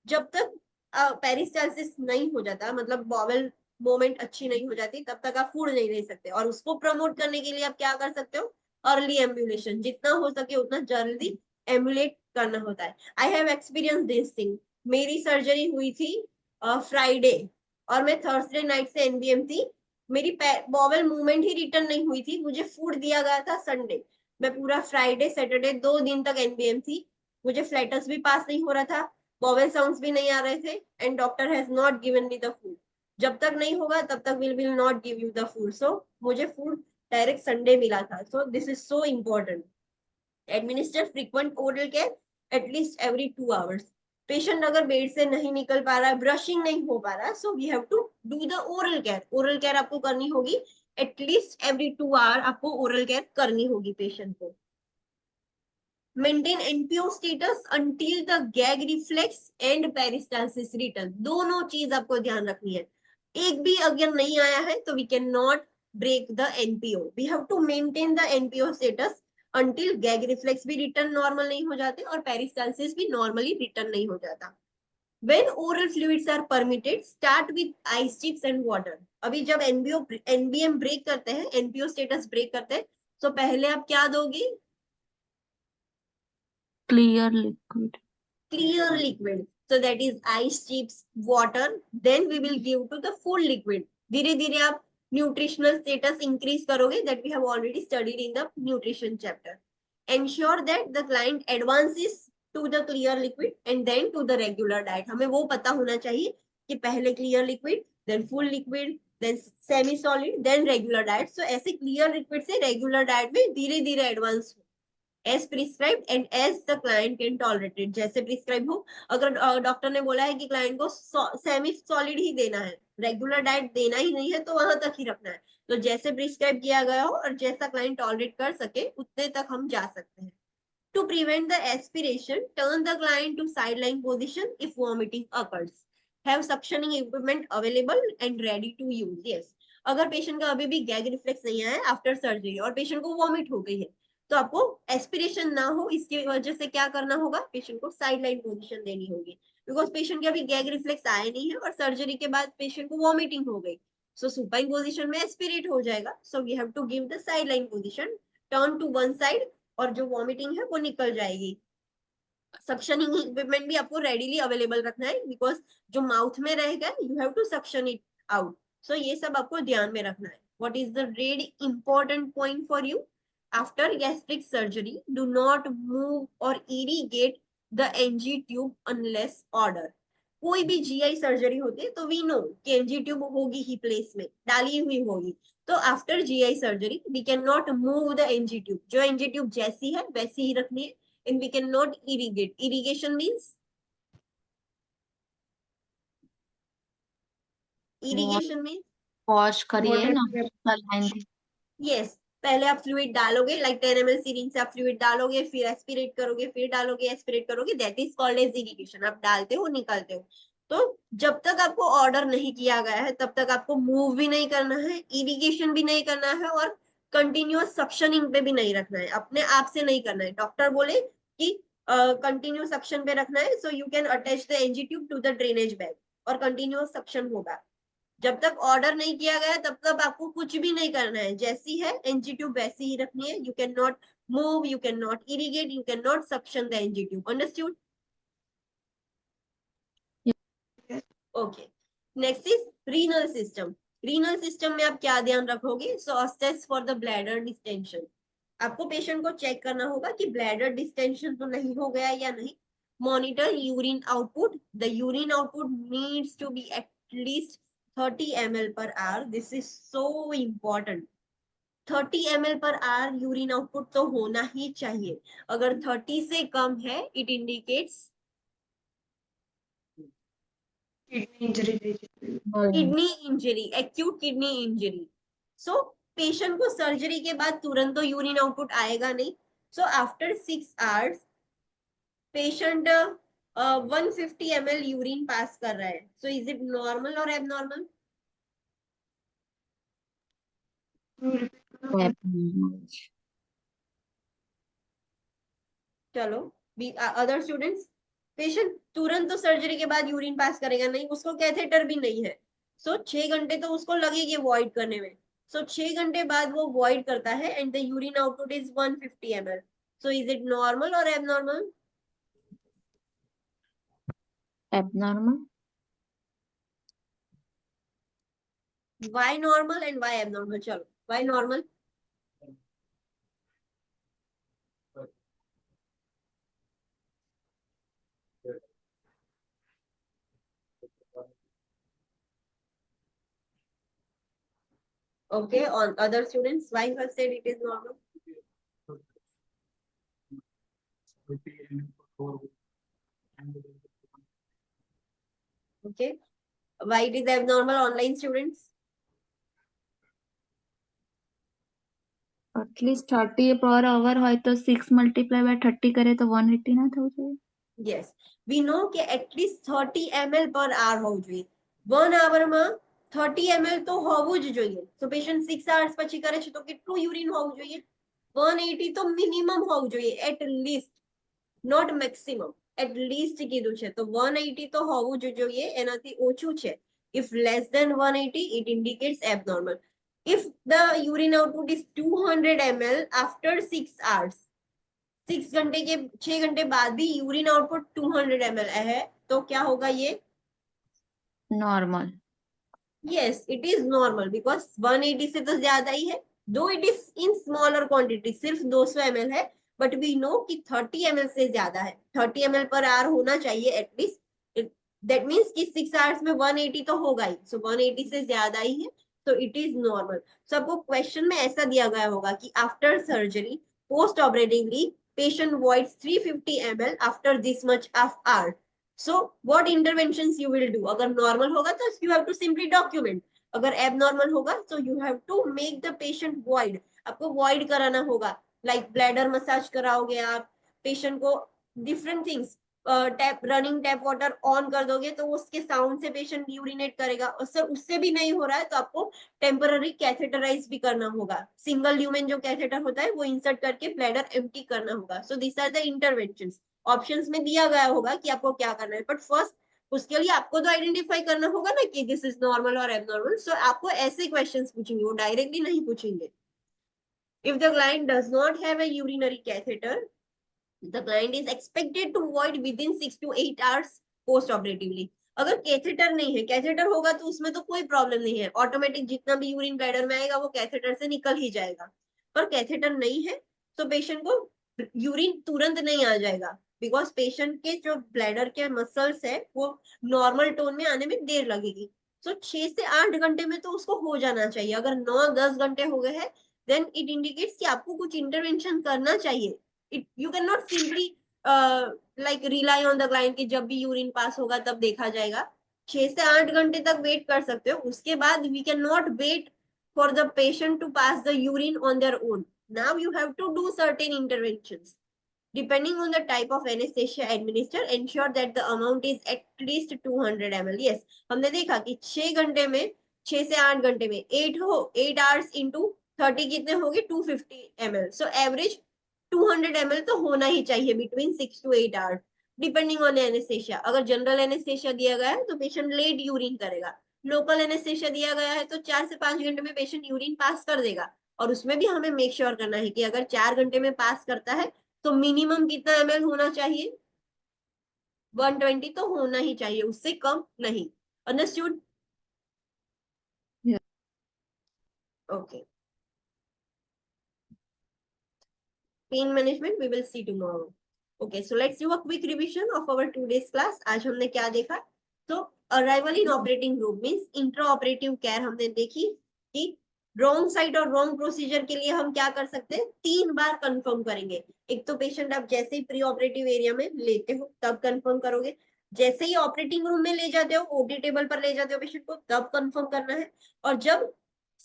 जब तक पेरिस्टालसिस नहीं हो जाता, मतलब बॉवेल मोमेंट अच्छी नहीं हो जाती, तब तक आप फूड नहीं ले सकते, और उसको प्रमोट करने के लिए आप क्या कर सकते हो? अर्ली एम्बुलेशन, जितना हो सके उतना जल्दी एम्बुलेट करना होता है। I have experience this thing. मेरी सर्जरी हुई थी फ्राइडे और मैं थर्सडे नाइट से एनबीएम थी। मेरी बॉवेल मूवमेंट ही रिटर्न नहीं हुई थी, मुझे फूड दिया गया था संडे, मैं पूरा फ्राइडे सैटरडे 2 दिन तक एनबीएम थी, मुझे फ्लैटस भी पास नहीं हो रहा था, बॉवेल साउंड्स भी नहीं आ रहे थे, and doctor has not given me the food. जब तक नहीं होगा तब तक will not give you the food. So मुझे फूड डायरेक्ट संडे मिला था, so this is so important. Administer frequent oral care at least every 2 hours. Patient अगर बेड से नहीं निकल पा रहा है, ब्रशिंग नहीं हो पा रहा है, so we have to do the oral care. Oral care आपको करनी होगी एटलीस्ट एवरी 2 आवर. आपको ओरल केयर करनी होगी पेशेंट को. Maintain NPO status until the gag reflex and peristalsis return. दोनों चीज आपको ध्यान रखनी है. एक भी अगर नहीं आया है तो we can not break the NPO. We have to maintain the NPO status until gag reflex भी रिटर्न नॉर्मल नहीं हो जाते और पेरिस्टालसिस भी नॉर्मली रिटर्न नहीं हो जाता. When oral fluids are permitted, start with ice chips and water. अभी जब एनबीएम ब्रेक करते हैं, एनपीओ स्टेटस ब्रेक करते हैं, तो पहले आप क्या दोगे? Clear liquid. Clear liquid. So that is ice chips, water. Then we will give to the full liquid. धीरे धीरे आप न्यूट्रिशनल स्टेटस इंक्रीज करोगे. That we have already studied in the nutrition chapter. Ensure that the client advances to the clear liquid and then to the regular diet. हमें वो पता होना चाहिए कि पहले clear liquid, then full liquid, then semi solid, then regular diet. So ऐसे clear liquid से regular diet में धीरे धीरे एडवांस हो. As prescribed and as the client can tolerate it. जैसे प्रिस्क्राइब हो. अगर डॉक्टर ने बोला है कि क्लाइंट को सेमी सॉलिड ही देना है, रेगुलर डाइट देना ही नहीं है, तो वहां तक ही रखना है. तो जैसे प्रिस्क्राइब किया गया हो और जैसा क्लाइंट टॉलरेट कर सके उतने तक हम जा सकते हैं. To prevent the aspiration, turn the client to sideline position if vomiting occurs. Have suctioning equipment available and ready to use. Yes. अगर पेशेंट का अभी भी गैग रिफ्लेक्स नहीं आया आफ्टर सर्जरी और पेशेंट को वॉमिट हो गई है, तो आपको एस्पिरेशन ना हो इसकी वजह से क्या करना होगा? पेशेंट को साइडलाइन पोजीशन देनी होगी. बिकॉज पेशेंट के अभी गैग रिफ्लेक्स आए नहीं है और सर्जरी के बाद पेशेंट को वॉमिटिंग हो गई, सो सुपाइन पोजीशन में एस्पिरेट हो जाएगा. So we have to give the sideline position, turn to one side, और जो वॉमिटिंग है वो निकल जाएगी. सक्शनिंग इक्विपमेंट भी आपको रेडीली अवेलेबल रखना है, बिकॉज जो माउथ में रहेगा you have to suction it out. So ये सब आपको ध्यान में रखना है. What is the ready important point for you? After gastric surgery do not move और irrigate the NG tube unless order. कोई भी जीआई सर्जरी होती है तो वी नो कि एनजी ट्यूब होगी ही, प्लेस में डाली हुई होगी. तो after GI surgery we can not move the NG tube. जो एनजी ट्यूब जैसी है वैसी ही रखनी है. And we cannot irrigate. Irrigation means? Irrigation means? Wash करिए ना, Water- saline दी. Yes. पहले आप फ्लूइड डालोगे, लाइक 10 ml सीरिंज से आप फ्लूइड डालोगे, फिर एस्पिरेट करोगे, फिर डालोगे, एस्पिरेट करोगे. That is called as irrigation. आप डालते हो, निकालते हो. तो जब तक आपको ऑर्डर नहीं किया गया है तब तक आपको मूव भी नहीं करना है, इरिगेशन भी नहीं करना है, और कंटिन्यूअस सक्शनिंग पे भी नहीं रखना है. अपने आप से नहीं करना है. डॉक्टर बोले कि कंटिन्यू सक्शन पे रखना है, so you can attach the NG tube to the drainage bag और कंटिन्यूअस सक्शन होगा. जब तक ऑर्डर नहीं किया गया तब तक आपको कुछ भी नहीं करना है. जैसी है एनजी ट्यूब वैसी ही रखनी है. You can not move, you cannot irrigate, you cannot suction the NG tube. Understood? Yes. Okay. Next is renal system. Renal system में आप क्या ध्यान रखोगे? So assess for the bladder distension. आपको पेशेंट को चेक करना होगा कि ब्लैडर डिस्टेंशन तो नहीं हो गया या नहीं. Monitor urine output. The urine output needs to be at least 30 ml per hour. This is so important. 30 ml per hour urine output तो होना ही चाहिए. अगर 30 से कम है, it indicates kidney injury kidney injury, acute kidney injury. So patient को surgery के बाद तुरंत तो यूरिन आउटपुट आएगा नहीं. So after 6 hours patient 150 ml urine pass कर रहा है. सो इज इट नॉर्मल और एबनॉर्मल? चलो अदर स्टूडेंट्स. पेशेंट तुरंत तो सर्जरी के बाद यूरिन पास करेगा नहीं, उसको कैथेटर भी नहीं है. सो 6 घंटे तो उसको लगेगी वॉइड करने में. सो 6 घंटे बाद वो वॉइड करता है and the urine output is 150 ml. So is it normal और abnormal? Abnormal. Why normal and why abnormal? चलो, why normal? Okay, on other students, why you have said it is normal? Okay. Why it is abnormal online students? At least 30 પર અવર હોય તો 6 multiply by 30 કરે તો 180 ના થવું જોઈએ. Yes, we know કે at least 30 ml per hour હોવું જોઈએ. 1 hour માં 30 ml તો હોવું જ જોઈએ. So patient 6 hours પછી કરે છે તો કેટલું યુરિન હોવું જોઈએ? 180 તો મિનિમમ હોવું જોઈએ at least, not maximum. At least કીધું છે તો 180 તો હોવું જ જોઈએ, એનાથી ઓછું છે. If less than 180, it indicates abnormal. If the urine output is 200 ml after 6 hours, 6 घंटे के 6 घंटे बाद भी यूरिन आउटपुट 200 ml है तो क्या होगा ये? Normal. Yes, it is normal because 180 से तो ज्यादा ही है, दो it is in smaller quantity, सिर्फ 200 ml है, बट वी नो कि 30 ml से ज्यादा है. 30 ml पर आवर होना चाहिए एटलीस्ट. दैट मीन्स कि 6 आवर्स में 180 तो होगा ही. सो 180 से ज्यादा ही है तो इट इज नॉर्मल. सो आपको क्वेश्चन में ऐसा दिया गया होगा कि after surgery post operatively patient voids 350 ml after this much of hour. So what interventions you will do? अगर normal होगा तो you have to simply document. अगर abnormal होगा तो you have to make the patient void. आपको void कराना होगा, like bladder massage कराओगे आप patient को, different things. Tap running tap water on कर दोगे तो उसके साउंड से पेशेंट यूरिनेट करेगा. और सर उससे भी नहीं हो रहा है तो आपको टेम्पररी कैथेटराइज भी करना होगा. सिंगल ल्यूमेन जो कैथेटर होता है वो इंसर्ट करके ब्लैडर एम्प्टी करना होगा. So this are the interventions. Options में दिया गया होगा कि आपको क्या करना है, बट फर्स्ट उसके लिए आपको तो आइडेंटिफाई करना होगा ना कि दिस इज नॉर्मल और एबनॉर्मल. सो आपको ऐसे क्वेश्चंस पूछेंगे, वो डायरेक्टली नहीं पूछेंगे. If the client does not have a urinary catheter, the client is expected to void within 6 to 8 hours post operatively. अगर कैथेटर नहीं है, कैथेटर होगा तो उसमें तो कोई प्रॉब्लम नहीं है, ऑटोमेटिक जितना भी यूरिन ब्लैडर में आएगा वो कैथेटर से निकल ही जाएगा. पर कैथेटर नहीं है तो पेशेंट को यूरिन तुरंत नहीं आ जाएगा, बिकॉज पेशेंट के जो ब्लैडर के मसल्स है वो नॉर्मल टोन में आने में देर लगेगी. सो 6 से 8 घंटे में तो उसको हो जाना चाहिए. अगर 9-10 घंटे हो गए हैं देन इट इंडिकेट्स कि आपको कुछ इंटरवेंशन करना चाहिए. You cannot simply like rely on the client कि जब भी यूरिन पास होगा तब देखा जाएगा. 6 से 8 घंटे तक वेट कर सकते हो, उसके बाद we cannot wait for the patient to pass the urine on their own. Now you have to do certain interventions. Depending on the type of anesthesia administered, ensure that the amount is at least 200 ml. Yes, हमने देखा कि 6 घंटे में 6 से 8 घंटे में 8 hours into 30 कितने होंगे? 250 ml. So average 200 ml तो होना ही चाहिए between 6 to 8 hours, depending on anaesthesia. अगर जनरल एनेस्थेशिया दिया गया है तो पेशेंट लेट यूरिन करेगा. लोकल एनेस्थेशिया दिया गया है तो 4 से 5 घंटे में पेशेंट यूरिन पास कर देगा. और उसमें भी हमें मेक श्योर करना है कि अगर 4 घंटे में पास करता है तो मिनिमम कितना ml होना चाहिए? 120 तो होना ही चाहिए, उससे कम नहीं. Understood? Yeah. Okay. Pain management we will see tomorrow. Okay, so let's do a quick revision of our today's class. आज हमने क्या देखा? तो अराइवल इन operating room means intra operative care हमने देखी कि रॉन्ग साइड और रॉन्ग प्रोसीजर के लिए हम क्या कर सकते हैं? 3 बार कंफर्म करेंगे. एक तो पेशेंट आप जैसे ही प्री ऑपरेटिव एरिया में लेते हो तब कंफर्म करोगे, जैसे ही ऑपरेटिंग रूम में ले जाते हो, ओटी टेबल पर ले जाते हो पेशेंट को, तब कंफर्म करना है. और जब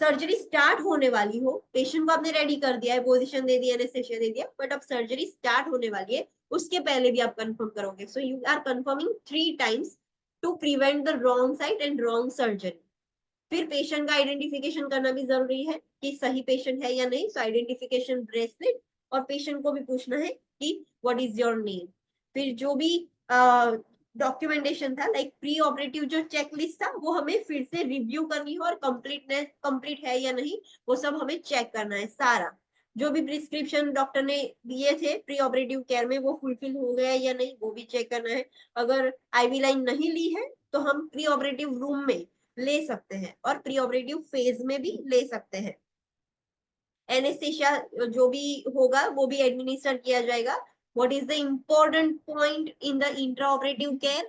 सर्जरी स्टार्ट होने वाली हो, पेशेंट को आपने रेडी कर दिया है, पोजीशन दे दिया, एनेस्थेशिया दे दिया, बट अब सर्जरी स्टार्ट होने वाली है उसके पहले भी आप कंफर्म करोगे. So you are confirming 3 times to prevent the wrong side and wrong surgery. फिर पेशेंट का आइडेंटिफिकेशन करना भी जरूरी है कि सही पेशेंट है या नहीं. सो आइडेंटिफिकेशन ब्रेसलेट, और पेशेंट को भी पूछना है कि व्हाट इज योर नेम. फिर जो भी डॉक्यूमेंटेशन था लाइक प्री ऑपरेटिव जो चेकलिस्ट था वो हमें फिर से रिव्यू करनी है और कंप्लीट है या नहीं वो सब हमें चेक करना है. सारा जो भी प्रिस्क्रिप्शन डॉक्टर ने दिए थे प्री ऑपरेटिव केयर में वो फुलफिल हो गया या नहीं वो भी चेक करना है. अगर आईवी लाइन नहीं ली है तो हम प्री ऑपरेटिव रूम में ले सकते हैं और प्री ऑपरेटिव फेज में भी ले सकते हैं. एनेस्थेशिया जो भी होगा वो भी एडमिनिस्टर किया जाएगा. What is the important point in the intraoperative care?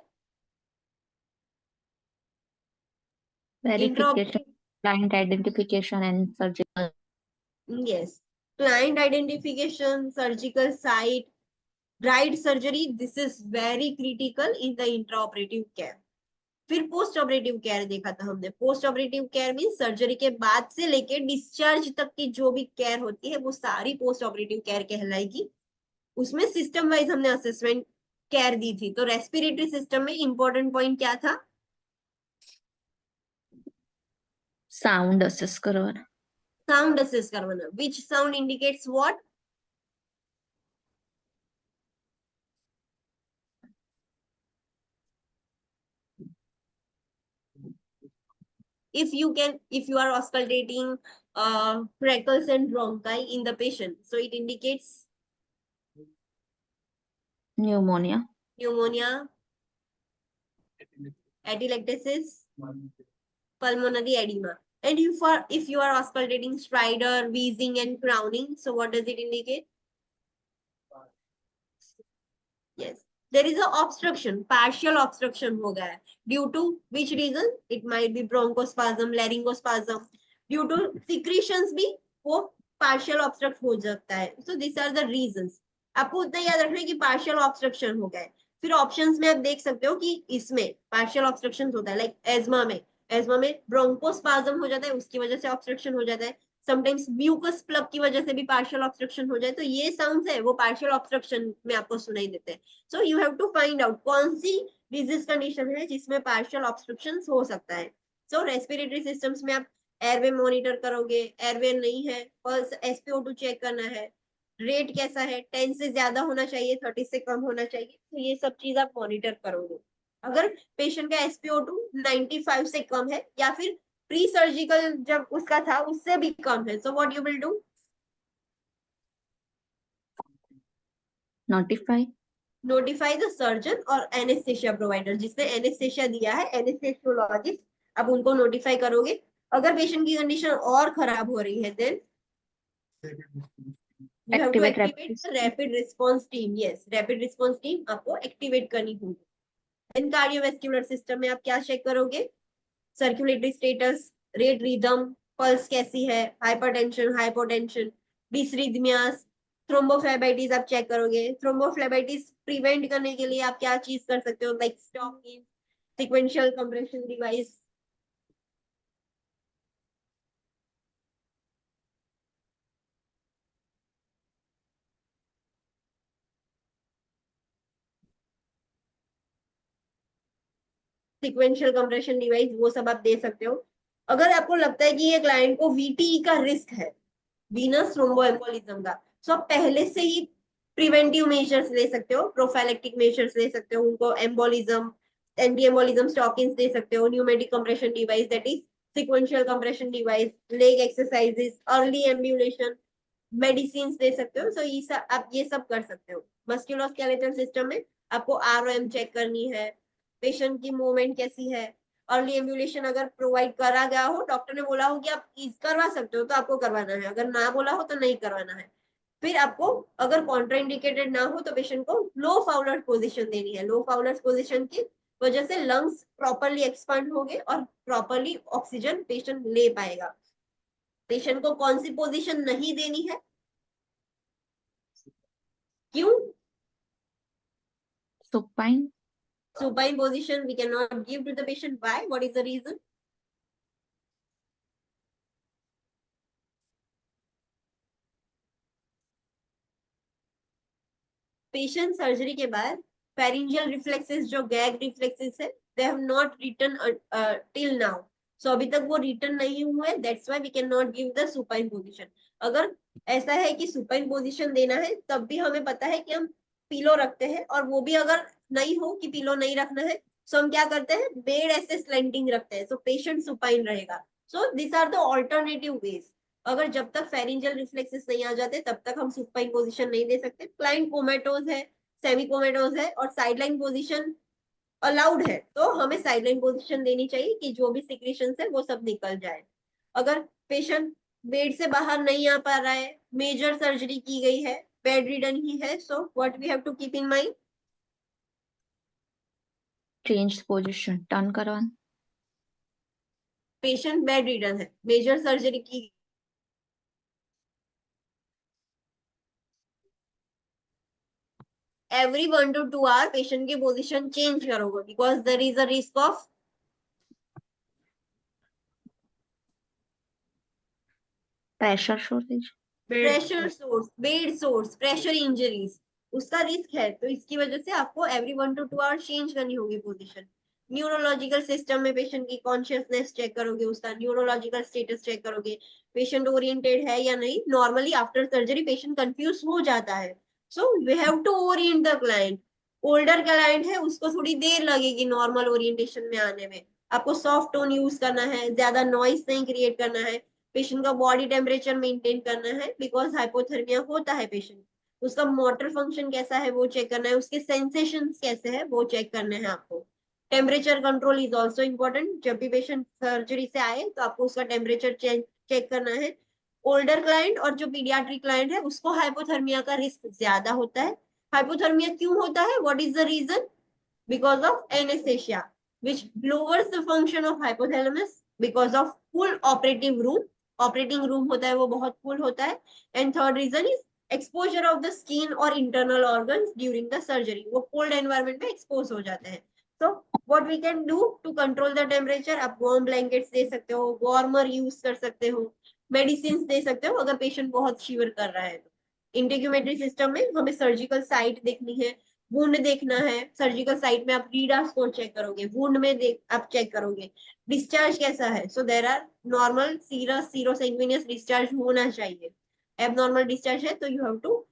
Verification, client identification and surgical. Yes, client identification, surgical site, right surgery. This is very critical in the intraoperative care. फिर post operative care देखा था हमने। Post operative care mean surgery के बाद से लेके discharge तक की जो भी केयर होती है वो सारी पोस्ट ऑपरेटिव केयर कहलाएगी। उसमें सिस्टम वाइज हमने असेसमेंट केयर दी थी। तो रेस्पिरेटरी सिस्टम में इंपॉर्टेंट पॉइंट क्या था? साउंड असेस करवाना। साउंड असेस करवाना। Which sound indicates what? if you are auscultating freckles and bronchi in the patient, so it indicates Pneumonia. pneumonia, atelectasis, pulmonary edema. And if you are auscultating stridor, wheezing and crowning, so what does it indicate? Yes, there is a obstruction, partial obstruction हो गया है. Due to which reason? It might be bronchospasm, laryngospasm. Due to secretions भी वो partial obstruct हो सकता है. So these are the reasons. आपको उतना याद रखना है कि partial obstruction हो गया है. फिर ऑप्शंस में आप देख सकते हो कि इसमें partial obstruction होता है, लाइक एज्मा में ब्रोंकोस्पाज्म हो जाता है, उसकी वजह से ऑब्स्ट्रक्शन हो जाता है. समटाइम्स म्यूकस प्लग की वजह से भी पार्शियल ऑब्स्ट्रक्शन हो जाए. तो ये साउंड्स है वो पार्शियल ऑब्स्ट्रक्शन में आपको सुनाई देते हैं. So you have to find out कौन सी डिजीज कंडीशन है जिसमें पार्शियल ऑब्स्ट्रक्शन हो सकता है. सो रेस्पिरेटरी सिस्टम्स में आप एयरवे मॉनिटर करोगे, एयरवे नहीं है, पल्स SpO2 चेक करना है, रेट कैसा है, 10 से ज्यादा होना चाहिए, 30 से कम होना चाहिए. तो ये सब चीज आप मॉनिटर करोगे. अगर पेशेंट का SpO2 95 से कम है या फिर प्री सर्जिकल जब उसका था उससे भी कम है, so what you will do? Notify the surgeon और एनेस्थेशिया प्रोवाइडर. जिसने एनेस्थेशिया दिया है, एनेस्थेशियोलॉजिस्ट, अब उनको नोटिफाई करोगे. अगर पेशेंट की कंडीशन और खराब हो रही है then you have to activate the rapid response team. Yes, rapid response team आपको एक्टिवेट करनी होगी. इन कार्डियोवैस्कुलर सिस्टम में आप क्या चेक करोगे? Circulatory status, rate rhythm, pulse कैसी है, हाइपरटेंशन, हाइपोटेंशन, डिसरिथमियास, थ्रोम्बोफ्लेबाइटिस आप चेक करोगे. थ्रोम्बोफ्लेबाइटिस प्रिवेंट करने के लिए आप क्या चीज कर सकते हो? Like stocking, sequential compression device. Sequential compression device वो सब आप दे सकते हो. अगर आपको लगता है कि ये क्लाइंट को VTE का रिस्क है, वीनस थ्रोम्बोएम्बोलिज्म का, सो आप पहले से ही प्रिवेंटिव मेजर्स ले सकते हो, प्रोफाइलेक्टिक मेजर्स ले सकते हो. उनको एम्बोलिज्म, एंटी एम्बोलिज्म स्टॉकिंग्स दे सकते हो, pneumatic compression device that is sequential compression device, leg exercises, early ambulation, medicine दे सकते हो. सो ये सब आप ये सब कर सकते हो. मस्कुलोस्केलेटल सिस्टम में आपको ROM चेक करनी है, पेशेंट की मूवमेंट कैसी है. अर्ली एम्बुलेशन अगर प्रोवाइड करा गया हो, डॉक्टर ने बोला हो कि आप करवा सकते हो तो आपको करवाना है, अगर ना बोला हो तो नहीं करवाना है. फिर आपको अगर कॉन्ट्राइंडिकेटेड ना हो तो पेशेंट को लो फाउलर पोजीशन देनी है. लो फाउलर पोजीशन की वजह से लंग्स प्रॉपरली एक्सपांड होंगे और प्रॉपरली ऑक्सीजन पेशेंट ले पाएगा. पेशेंट को कौन सी पोजीशन नहीं देनी है? क्यों? Supine. Supine position we cannot give to the patient. Why? What is the reason? Patient surgery के बाद फेरिंजियल रिफ्लेक्सेस, जो गैग रिफ्लेक्सेस है, they have not return till now. So अभी तक वो रिटर्न नहीं हुए. That's why we can not give the supine position. अगर ऐसा है कि सुपाइन पोजीशन देना है तब भी हमें पता है कि हम पिलो रखते हैं, और वो भी अगर नहीं हो कि पिलो नहीं रखना है, सो हम क्या करते हैं? बेड ऐसे स्लेंटिंग रखते हैं, सो पेशेंट सुपाइन रहेगा. So this are the alternative ways. अगर जब तक फेरिंजियल रिफ्लेक्सेस नहीं आ जाते तब तक हम सुपाइन पोजीशन नहीं दे सकते. क्लाइंट कोमेटोज है, सेमी कोमेटोज है और साइडलाइन पोजीशन अलाउड है, तो हमें साइडलाइन पोजीशन देनी चाहिए कि जो भी सिक्रेशन है वो सब निकल जाए. अगर पेशेंट बेड से बाहर नहीं आ पा रहा है, मेजर सर्जरी की गई है, बेड रिडन ही है, so what we have to keep in mind? Change position. Turn करवाना. पेशेंट बेड रिडन है, मेजर सर्जरी की, every 1 to 2 hour पेशेंट की पोजीशन चेंज करोगे because there is a risk of pressure shortage. Pressure sores, bed sores, pressure injuries, उसका रिस्क है, तो इसकी वजह से आपको एवरी 1 to 2 आवर चेंज करनी होगी पोजीशन। न्यूरोलॉजिकल सिस्टम में पेशेंट की कॉन्शियसनेस चेक करोगे, उसका न्यूरोलॉजिकल स्टेटस चेक करोगे, पेशेंट ओरिएंटेड है या नहीं। Normally after surgery patient confuse हो जाता है, so we have to orient the client. Older client है, उसको थोड़ी देर लगेगी नॉर्मल ओरिएंटेशन में आने में। आपको सॉफ्ट टोन यूज करना है, ज्यादा नॉइस नहीं क्रिएट करना है, पेशेंट का बॉडी टेम्परेचर मेंटेन करना है, बिकॉज हाइपोथर्मिया होता है पेशेंट, उसका मोटर फंक्शन कैसा है वो चेक करना है, उसके सेंसेशन कैसे है वो चेक करने हैं आपको। Temperature control is also important. जब भी पेशेंट सर्जरी से आए तो आपको उसका टेम्परेचर चेक करना है। ओल्डर क्लाइंट और जो पीडियाट्रिक क्लाइंट है उसको हाइपोथर्मिया का रिस्क ज्यादा होता है। हाइपोथर्मिया क्यों होता है, what is the reason? because of anesthesia which lowers the function of hypothalamus because of full operative room। Operating room होता है वो बहुत फुल होता है। And third reason is exposure of the skin और internal organs during the surgery, वो cold environment में expose हो जाते हैं। So what we can do to control the temperature, आप वार्म ब्लैंकेट्स दे सकते हो, वार्मर यूज कर सकते हो, मेडिसिन दे सकते हो अगर पेशेंट बहुत शिवर कर रहा है तो। इंटेग्यूमेटरी सिस्टम में हमें सर्जिकल साइट देखनी है, वुंड देखना है। सर्जिकल साइट में आप रीडा स्कोर चेक करोगे, वुंड में आप चेक करोगे डिस्चार्ज कैसा है। So there are normal serous serosanguineous discharge होना चाहिए। एबनॉर्मल डिस्चार्ज है तो you have to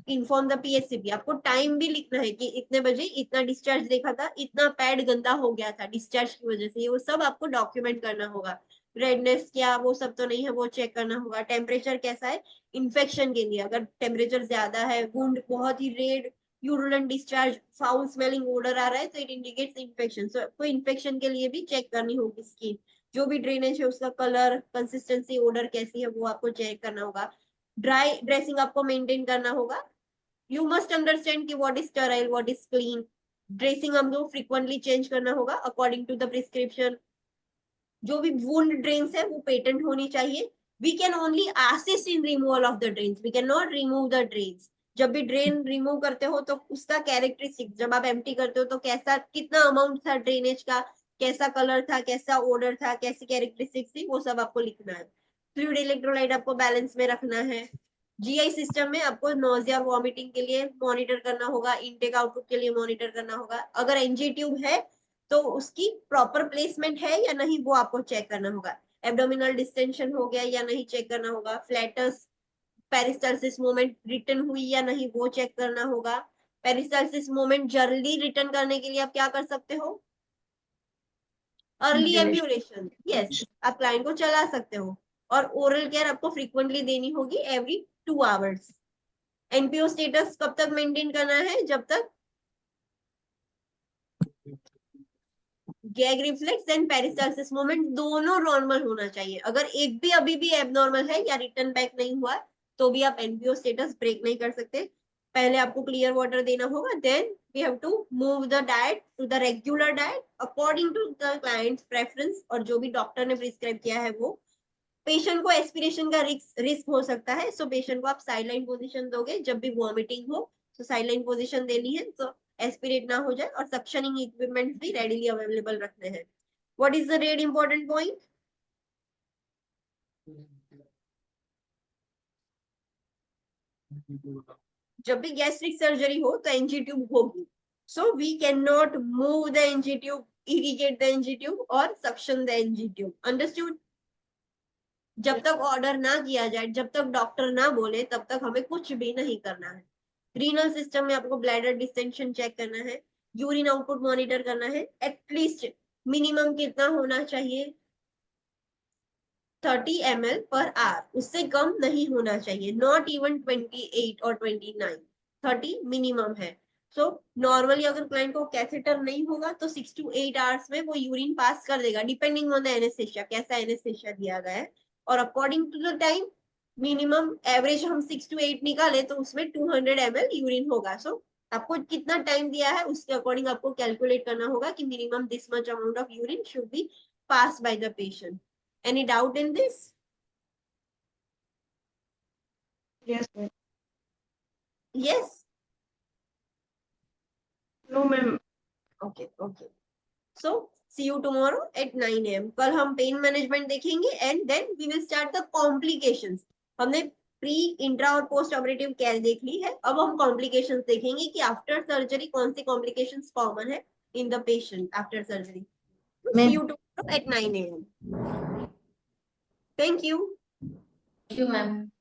inform the PHCP. आपको टाइम भी लिखना है कि इतने बजे इतना डिस्चार्ज देखा था, इतना पैड गंदा हो गया था डिस्चार्ज की वजह से, वो सब आपको डॉक्यूमेंट करना होगा। रेडनेस क्या वो सब तो नहीं है, वो चेक करना होगा। टेम्परेचर कैसा है इन्फेक्शन के लिए, अगर टेम्परेचर ज्यादा है, वुंड बहुत ही red, purulent discharge, foul smelling odour आ रहा है तो इट इंडिकेट्स इन्फेक्शन। सो आपको इन्फेक्शन के लिए भी चेक करनी होगी स्किन, जो भी ड्रेनेज है उसका कलर, कंसिस्टेंसी, ओडर कैसी है वो आपको चेक करना होगा। ड्राई ड्रेसिंग आपको मेंटेन करना होगा। यू मस्ट अंडरस्टैंड कि what is sterile, what is clean. Dressing हमको फ्रीक्वेंटली चेंज करना होगा अकॉर्डिंग टू द प्रिस्क्रिप्शन। जो भी वुंड ड्रेन्स है वो पेटेंट होनी चाहिए। We can only assist in removal of the drains, we can not remove the drains. जब भी ड्रेन रिमूव करते हो तो उसका कैरेक्टरिस्टिक, जब आप एम्प्टी करते हो तो कैसा, कितना अमाउंट था ड्रेनेज का, कैसा कलर था, कैसा ओडर था, कैसी कैरेक्टरिस्टिक थी, वो सब आपको लिखना है। फ्लूइड इलेक्ट्रोलाइट आपको बैलेंस में रखना है। जीआई सिस्टम में आपको नोजिया वॉमिटिंग के लिए मॉनिटर करना होगा, इनटेक आउटपुट के लिए मॉनिटर करना होगा। अगर एनजी ट्यूब है तो उसकी प्रॉपर प्लेसमेंट है या नहीं वो आपको चेक करना होगा। एब्डोमिनल डिस्टेंशन हो गया या नहीं चेक करना होगा। फ्लैटस पेरिस्टालसिस मूवमेंट रिटर्न हुई या नहीं वो चेक करना होगा। पेरिस्टालसिस मूवमेंट जल्दी रिटर्न करने के लिए आप क्या कर सकते हो, अर्ली एम्ब्यूलेशन, यस, आप क्लाइंट को चला सकते हो। और ओरल केयर आपको फ्रीक्वेंटली देनी होगी एवरी 2 आवर्स। एनपीओ स्टेटस कब तक मेंटेन करना है, जब तक gag reflex and peristalsis movement दोनों नॉर्मल होना चाहिए। अगर एक भी अभी भी एबनॉर्मल है या रिटर्न बैक नहीं हुआ तो भी आप एनपीओ स्टेटस ब्रेक नहीं कर सकते। पहले आपको क्लियर वाटर देना होगा, then we have to move the diet to the regular diet according to the client's preference, और जो भी डॉक्टर ने प्रिस्क्राइब किया है वो। पेशेंट को एस्पिरेशन का रिस्क हो सकता है, सो पेशेंट को आप साइडलाइन पोजीशन दोगे जब भी वॉमिटिंग हो, तो साइडलाइन पोजीशन देनी है तो एस्पिरेट ना हो जाए, और सक्शनिंग इक्विपमेंट्स भी रेडीली अवेलेबल रखने हैं। What is the red important point? जब भी गैस्ट्रिक सर्जरी हो तो एनजी ट्यूब होगी, so we can not move the NG tube, irrigate the NG tube और suction the NG tube. Understood? जब तक ऑर्डर ना किया जाए, जब तक डॉक्टर ना बोले, तब तक हमें कुछ भी नहीं करना है। रीनल सिस्टम में आपको ब्लैडर डिस्टेंशन चेक करना है, यूरिन आउटपुट मॉनिटर करना है। एटलीस्ट मिनिमम कितना होना चाहिए, 30 ml पर आवर, उससे कम नहीं होना चाहिए। नॉट इवन 28 और 29, 30 मिनिमम है। सो नॉर्मली अगर क्लाइंट को कैथेटर नहीं होगा तो 6 to 8 आवर्स में वो यूरिन पास कर देगा, डिपेंडिंग ऑन द एनेस्थेसिया, कैसा एनेस्थेसिया दिया गया है। और according to the time, minimum average हम 6 to 8 निकाले तो उसमें 200 ml यूरिन होगा। सो आपको कितना टाइम दिया है उसके अकॉर्डिंग आपको कैलकुलेट करना होगा कि minimum this much amount of urine should be pass by the patient. Any doubt in this? Yes, ma'am. Yes. No, ma'am. Okay. So See you tomorrow at 9 a.m. कल हम pain management देखेंगे and then we will start the complications. हमने pre, intra और post operative care देख ली है. अब हम कॉम्प्लिकेशंस देखेंगे कि आफ्टर सर्जरी कौन सी कॉम्प्लिकेशंस कॉमन है in the patient after surgery. See you tomorrow at 9 a.m. Thank you. Thank you, ma'am.